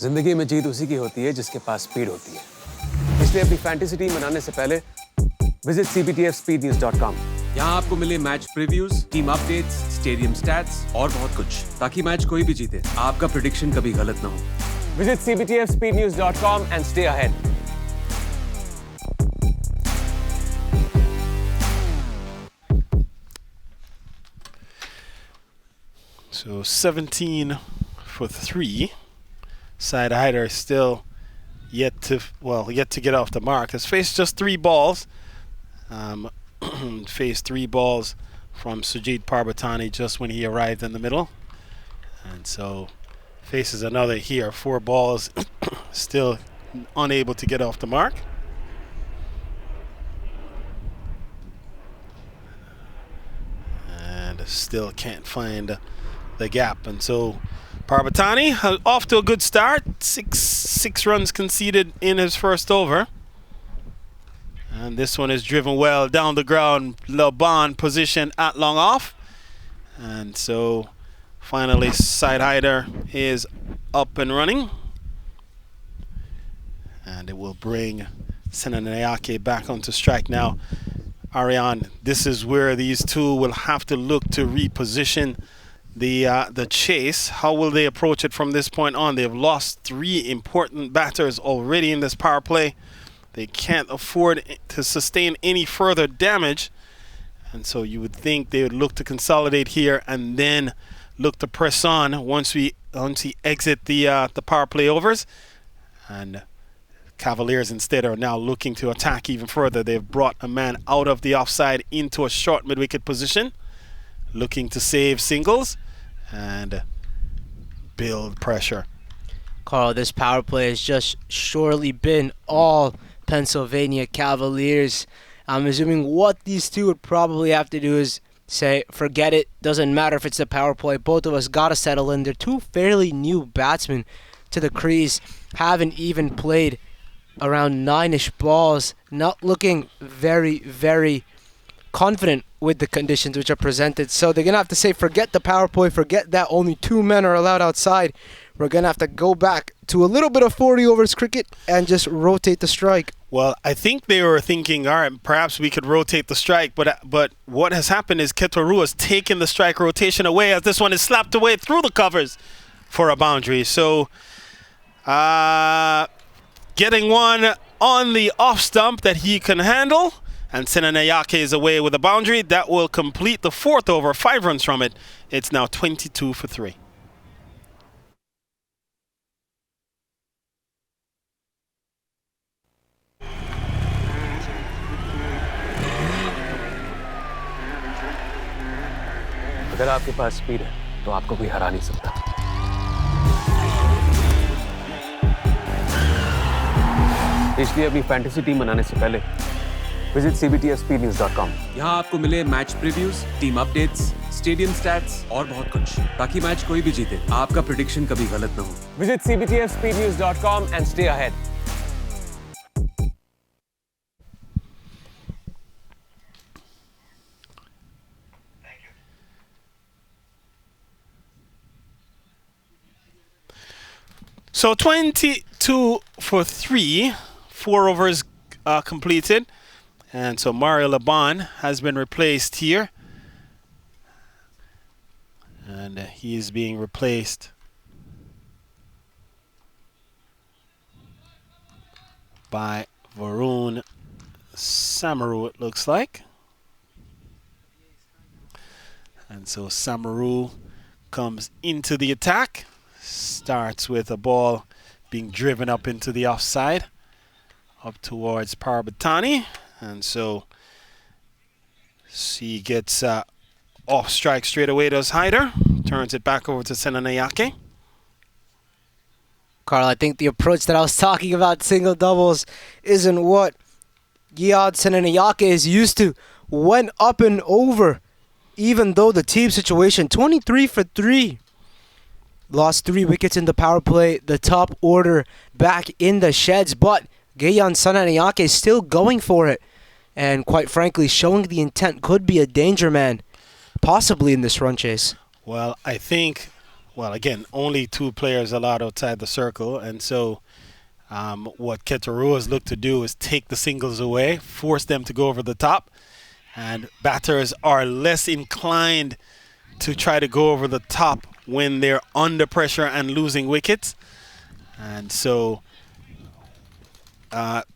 जिंदगी में जीत उसी की होती है जिसके पास speed होती है। इसलिए अपनी फैंटेसी टीम बनाने से पहले विजिट cbtfspeednews.com। यहाँ आपको मिले match previews, team updates, stadium stats और बहुत कुछ, ताकि मैच कोई भी जीते, आपका प्रेडिक्शन कभी गलत ना हो। Visit cbtfspeednews.com and stay ahead. So 17 for 3. Side hider still yet to get off the mark. Has faced just 3 balls. Faced 3 balls from Sujit Parbatani just when he arrived in the middle. And so faces another here. 4 balls, still unable to get off the mark. And still can't find the gap. And so Parbatani off to a good start. Six runs conceded in his first over. And this one is driven well down the ground. Laban position at long off. And so finally side hider is up and running. And it will bring Senanayake back onto strike now. Ariane, this is where these two will have to look to reposition the chase. How will they approach it from this point on? They've lost 3 important batters already in this power play. They can't afford to sustain any further damage. And so you would think they would look to consolidate here and then look to press on once we exit the power play overs. And Cavaliers instead are now looking to attack even further. They've brought a man out of the offside into a short mid-wicket position, looking to save singles and build pressure. Carl, this power play has just surely been all Pennsylvania Cavaliers. I'm assuming what these two would probably have to do is say, forget it, doesn't matter if it's the power play, both of us gotta settle in. They're 2 fairly new batsmen to the crease, haven't even played around 9-ish balls, not looking very, very confident with the conditions which are presented. So they're going to have to say, forget the power play, forget that only 2 men are allowed outside. We're going to have to go back to a little bit of 40 overs cricket and just rotate the strike. Well, I think they were thinking, all right, perhaps we could rotate the strike, but what has happened is Ketoru has taken the strike rotation away as this one is slapped away through the covers for a boundary. So getting one on the off stump that he can handle, and Senanayake is away with a boundary. That will complete the 4th over, 5 runs from it. It's now 22 for 3. अगर आपके पास speed है तो आपको कोई हरा नहीं सकता। इसलिए अपनी फैंटेसी टीम बनाने से पहले विजिट cbtfspeednews.com। यहाँ आपको मिले match previews, team updates, stadium stats और बहुत कुछ, ताकि मैच कोई भी जीते आपका प्रेडिक्शन कभी गलत ना हो। Visit cbtfspeednews.com and stay ahead. So 22 for 3, 4 overs completed. And so Mario Laban has been replaced here. And he is being replaced by Varun Samaru, it looks like. And so Samaru comes into the attack. Starts with a ball being driven up into the offside, up towards Parbatani. And so he gets off strike straight away to his hider. Turns it back over to Senanayake. Carl, I think the approach that I was talking about, single doubles, isn't what Giyad Senanayake is used to. Went up and over, even though the team situation, 23 for 3. Lost 3 wickets in the power play, the top order back in the sheds, but Giyad Senanayake is still going for it. And quite frankly, showing the intent, could be a danger man, possibly in this run chase. Well, I think, again, only 2 players allowed outside the circle. And so what Ketoru has looked to do is take the singles away, force them to go over the top. And batters are less inclined to try to go over the top when they're under pressure and losing wickets. And so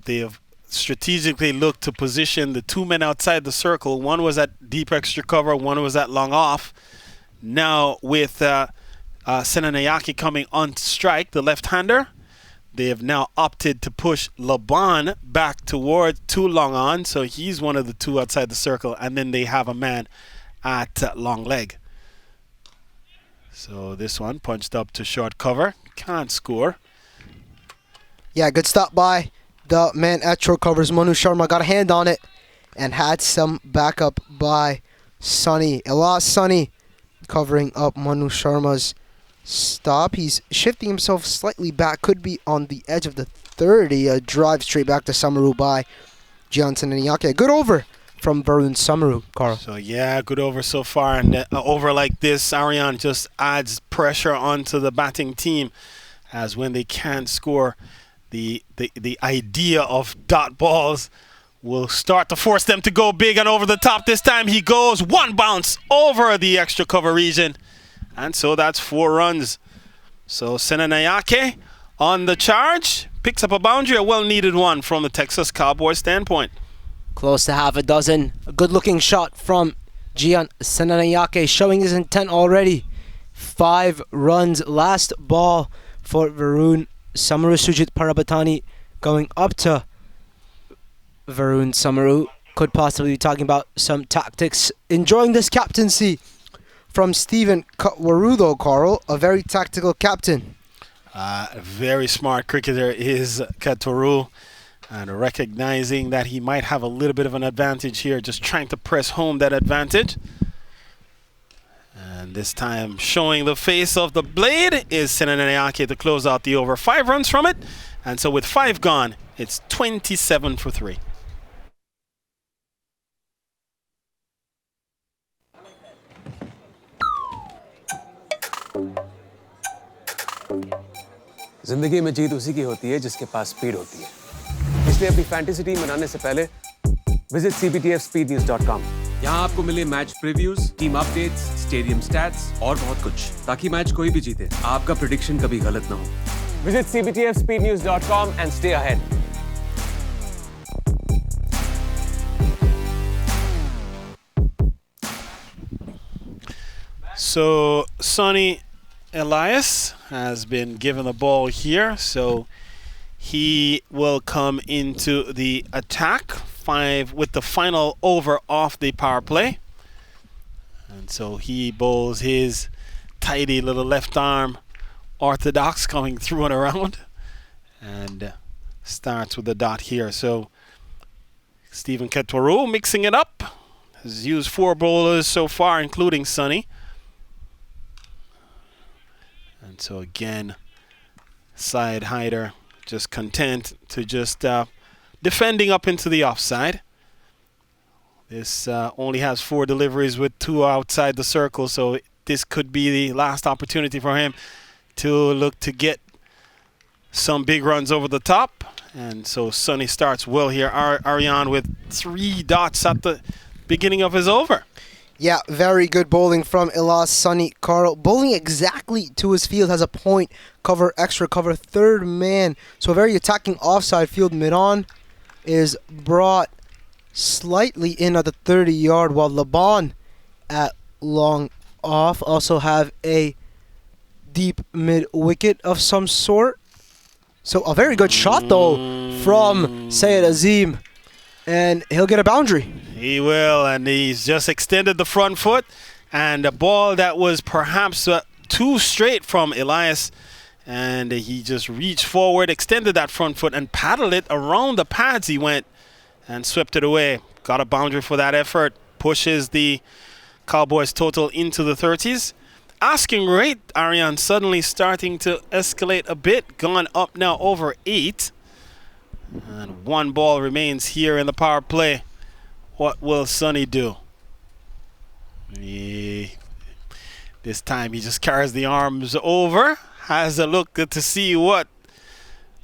they've strategically looked to position the 2 men outside the circle. One was at deep extra cover, one was at long off. Now with Senanayake coming on strike, the left-hander, they have now opted to push Laban back toward 2 long on, so he's one of the 2 outside the circle, and then they have a man at long leg. So this one punched up to short cover. Can't score. Yeah, good stop by the man at short covers. Manu Sharma got a hand on it and had some backup by Sonny. Elias Sonny covering up Manu Sharma's stop. He's shifting himself slightly back. Could be on the edge of the 30. A drive straight back to Samaru by Gian Senaniake. Good over from Varun Samaru, Carl. So yeah, good over so far. And over like this, Ariane just adds pressure onto the batting team, as when they can't score, the idea of dot balls will start to force them to go big and over the top. This time he goes one bounce over the extra cover region. And so that's 4 runs. So Senanayake on the charge, picks up a boundary, a well-needed one from the Texas Cowboys standpoint. Close to half a dozen. A good-looking shot from Gian Senanayake, showing his intent already. 5 runs. Last ball for Varun Samaru. Sujit Parabatani going up to Varun Samaru. Could possibly be talking about some tactics. Enjoying this captaincy from Stephen Katwaru, Carl. A very tactical captain. A very smart cricketer is Katwaru. And recognizing that he might have a little bit of an advantage here, just trying to press home that advantage. And this time showing the face of the blade is Senanayake to close out the over. 5 runs from it. And so with 5 gone, it's 27 for 3. जिंदगी में जीत उसी की होती है जिसके पास speed होती है। इसलिए अपनी फैंटेसी टीम बनाने से पहले विजिट cptfspeednews.com। यहाँ आपको मिले match previews, team updates, stadium stats और बहुत कुछ, ताकि मैच कोई भी जीते, आपका प्रेडिक्शन कभी गलत ना हो। Visit cptfspeednews.com and stay ahead. So Sonny Elias has been given the ball here, so he will come into the attack 5 with the final over off the power play. And so he bowls his tidy little left arm orthodox coming through and around, and starts with the dot here. So Stephen Ketwaru mixing it up, has used 4 bowlers so far, including Sonny. And so again, side hider just content to just defending up into the offside. This only has 4 deliveries with 2 outside the circle, so this could be the last opportunity for him to look to get some big runs over the top. And so Sonny starts well here. Ariane with 3 dots at the beginning of his over. Yeah, very good bowling from Elias Sonny, Carl. Bowling exactly to his field, has a point, cover, extra cover, 3rd man. So a very attacking offside field. Miran is brought slightly in at the 30-yard, while Laban at long off also have a deep mid-wicket of some sort. So a very good shot, though, from Syed Azim. And he'll get a boundary. He will, and he's just extended the front foot. And a ball that was perhaps too straight from Elias. And he just reached forward, extended that front foot, and paddled it around the pads. He went and swept it away. Got a boundary for that effort. Pushes the Cowboys total into the 30s. Asking rate, Ariane, suddenly starting to escalate a bit. Gone up now over 8. And 1 ball remains here in the power play. What will Sonny do? This time he just carries the arms over. Has a look to see what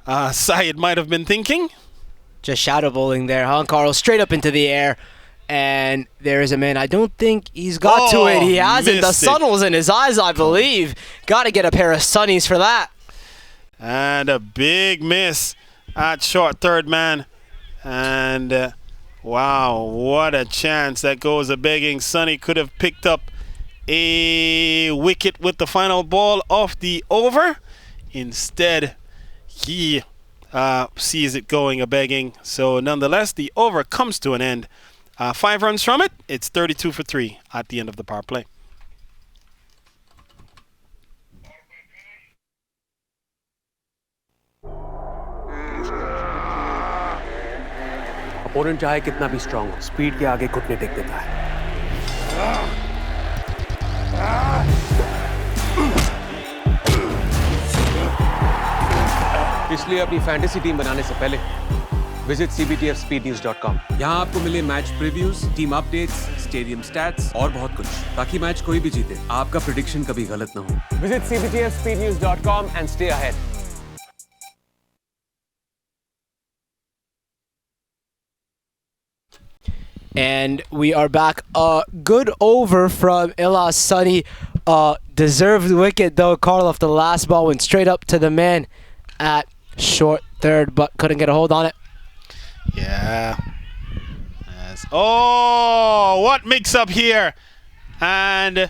Syed might have been thinking. Just shadow bowling there, huh, Carl? Straight up into the air. And there is a man. I don't think he's got to it. He hasn't. The sun was in his eyes, I believe. Got to get a pair of sunnies for that. And a big miss at short 3rd man. And wow, what a chance. That goes a begging. Sonny could have picked up a wicket with the final ball off the over. Instead, he sees it going a begging. So nonetheless, the over comes to an end 5 runs from it. It's 32 for 3 at the end of the power play. Opponent चाहे कितना भी strong हो, speed के आगे घुटने take देता है। इसलिए अपनी फैंटेसी टीम बनाने से पहले विजिट cbtfspeednews.com। यहाँ आपको मिले match previews, team updates, stadium stats और बहुत कुछ, ताकि मैच कोई भी जीते आपका प्रेडिक्शन कभी गलत ना हो। Visit cbtfspeednews.com and stay ahead. And we are back. Good over from Ilas Sunny. Deserved wicket though, Carl, off the last ball. Went straight up to the man at short third, but couldn't get a hold on it. Yeah. Yes. Oh, what mix-up here. And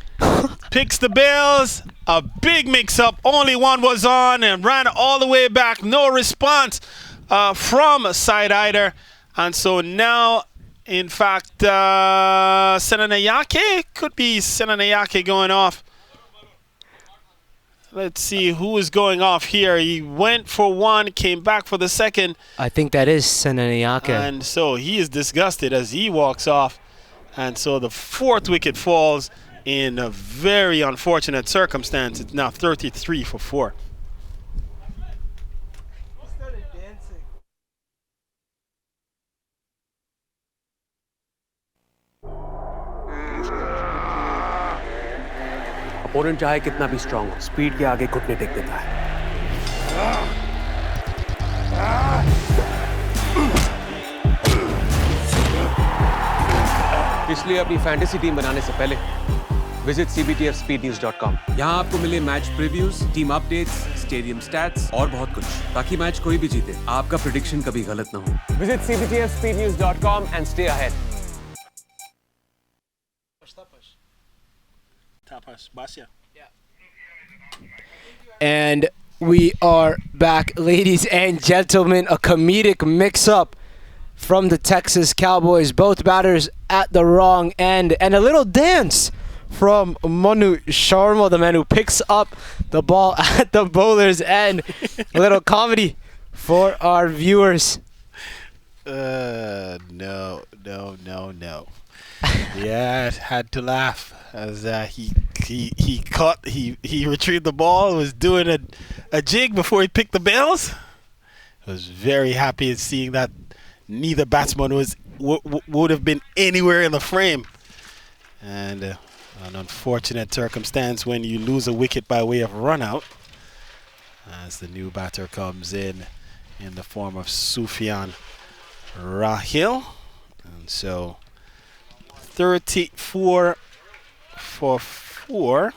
picks the Bills. A big mix-up. Only one was on and ran all the way back. No response from Side Eider. And so now, in fact, Senanayake, could be Senanayake going off. Let's see who is going off here. He went for one, came back for the second. I think that is Senanayake. And so he is disgusted as he walks off. And so the 4th wicket falls in a very unfortunate circumstance. It's now 33 for 4. Opponent चाहे कितना भी strong हो, speed के आगे घुटने take देता है। इसलिए अपनी फैंटेसी टीम बनाने से पहले विजिट cbtfspeednews.com। यहाँ आपको मिले match previews, team updates, stadium stats और बहुत कुछ, ताकि मैच कोई भी जीते आपका प्रेडिक्शन कभी गलत ना हो। Visit cbtfspeednews.com and stay ahead. And we are back, ladies and gentlemen. A comedic mix-up from the Texas Cowboys. Both batters at the wrong end. And a little dance from Manu Sharma, the man who picks up the ball at the bowler's end. A little comedy for our viewers. No. Yeah, had to laugh as he retrieved the ball, was doing a jig before he picked the bails. I was very happy at seeing that neither batsman would have been anywhere in the frame. And an unfortunate circumstance when you lose a wicket by way of run out, as the new batter comes in the form of Sufyan Rahil. And so 34 for 4.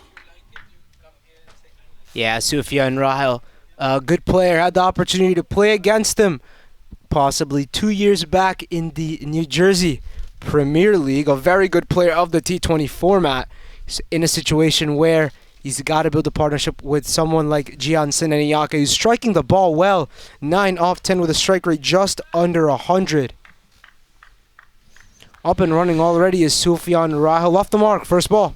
Yeah, Sufyan Rahil, a good player. Had the opportunity to play against him possibly 2 years back in the New Jersey Premier League. A very good player of the T20 format. He's in a situation where he's got to build a partnership with someone like Gian Senanayake, who's striking the ball well. 9 off 10 with a strike rate just under 100. Up and running already is Sufyan Rahil. Off the mark, first ball.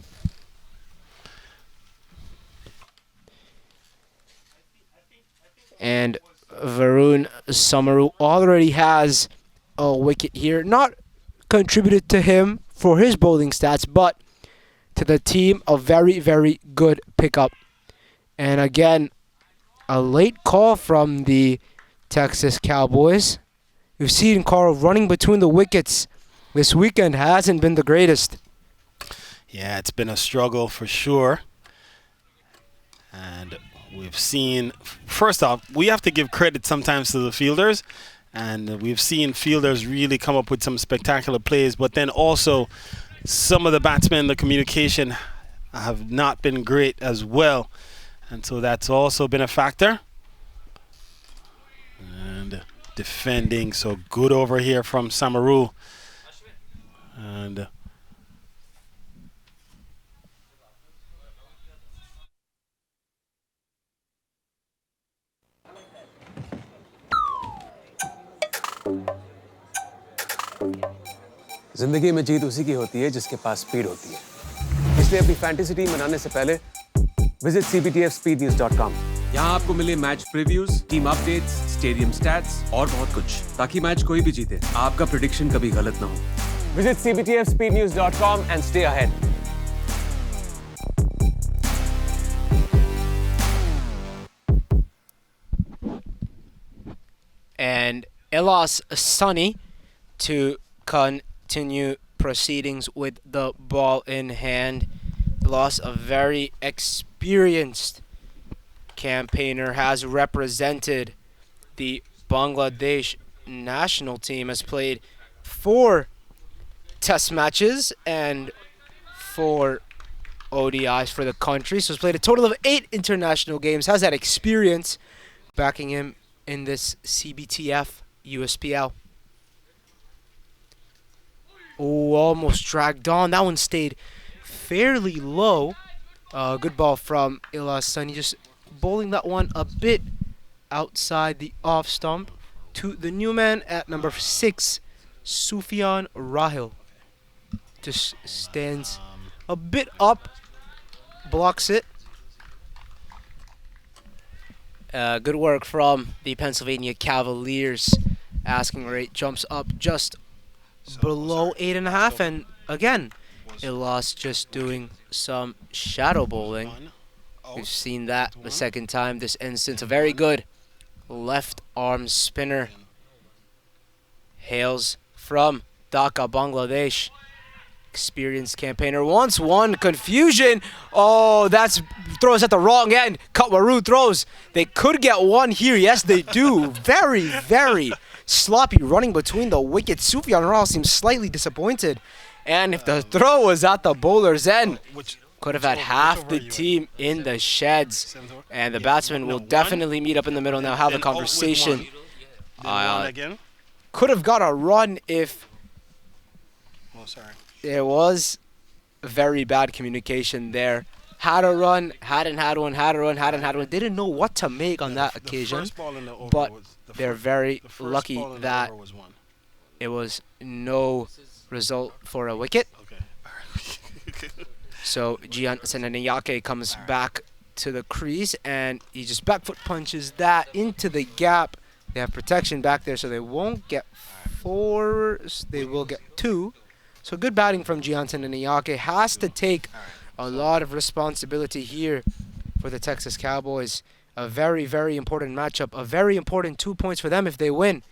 And Varun Samaru already has a wicket here. Not contributed to him for his bowling stats, but to the team, a very, very good pickup. And again, a late call from the Texas Cowboys. We've seen Carl running between the wickets this weekend hasn't been the greatest. Yeah, it's been a struggle for sure. And we've seen, first off, we have to give credit sometimes to the fielders. And we've seen fielders really come up with some spectacular plays. But then also, some of the batsmen, the communication have not been great as well. And so that's also been a factor. And defending, so good over here from Samaru. And जिंदगी में जीत उसी की होती है जिसके पास speed होती है, इसलिए अपनी फैंटेसी टीम बनाने से पहले विजिट cptfspeednews.com। यहाँ आपको मिले match previews, team updates, stadium stats और बहुत कुछ, ताकि मैच कोई भी जीते आपका प्रेडिक्शन कभी गलत ना हो। Visit cptfspeednews.com and stay ahead. And Elas Sunny to continue proceedings with the ball in hand. Elas, a very experienced campaigner, has represented the Bangladesh national team, has played 4 test matches and 4 ODIs for the country, so has played a total of 8 international games, has that experience backing him in this CBTF USPL. Oh, almost dragged on. That one stayed fairly low. Good ball from Ilas Sunny, just bowling that one a bit outside the off stump to the new man at number 6, Sufyan Rahil. Just stands a bit up, blocks it. Good work from the Pennsylvania Cavaliers. Asking rate jumps up just below 8.5, and again, Ilas just doing some shadow bowling. We've seen that the second time this instance. A very good left arm spinner. Hails from Dhaka, Bangladesh. Experienced campaigner. Wants one. Confusion. Oh, that's throws at the wrong end. Katwaru throws. They could get one here. Yes, they do. Very, very sloppy running between the wickets. Sufyan Rahil seems slightly disappointed. And if the throw was at the bowler's end, could have had half the team in the sheds. And the batsman will definitely meet up in the middle now, have a conversation. Could have got a run if there was very bad communication there. Had a run, hadn't had one, had a run, hadn't had one. Didn't know what to make on that occasion. But they're very lucky that it was no result for a wicket. So Gian Senaniyake comes back to the crease and he just back foot punches that into the gap. They have protection back there, so they won't get 4, they will get 2. So good batting from Gian Senaniyake. Has to take a lot of responsibility here for the Texas Cowboys. A very, very important matchup. A very important 2 points for them if they win.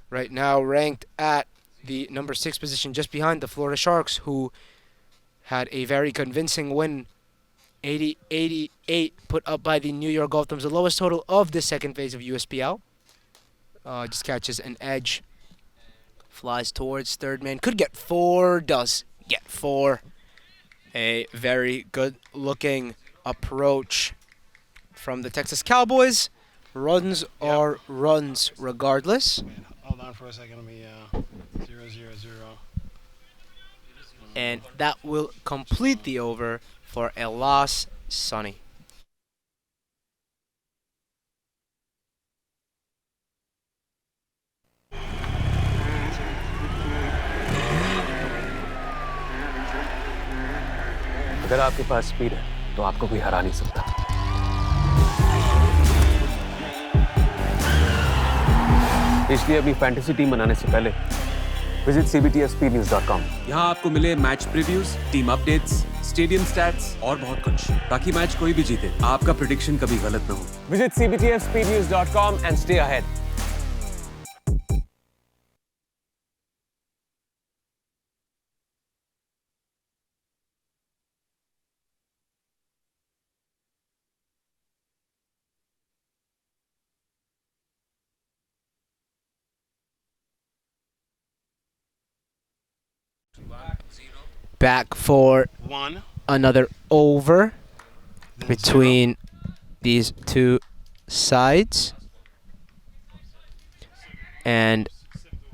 Right now ranked at the number 6 position, just behind the Florida Sharks, who had a very convincing win, 80-88, put up by the New York Goltums, the lowest total of the second phase of USPL. Just catches an edge, flies towards third man, could get 4, does get 4. A very good looking approach from the Texas Cowboys. Runs are runs regardless. Hold on for a second, let me 0-0-0. And that will complete the over for Elas Sunny. अगर आपके पास speed है तो आपको कोई हरा नहीं सकता। इसलिए अपनी फैंटेसी टीम बनाने से पहले विजिट cptfspeednews.com। यहाँ आपको मिले match previews, team updates, stadium stats और बहुत कुछ, ताकि मैच कोई भी जीते आपका प्रेडिक्शन कभी गलत ना हो। Visit cptfspeednews.com and stay ahead. Back for another over between these two sides. And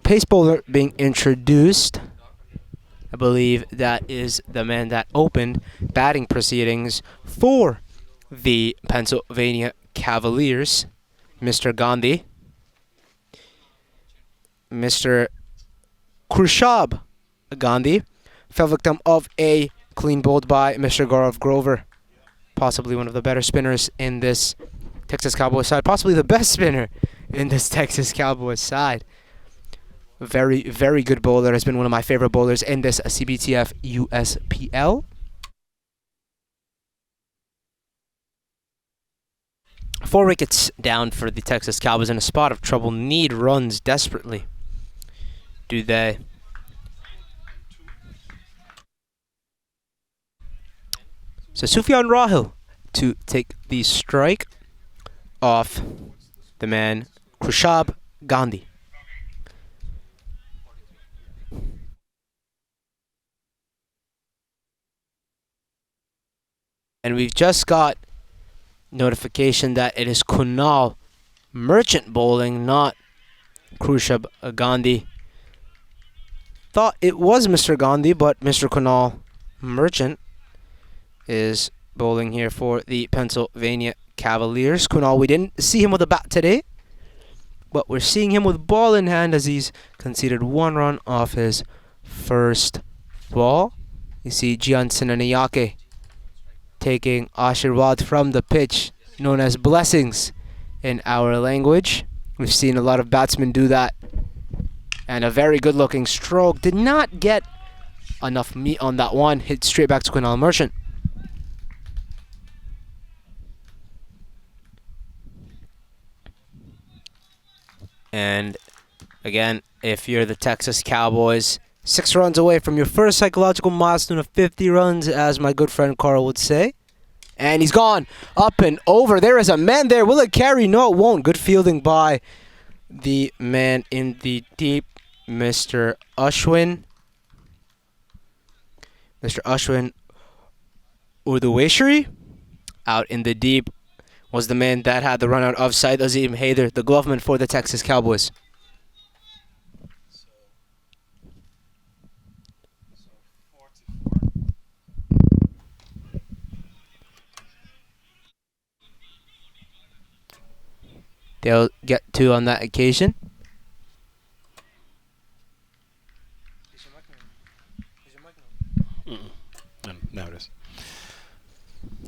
pace bowler being introduced. I believe that is the man that opened batting proceedings for the Pennsylvania Cavaliers, Mr. Gandhi. Mr. Khrushab Gandhi fell victim of a clean bowled by Mr. Gaurav Grover. Possibly one of the better spinners in this Texas Cowboys side. Possibly the best spinner in this Texas Cowboys side. Very, very good bowler. Has been one of my favorite bowlers in this CBTF USPL. Four wickets down for the Texas Cowboys in a spot of trouble. Need runs desperately. Do they? So Sufyan Rahil to take the strike off the man Krushab Gandhi. And we've just got notification that it is Kunal Merchant bowling, not Krushab Gandhi. Thought it was Mr. Gandhi, but Mr. Kunal Merchant is bowling here for the Pennsylvania Cavaliers. Kunal, we didn't see him with a bat today, but we're seeing him with ball in hand as he's conceded one run off his first ball. You see Gian Sinanayake taking Ashirwad from the pitch, known as blessings in our language. We've seen a lot of batsmen do that. And a very good looking stroke. Did not get enough meat on that one. Hit straight back to Kunal Merchant. And again, if you're the Texas Cowboys, 6 runs away from your first psychological milestone of 50 runs, as my good friend Carl would say. And he's gone up and over. There is a man there. Will it carry? No, it won't. Good fielding by the man in the deep, Mr. Ashwin. Mr. Ashwin Urdhuweshri out in the deep was the man that had the run out of Syed Azim Haider, the gloveman for the Texas Cowboys. They'll get 2 on that occasion. Now it is.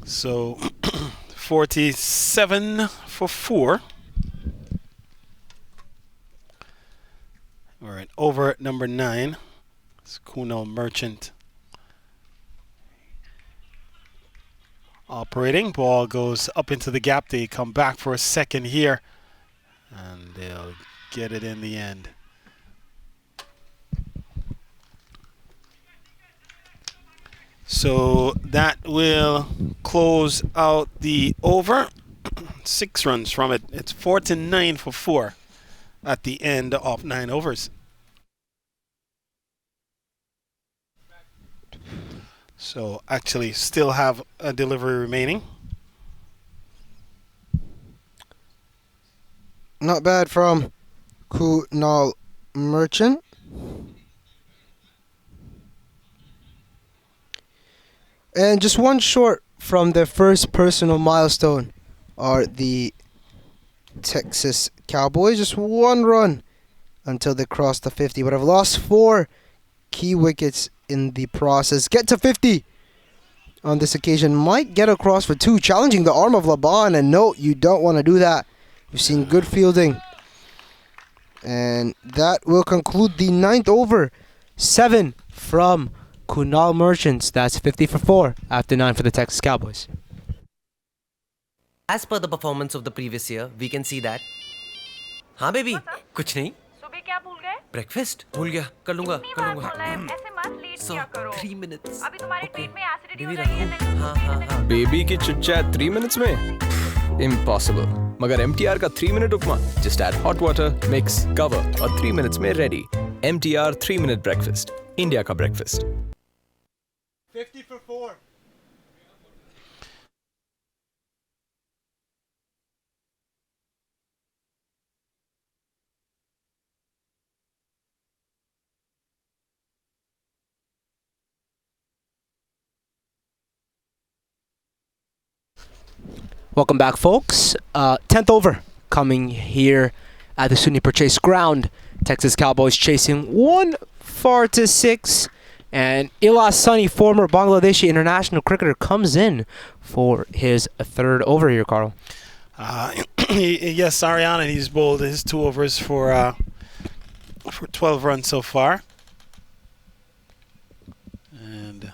So 47 for 4. All right, over at number 9. It's Kunal Merchant operating. Ball goes up into the gap. They come back for a second here, and they'll get it in the end. So that will close out the over. 6 runs from it. It's 49 for 4 at the end of 9 overs. So actually still have a delivery remaining. Not bad from Kunal Merchant. And just one short from their first personal milestone are the Texas Cowboys. Just 1 run until they cross the 50. But have lost 4 key wickets in the process. Get to 50 on this occasion. Might get across for 2, challenging the arm of Laban. And no, you don't want to do that. We've seen good fielding. And that will conclude the 9th over. 7 from Kunal Merchants. That's 50 for 4 after 9 for the Texas Cowboys. As per the performance of the previous year, we can see that. हाँ baby, कुछ नहीं. सुबह क्या भूल गए? Breakfast भूल गया. कर लूँगा. ऐसे मत लेट किया करो. 3 minutes. अभी तुम्हारे पेट में एसिडिटी हो बेबी रही है. रखूँ. हाँ. बेबी की चिट चैट 3 minutes में? Impossible. मगर MTR का 3 minute उपमा. Just add hot water, mix, cover और 3 minutes में ready. MTR 3 minute breakfast. India का breakfast. 50 for 4. Welcome back, folks. 10th over coming here at the SUNY Purchase ground. Texas Cowboys chasing one 4 to 6. And Ilas Sunny, former Bangladeshi international cricketer, comes in for his third over here, Carl. Yes, Ariana, he's bowled his 2 overs for 12 runs so far. And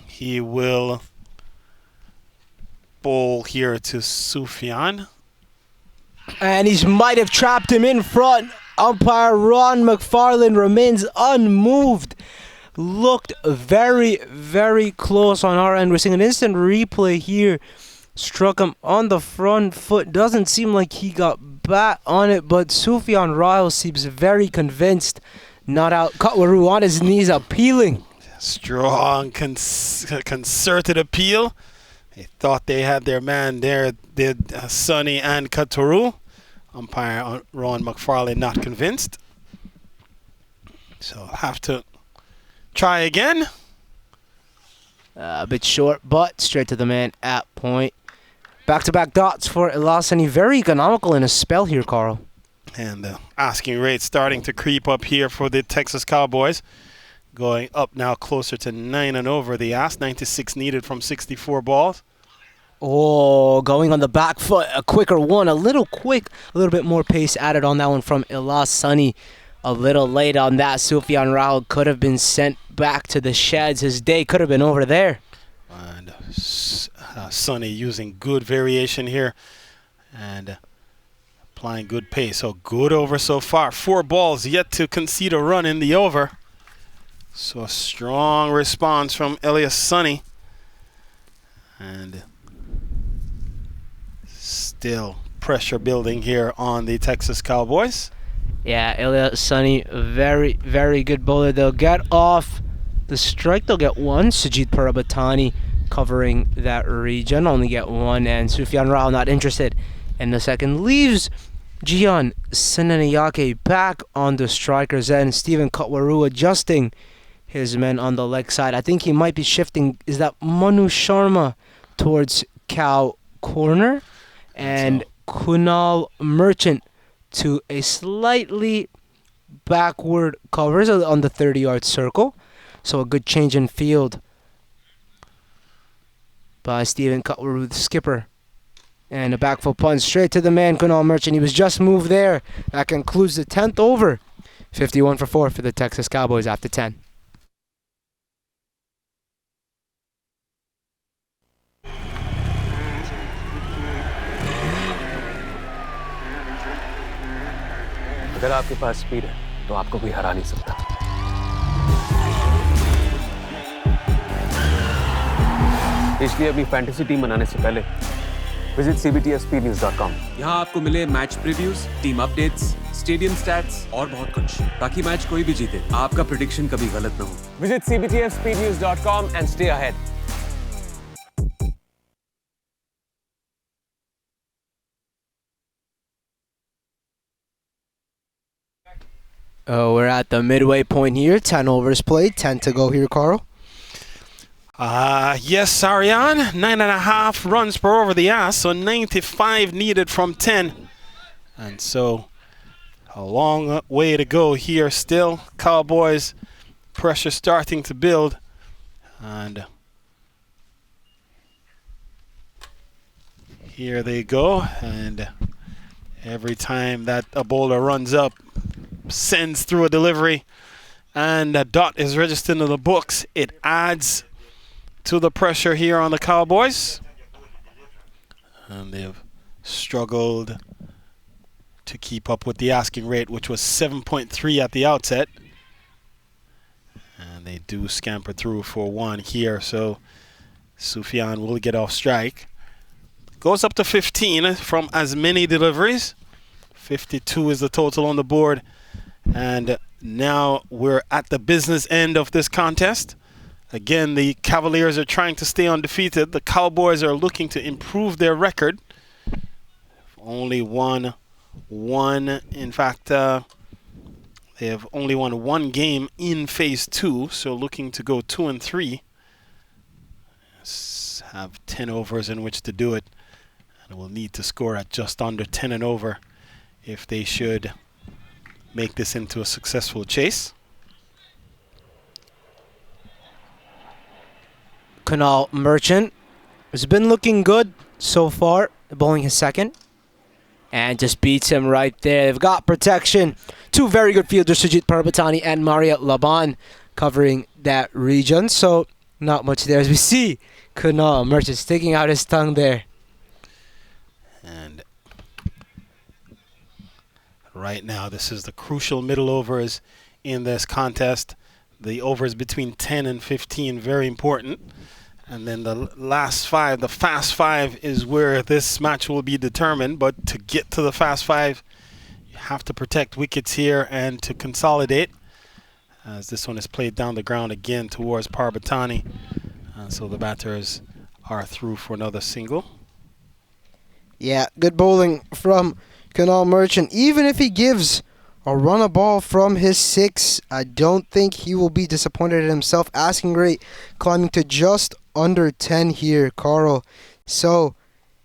he will bowl here to Sufyan. And he might have trapped him in front. Umpire Ron McFarlane remains unmoved. Looked very, very close on our end. We're seeing an instant replay here. Struck him on the front foot. Doesn't seem like he got bat on it, but Sufyan Ryle seems very convinced. Not out. Katwaru on his knees appealing. Strong, concerted appeal. They thought they had their man there, did Sonny and Katwaru. Umpire Ron McFarlane not convinced. So have to try again. A bit short, but straight to the man at point. Back-to-back dots for Ilasani. Very economical in a spell here, Carl. And the asking rate starting to creep up here for the Texas Cowboys. Going up now closer to 9 and over the ask. 96 needed from 64 balls. Oh, going on the back foot. A quicker one. A little quick. A little bit more pace added on that one from Ilasani. A little late on that. Sufyan Rao could have been sent back to the sheds. His day could have been over there. And Sonny using good variation here and applying good pace. So good over so far. 4 balls yet to concede a run in the over. So a strong response from Elias Sonny. And still pressure building here on the Texas Cowboys. Yeah, Elias Sonny, very, very good bowler. They'll get off the strike. They'll get one. Sujit Parabatani covering that region. Only get one. And Sufyan Rao not interested in the second. Leaves Gian Senanayake back on the strikers end. Stephen Katwaru adjusting his men on the leg side. I think he might be shifting. Is that Manu Sharma towards cow corner? And Kunal Merchant to a slightly backward covers on the 30-yard circle. So a good change in field by Stephen Katwaru, the skipper. And a back foot punt straight to the man, Kunal Merchant. He was just moved there. That concludes the 10th over. 51 for 4 for the Texas Cowboys after 10. अगर आपके पास speed है तो आपको कोई हरा नहीं सकता इसलिए अपनी फैंटेसी टीम बनाने से पहले विजिट cbtfspeednews.com। यहाँ आपको मिले match previews, team updates, stadium stats और बहुत कुछ, ताकि मैच कोई भी जीते आपका प्रेडिक्शन कभी गलत ना हो। Visit cbtfspeednews.com and stay ahead. We're at the midway point here. 10 overs played. 10 to go here, Carl. Yes, Ariane. 9.5 runs per over the ass. So 95 needed from 10. And so a long way to go here still. Cowboys pressure starting to build. And here they go. And every time that a bowler runs up, sends through a delivery and a dot is registered in the books, it adds to the pressure here on the Cowboys. And they've struggled to keep up with the asking rate, which was 7.3 at the outset. And they do scamper through for 1 here, so Sufyan will get off strike. Goes up to 15 from as many deliveries. 52 is the total on the board. And now we're at the business end of this contest. Again, the Cavaliers are trying to stay undefeated. The Cowboys are looking to improve their record. Only won one. In fact, they have only won 1 game in Phase 2, so looking to go 2-3. Have 10 overs in which to do it. And will need to score at just under 10 and over if they should make this into a successful chase. Kunal Merchant has been looking good so far, bowling his second. And just beats him right there. They've got protection. Two very good fielders, Sujit Parbatani and Maria Laban, covering that region. So not much there as we see Kunal Merchant sticking out his tongue there. And right now, this is the crucial middle overs in this contest. The overs between 10 and 15, very important. And then the last five, the fast five, is where this match will be determined. But to get to the fast five, you have to protect wickets here and to consolidate. As this one is played down the ground again towards Parbatani. So the batters are through for another single. Yeah, good bowling from Kunal Merchant. Even if he gives a run a ball from his 6, I don't think he will be disappointed in himself. Asking rate climbing to just under 10 here, Carl. So,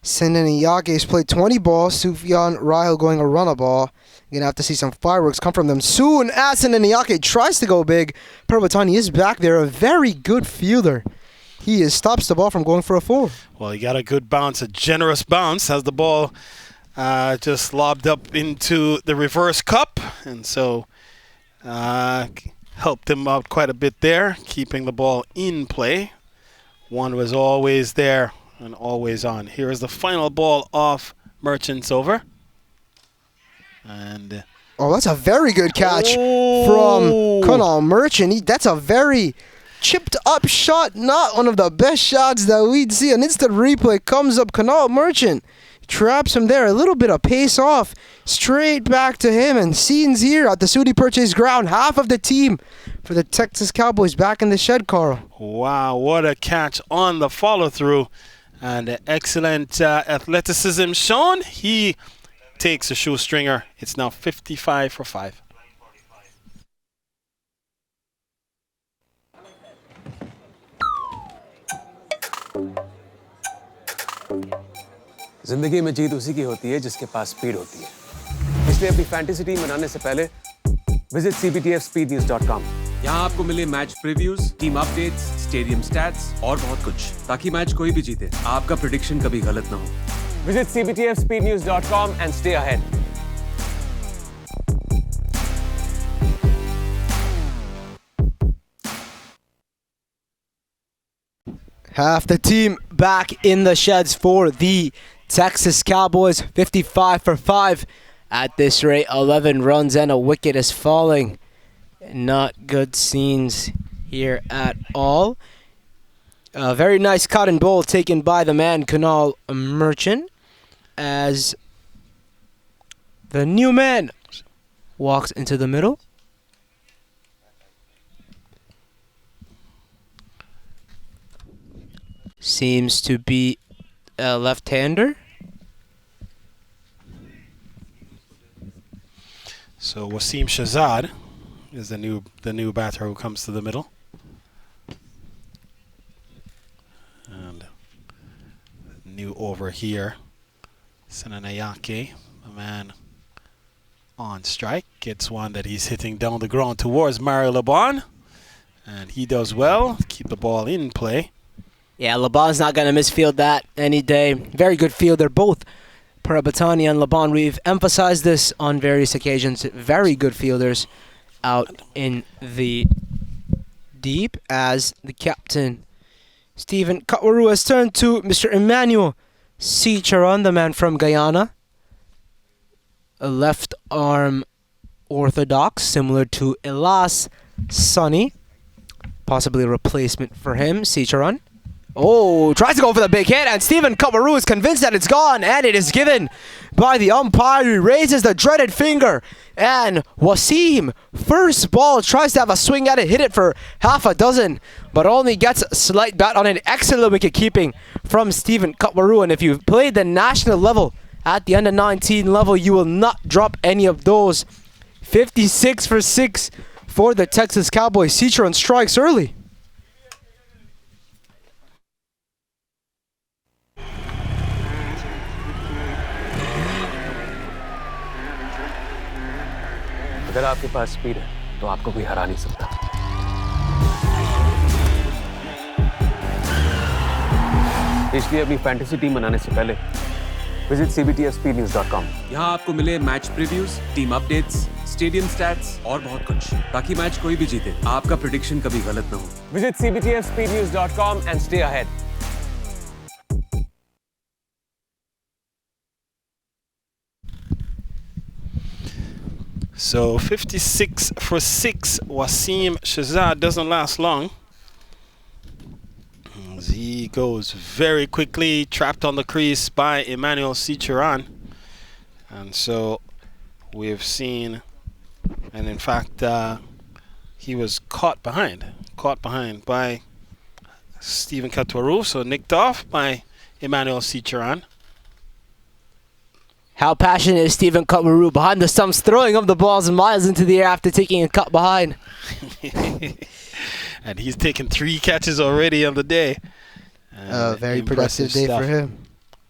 Senaniyake played 20 balls. Sufyan Rahil going a run a ball. You're going to have to see some fireworks come from them soon as Senaniyake tries to go big. Parbatani is back there, a very good fielder. He stops the ball from going for a 4. Well, he got a good bounce, a generous bounce as the ball just lobbed up into the reverse cup. And so helped him out quite a bit there, keeping the ball in play. One was always there and always on. Here is the final ball off Merchant's over. And oh, that's a very good catch from Kunal Merchant. That's a very chipped up shot, not one of the best shots that we'd see. An instant replay comes up. Kunal Merchant traps him there. A little bit of pace off. Straight back to him. And scenes here at the Sudi Purchase ground. Half of the team for the Texas Cowboys back in the shed, Carl. Wow, what a catch on the follow-through. And excellent athleticism shown. He takes a shoestringer. It's now 55 for 5. जिंदगी में जीत उसी की होती है जिसके पास speed होती है। इसलिए अपनी फैंटेसी टीम बनाने से पहले विजिट cptfspeednews.com। यहाँ आपको मिले match previews, team updates, stadium stats और बहुत कुछ, ताकि मैच कोई भी जीते आपका प्रेडिक्शन कभी गलत ना हो। Visit cptfspeednews.com and stay ahead। Half the team back in the sheds for the Texas Cowboys. 55 for 5 at this rate. 11 runs and a wicket is falling. Not good scenes here at all. A very nice cotton bowl taken by the man Kunal Merchant as the new man walks into the middle. Seems to be a left-hander. So Wasim Shahzad is the new batter who comes to the middle. And new over here, Senanayake, a man on strike, gets one that he's hitting down the ground towards Mario Laban. And he does well, keep the ball in play. Yeah, Laban's not going to misfield that any day. Very good fielder, both Parabatani and Laban. We've emphasized this on various occasions. Very good fielders out in the deep as the captain, Stephen Katwaru, has turned to Mr. Emmanuel C. Charan, the man from Guyana. A left arm orthodox, similar to Elias Sonny. Possibly a replacement for him, C. Charan. Oh, tries to go for the big hit, and Stephen Kamaru is convinced that it's gone, and it is given by the umpire. He raises the dreaded finger, and Wasim, first ball, tries to have a swing at it, hit it for half a dozen, but only gets a slight bat on it. Excellent wicket keeping from Stephen Kamaru, and if you've played the national level at the under-19 level, you will not drop any of those. 56 for 6 for the Texas Cowboys. Citron strikes early. अगर आपके पास speed है तो आपको कोई हरा नहीं सकता। इसलिए अपनी फैंटेसी टीम बनाने से पहले विजिट cbtfspeednews.com। यहाँ आपको मिले match previews, team updates, stadium stats और बहुत कुछ, ताकि मैच कोई भी जीते आपका प्रेडिक्शन कभी गलत ना हो। Visit cbtfspeednews.com and stay ahead। So 56 for 6, Wasim Shahzad doesn't last long. He goes very quickly, trapped on the crease by Emmanuel Cicheran. And so we've seen, and in fact, he was caught behind by Stephen Katwaru, so nicked off by Emmanuel Cicheran. How passionate is Stephen Cutwaru behind the stumps, throwing up the balls miles into the air after taking a cut behind. And he's taken 3 catches already on the day. Very productive day for him.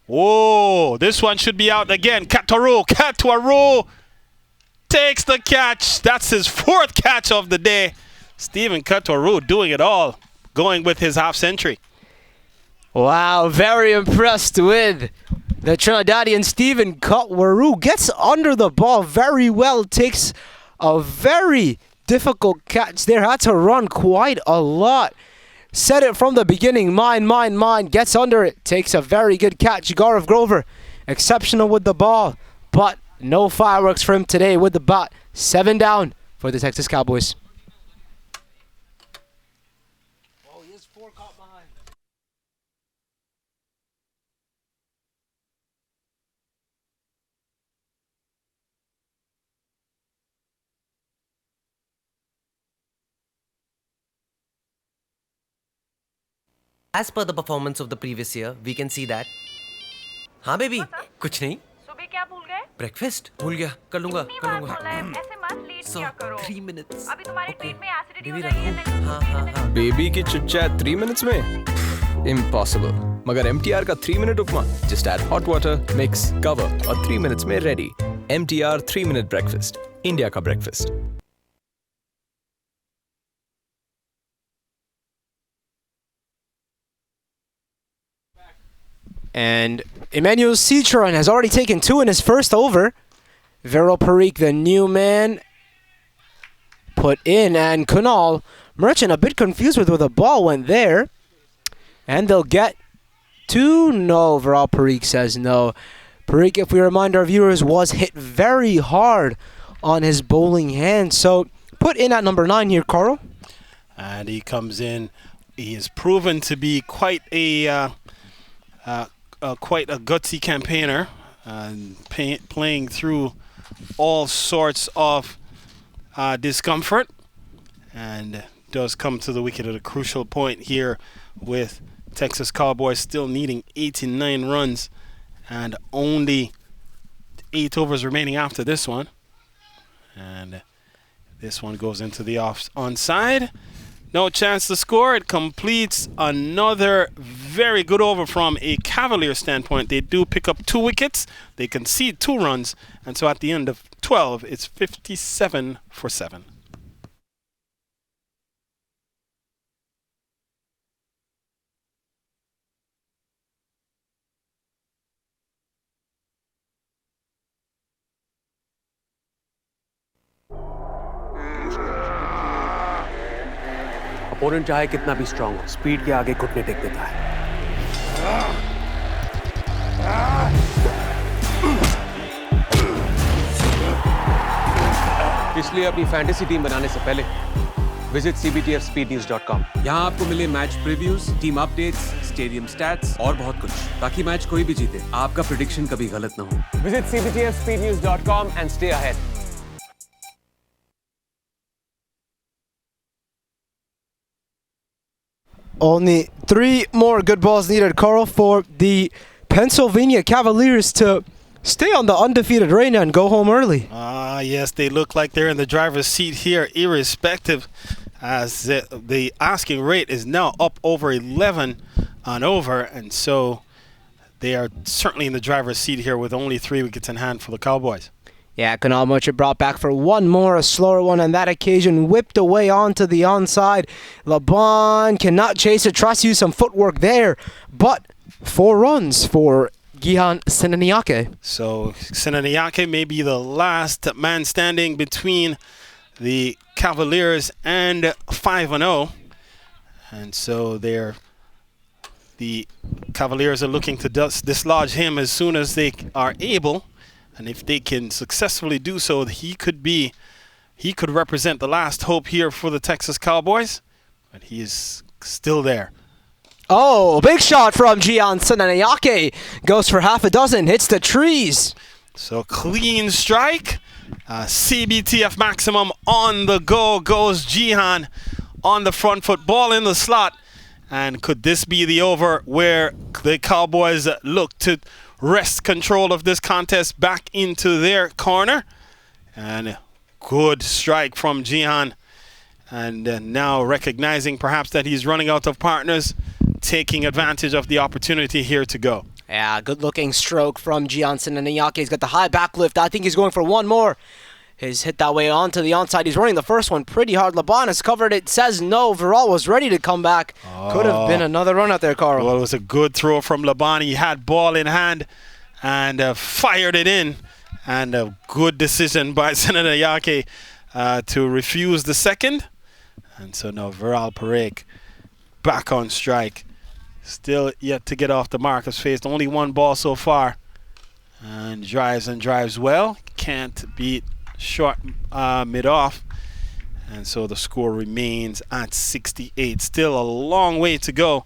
Whoa, this one should be out again. Katwaru takes the catch. That's his 4th catch of the day. Stephen Katwaru doing it all, going with his half century. Wow, very impressed with the Trinidadian Stephen Cutwaru. Gets under the ball very well, takes a very difficult catch there. Had to run quite a lot. Said it from the beginning, mine, gets under it, takes a very good catch. Gaurav Grover, exceptional with the ball, but no fireworks for him today with the bat. 7 down for the Texas Cowboys. Oh, he has 4 caught behind. As per the performance of the previous year, we can see that. हाँ baby, कुछ नहीं. सुबह क्या भूल गए? Breakfast भूल गया. कर लूँगा. ऐसे मत लेट किया करो. 3 minutes. अभी तुम्हारे पेट में एसिडिटी हो बेबी रही है. हाँ. बेबी की चिट-चैट 3 minutes में? Impossible. मगर MTR का 3 minute उपमा. Just add hot water, mix, cover और 3 minutes में ready. MTR 3 minute breakfast. India का breakfast. And Emmanuel Cicheran has already taken 2 in his first over. Viral Parikh, the new man, put in. And Kunal Merchant a bit confused with where the ball went there. And they'll get 2. No, Viral Parikh says no. Parikh, if we remind our viewers, was hit very hard on his bowling hand. So put in at number 9 here, Carl. And he comes in. He is proven to be quite a gutsy campaigner, playing through all sorts of discomfort, and does come to the wicket at a crucial point here with Texas Cowboys still needing 89 runs and only 8 overs remaining after this one. And this one goes into the onside. No chance to score. It completes another very good over from a Cavaliers standpoint. They do pick up 2 wickets. They concede 2 runs. And so at the end of 12, it's 57 for 7. Opponent चाहे कितना भी strong हो, speed के आगे घुटने take देता है। इसलिए अपनी फैंटेसी टीम बनाने से पहले विजिट cbtfspeednews.com। यहाँ आपको मिले match previews, team updates, stadium stats और बहुत कुछ, ताकि मैच कोई भी जीते आपका प्रेडिक्शन कभी गलत ना हो। Visit cbtfspeednews.com and stay ahead। Only 3 more good balls needed, Carl, for the Pennsylvania Cavaliers to stay on the undefeated reign and go home early. Yes, they look like they're in the driver's seat here, irrespective, as the asking rate is now up over 11 on over, and so they are certainly in the driver's seat here with only 3 wickets in hand for the Cowboys. Yeah, Canal Merchant brought back for one more, a slower one on that occasion, whipped away onto the onside. Laban cannot chase it, tries to use some footwork there, but 4 runs for Gihan Senaniake. So Senaniake may be the last man standing between the Cavaliers and 5-0. And so the Cavaliers are looking to dislodge him as soon as they are able. And if they can successfully do so, he could represent the last hope here for the Texas Cowboys. But he is still there. Oh, big shot from Gian Senaniake. Goes for half a dozen, hits the trees. So clean strike. CBTF maximum on the go goes Jihan on the front foot, ball in the slot. And could this be the over where the Cowboys look to wrest control of this contest back into their corner? And good strike from Jihan. And now recognizing perhaps that he's running out of partners, taking advantage of the opportunity here to go. Yeah, good-looking stroke from Gian Senaniake. He's got the high back lift. I think he's going for one more. He's hit that way onto the onside. He's running the first one pretty hard. Laban has covered it. Says no. Viral was ready to come back. Could have been another run out there, Carl. Well, it was a good throw from Laban. He had ball in hand and fired it in. And a good decision by Senaniake to refuse the second. And so now Viral Parek back on strike. Still yet to get off the mark. Has faced only one ball so far. And drives well. Can't beat short mid-off. And so the score remains at 68. Still a long way to go.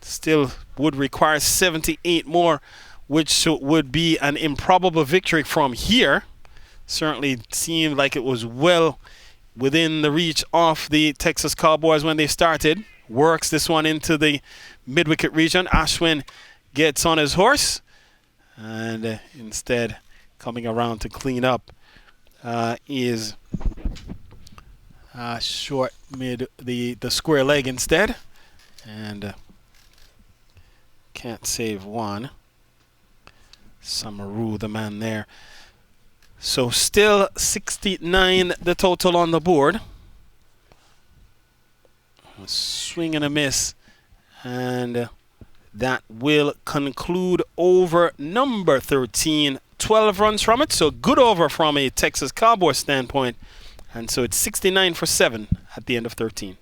Still would require 78 more, which would be an improbable victory from here. Certainly seemed like it was well within the reach of the Texas Cowboys when they started. Works this one into the mid-wicket region. Ashwin gets on his horse. And instead, coming around to clean up is short mid the square leg instead. And can't save one. Samaru, the man there. So still 69 the total on the board. A swing and a miss. And that will conclude over number 13. 12 runs from it, so good over from a Texas Cowboys standpoint. And so it's 69 for 7 at the end of 13.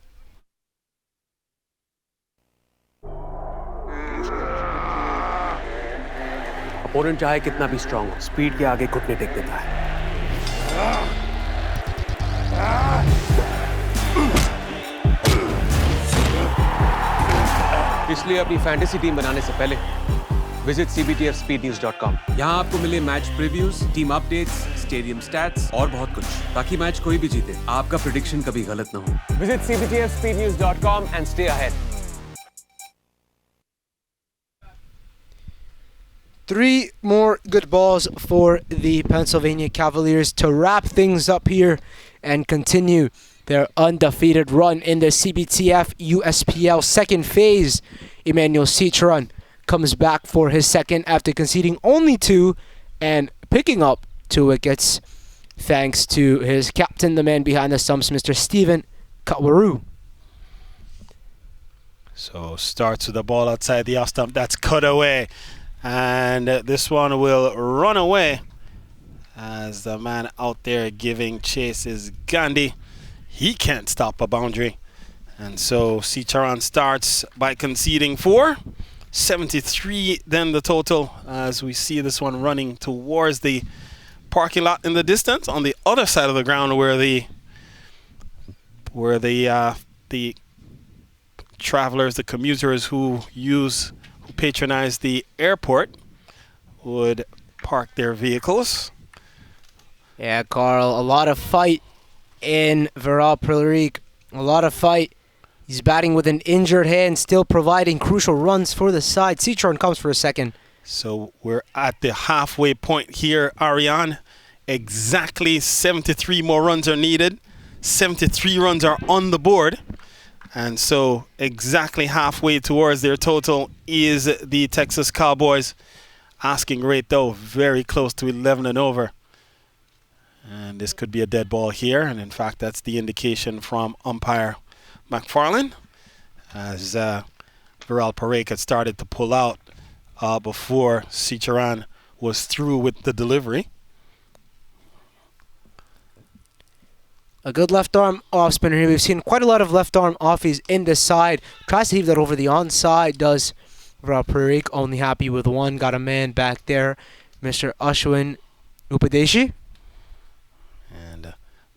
Opponent चाहे कितना भी strong हो, speed के आगे घुटने take देता है। इसलिए अपनी फैंटेसी टीम बनाने से पहले विजिट cbtfspeednews.com। यहाँ आपको मिले match previews, team updates, stadium stats और बहुत कुछ, ताकि मैच कोई भी जीते, आपका प्रेडिक्शन कभी गलत ना हो। Visit cbtfspeednews.com and stay ahead। 3 more good balls for the Pennsylvania Cavaliers to wrap things up here and continue their undefeated run in the CBTF USPL second phase. Emmanuel Citron comes back for his second after conceding only 2 and picking up 2 wickets thanks to his captain, the man behind the stumps, Mr. Steven Kawaru. So starts with the ball outside the off stump. That's cut away. And this one will run away as the man out there giving chase is Gandhi. He can't stop a boundary. And so Sicharan starts by conceding 4. 73 then the total as we see this one running towards the parking lot in the distance on the other side of the ground where the travelers, the commuters who patronize the airport would park their vehicles. Yeah, Carl, a lot of fight in Viral Parek. A lot of fight. He's batting with an injured hand, still providing crucial runs for the side. Citron comes for a second. So we're at the halfway point here, Ariane. Exactly 73 more runs are needed. 73 runs are on the board. And so exactly halfway towards their total is the Texas Cowboys. Asking rate, though, very close to 11 and over. And this could be a dead ball here. And in fact, that's the indication from umpire McFarlane, as Viral Parek had started to pull out before Cicharan was through with the delivery. A good left arm off spinner here. We've seen quite a lot of left arm offies in this side. Tries to leave that over the onside. Does Viral Parek, only happy with one. Got a man back there, Mr. Ashwin Upadeshi. And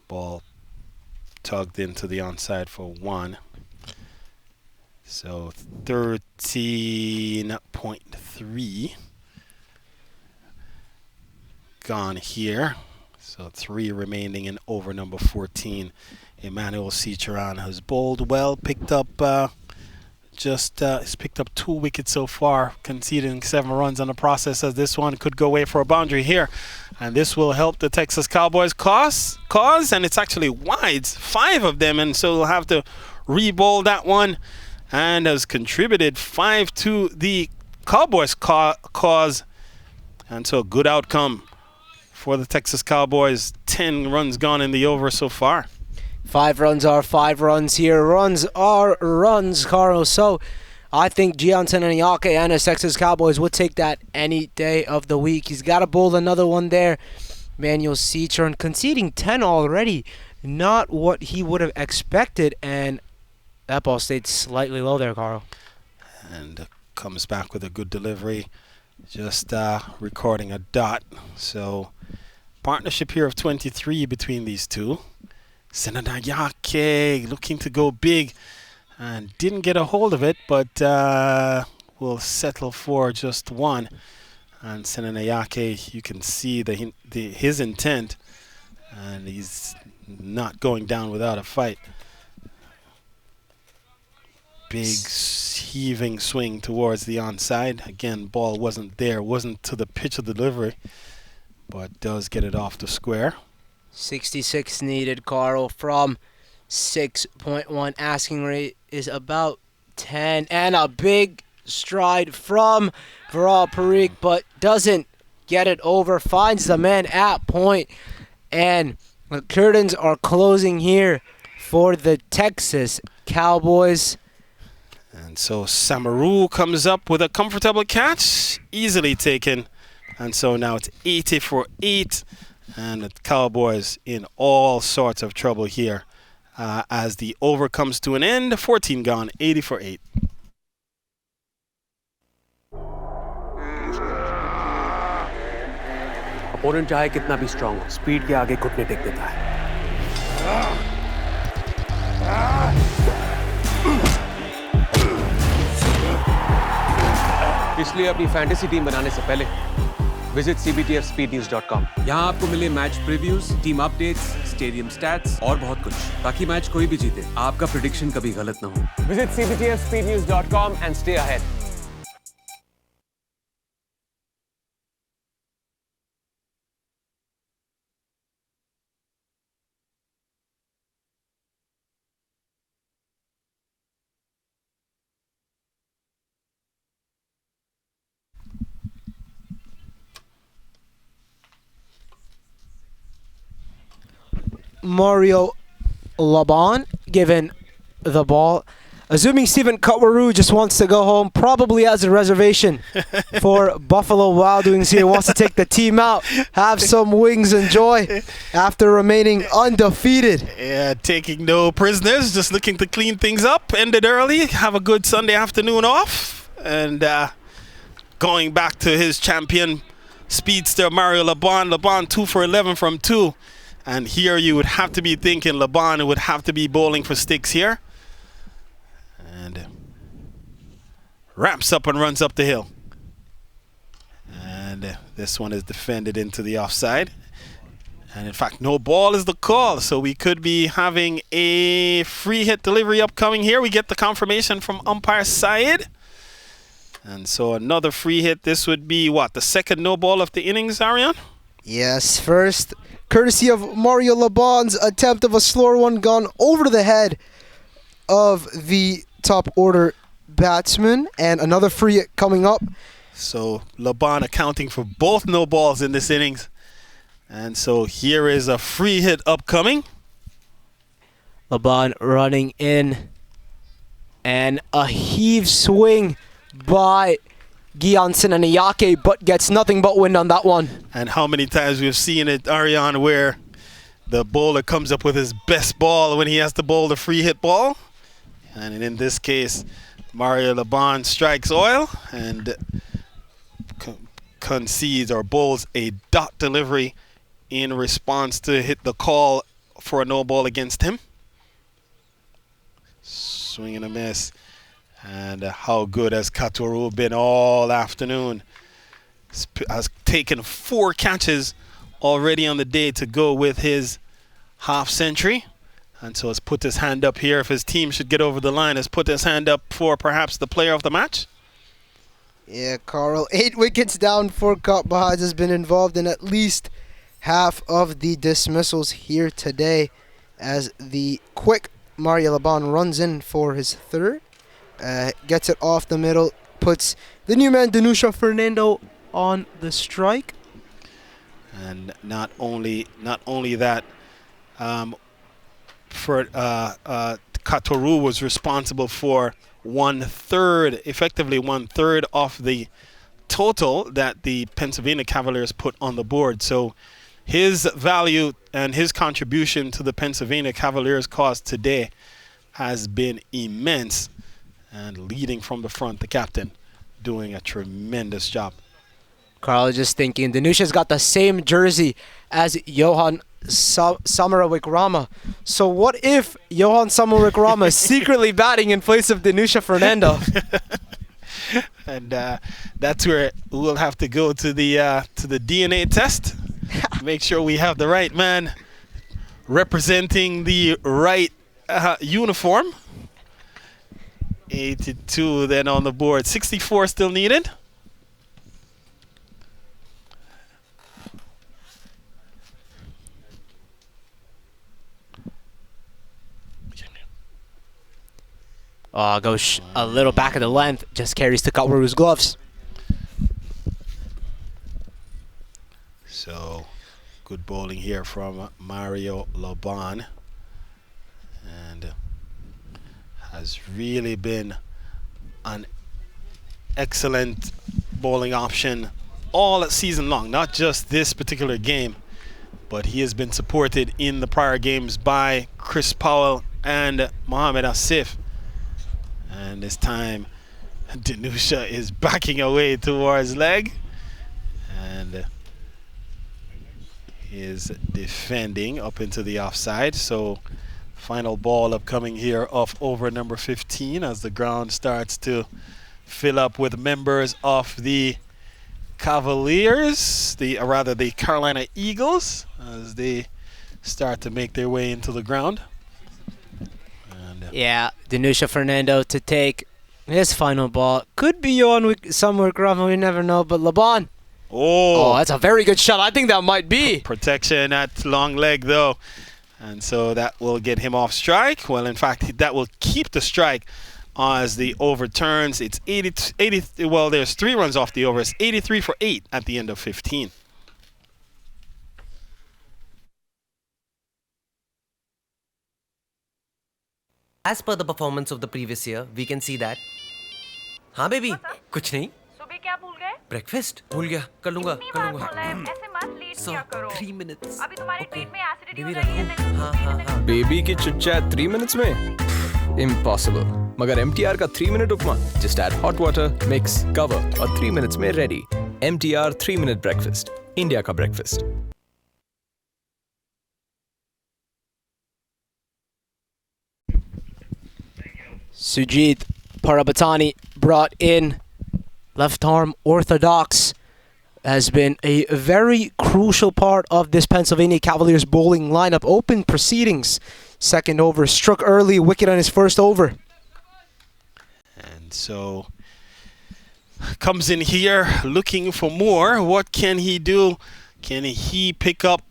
ball tugged into the onside for one. So 13.3 gone here. So 3 remaining in over number 14. Emmanuel Cicharan has bowled well, picked up he's picked up 2 wickets so far, conceding 7 runs on the process, as this one could go away for a boundary here. And this will help the Texas Cowboys cause, and it's actually wides, 5 of them, and so they'll have to re-bowl that one, and has contributed 5 to the Cowboys cause. And so good outcome for the Texas Cowboys. 10 runs gone in the over so far. 5 runs are 5 runs here. Runs are runs, Carl. So I think Gian Senanayake and his Texas Cowboys would take that any day of the week. He's got to bowl another one there. Manuel Cicharan conceding 10 already. Not what he would have expected. And that ball stayed slightly low there, Carl. And comes back with a good delivery. Just recording a dot. So partnership here of 23 between these two. Senanayake looking to go big and didn't get a hold of it, but will settle for just one. And Senanayake, you can see his intent, and he's not going down without a fight. Big heaving swing towards the onside. Again, ball wasn't there, wasn't to the pitch of delivery, but does get it off the square. 66 needed, Carl, from 6.1. Asking rate is about 10. And a big stride from Viral Parek, but doesn't get it over. Finds the man at point. And the curtains are closing here for the Texas Cowboys. And so Samaru comes up with a comfortable catch, easily taken. And so now it's 80 for 8. And the Cowboys in all sorts of trouble here as the over comes to an end. 14 gone, 80 for 8. Opponent चाहे कितना भी strong हो, speed के आगे घुटने take देता है। इसलिए अपनी फैंटेसी टीम बनाने से पहले विजिट cbtfspeednews.com। यहाँ आपको मिले match previews, team updates, stadium stats और बहुत कुछ, ताकि मैच कोई भी जीते, आपका प्रेडिक्शन कभी गलत ना हो। Visit cbtfspeednews.com and stay ahead। Mario Laban given the ball. Assuming Stephen Cutwaru just wants to go home, probably has a reservation for Buffalo Wild Wings here. Wants to take the team out, have some wings, enjoy after remaining undefeated. Yeah, taking no prisoners, just looking to clean things up. Ended early, have a good Sunday afternoon off, and going back to his champion speedster Mario Laban. Laban 2 for 11 from 2. And here you would have to be thinking Laban would have to be bowling for sticks here. And ramps up and runs up the hill. And this one is defended into the offside. And in fact, no ball is the call. So we could be having a free hit delivery upcoming here. We get the confirmation from umpire Syed. And so another free hit. This would be what? The second no ball of the innings, Ariane? Yes, first courtesy of Mario Laban's attempt of a slower one gone over the head of the top order batsman, and another free hit coming up. So Laban accounting for both no balls in this innings, And so here is a free hit upcoming. LeBron running in. And a heave swing by Gianson and Iyake, but gets nothing but wind on that one. And how many times we've seen it, Ariane, where the bowler comes up with his best ball when he has to bowl the free hit ball. And in this case, Mario LeBron strikes oil and concedes or bowls a dot delivery in response to hit the call for a no ball against him. Swing and a miss. And how good has Katoru been all afternoon? Has taken 4 catches already on the day to go with his half century. And so has put his hand up here. If his team should get over the line, has put his hand up for perhaps the player of the match. Yeah, Carl, 8 wickets down for Bahaj has been involved in at least half of the dismissals here today as the quick Mario Laban runs in for his third. Gets it off the middle, puts the new man Danusha Fernando on the strike. And not only that, Katoru was responsible for effectively one third of the total that the Pennsylvania Cavaliers put on the board. So his value and his contribution to the Pennsylvania Cavaliers cause today has been immense. And leading from the front, the captain doing a tremendous job. Carl, just thinking, Danusha's got the same jersey as Johan Samarawikrama. So what if Johan Samarawikrama is secretly batting in place of Danusha Fernando? And that's where we'll have to go to the DNA test. Make sure we have the right man representing the right uniform. 82 then on the board. 64 still needed. Goes a little back of the length. Just carries to Katoru's gloves. So good bowling here from Mario Laban. And has really been an excellent bowling option all season long, not just this particular game, but he has been supported in the prior games by Chris Powell and Mohamed Asif. And this time Danusha is backing away towards leg and he is defending up into the offside. So final ball upcoming here off over number 15 as the ground starts to fill up with members of the Cavaliers, the Carolina Eagles, as they start to make their way into the ground. And yeah, Danusha Fernando to take his final ball. Could be on somewhere, Graham, we never know, but Laban. Oh, that's a very good shot. I think that might be. Protection at long leg, though. And so that will get him off strike. Well, in fact, that will keep the strike as the over turns. It's 80. Well, there's 3 runs off the over. It's 83 for 8 at the end of 15. As per the performance of the previous year, we can see that. हाँ baby, कुछ नहीं. सुबह क्या भूल गए? Breakfast भूल गया. कर लूँगा. इतनी बार बोला है, ऐसे मत लेट किया करो. 3 minutes. अभी तुम्हारे पेट में एसिडिटी हो बेबी जाएगी and then- हाँ. बेबी की चिट चैट 3 minutes में Impossible. मगर MTR का 3 minute उपमा just add hot water, mix, cover और 3 minutes में ready. MTR 3 minute breakfast. India का breakfast. Sujit Parabatani brought in. Left arm orthodox has been a very crucial part of this Pennsylvania Cavaliers bowling lineup. Open proceedings. Second over, struck early, wicket on his first over. And so comes in here looking for more. What can he do? Can he pick up?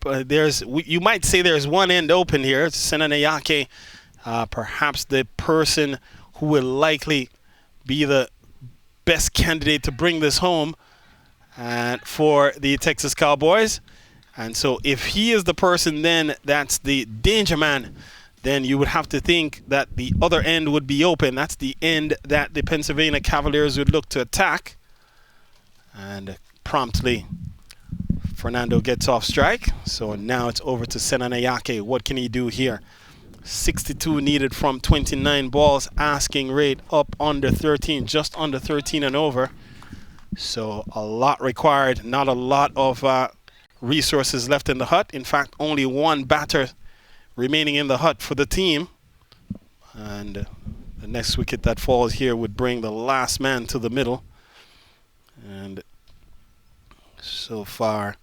You might say there's one end open here. Senanayake, perhaps the person who will likely be the best candidate to bring this home and for the Texas Cowboys. And so if he is the person then that's the danger man, then you would have to think that the other end would be open. That's the end that the Pennsylvania Cavaliers would look to attack. And promptly, Fernando gets off strike. So now it's over to Senanayake. What can he do here? 62 needed from 29 balls. Asking rate up under 13, just under 13 and over. So a lot required. Not a lot of resources left in the hut. In fact, only one batter remaining in the hut for the team. And the next wicket that falls here would bring the last man to the middle. And so far,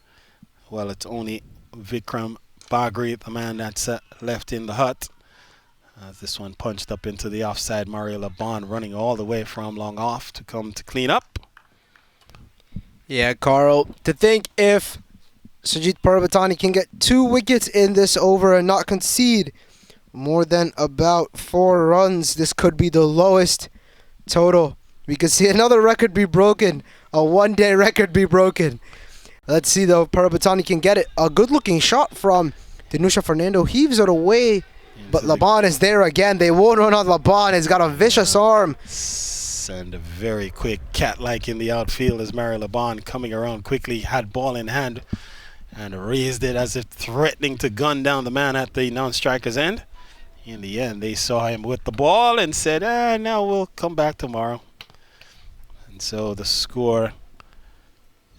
well, it's only Vikram Bagri, the man that's left in the hut. This one punched up into the offside. Mario Laban running all the way from long off to come to clean up. Yeah, Carl, to think if Sajid Parbatani can get 2 wickets in this over and not concede more than about 4 runs, this could be the lowest total. We could see another record be broken, a one-day record be broken. Let's see, though, Parbatani can get it. A good-looking shot from Danusha Fernando. Heaves it away, but Laban is there again. They won't run on Laban. He's got a vicious arm. And a very quick cat-like in the outfield as Mario Laban coming around quickly, had ball in hand and raised it as if threatening to gun down the man at the non-striker's end. In the end, they saw him with the ball and said, now we'll come back tomorrow. And so the score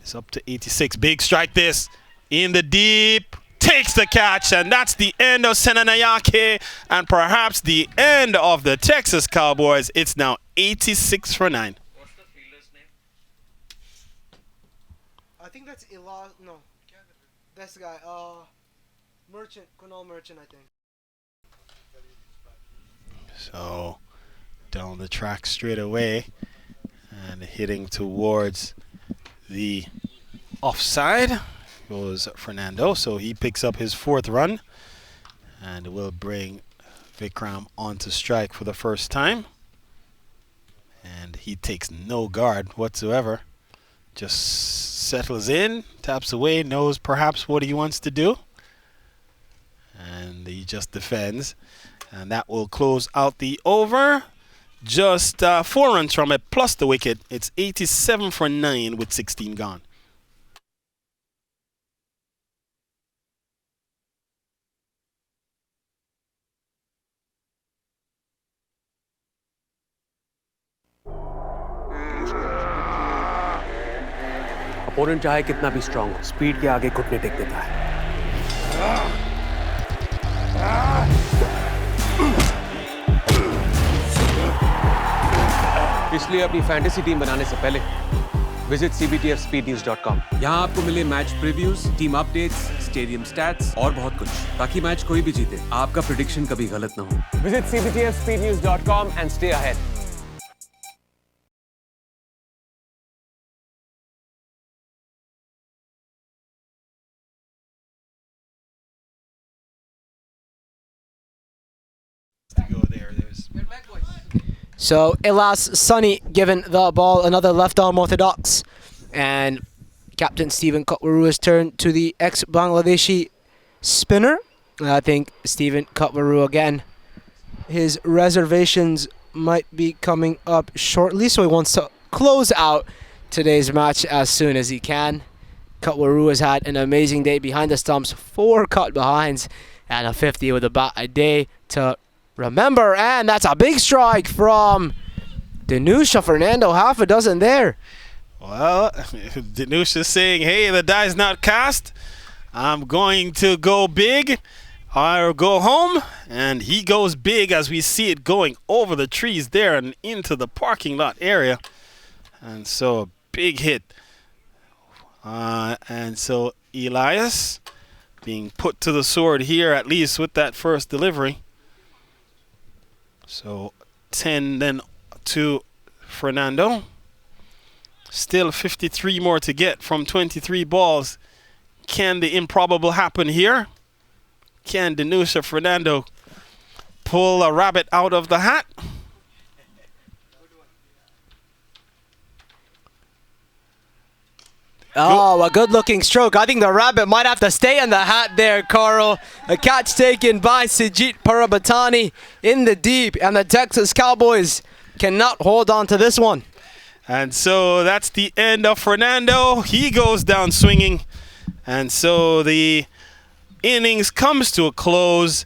is up to 86. Big strike this in the deep. Takes the catch, and that's the end of Senanayake and perhaps the end of the Texas Cowboys. It's now 86 for 9. What's the fielder's name? I think that's no. This guy, Merchant, Kunal Merchant, I think. So down the track straight away and hitting towards the offside goes Fernando. So he picks up his 4th run and will bring Vikram onto strike for the first time. And he takes no guard whatsoever. Just settles in, taps away, knows perhaps what he wants to do. And he just defends. And that will close out the over. Just 4 runs from it, plus the wicket. It's 87 for 9 with 16 gone. Opponent चाहे कितना भी strong हो, speed के आगे घुटने take देता है। इसलिए अपनी फैंटेसी टीम बनाने से पहले विजिट cbtfspeednews.com। यहाँ आपको मिले match previews, team updates, stadium stats और बहुत कुछ, ताकि मैच कोई भी जीते, आपका प्रेडिक्शन कभी गलत ना हो। Visit cbtfspeednews.com and stay ahead. So Ilas Sunny given the ball another left arm orthodox, and Captain Stephen Kutwaru has turned to the ex-Bangladeshi spinner. I think Stephen Kutwaru again, his reservations might be coming up shortly, so he wants to close out today's match as soon as he can. Kutwaru has had an amazing day behind the stumps, 4 cut behinds and a 50 with about a day to remember, and that's a big strike from Danusha Fernando, half a dozen there. Well, Danusha saying, hey, the die's not cast. I'm going to go big or go home. And he goes big as we see it going over the trees there and into the parking lot area. And so a big hit. And so Elias being put to the sword here, at least with that first delivery. So 10 then to Fernando. Still 53 more to get from 23 balls. Can the improbable happen here? Can Danusha Fernando pull a rabbit out of the hat? Oh, a good-looking stroke. I think the rabbit might have to stay in the hat there, Carl. A catch taken by Sijit Parabatani in the deep, and the Texas Cowboys cannot hold on to this one. And so that's the end of Fernando. He goes down swinging. And so the innings comes to a close.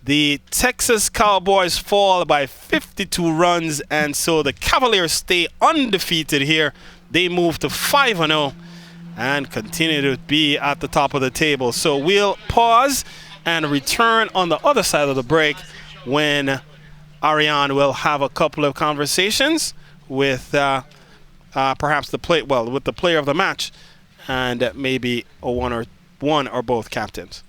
The Texas Cowboys fall by 52 runs, and so the Cavaliers stay undefeated here. They move to 5-0 and continue to be at the top of the table. So we'll pause and return on the other side of the break when Ariane will have a couple of conversations with perhaps the player of the match, and maybe one or both captains.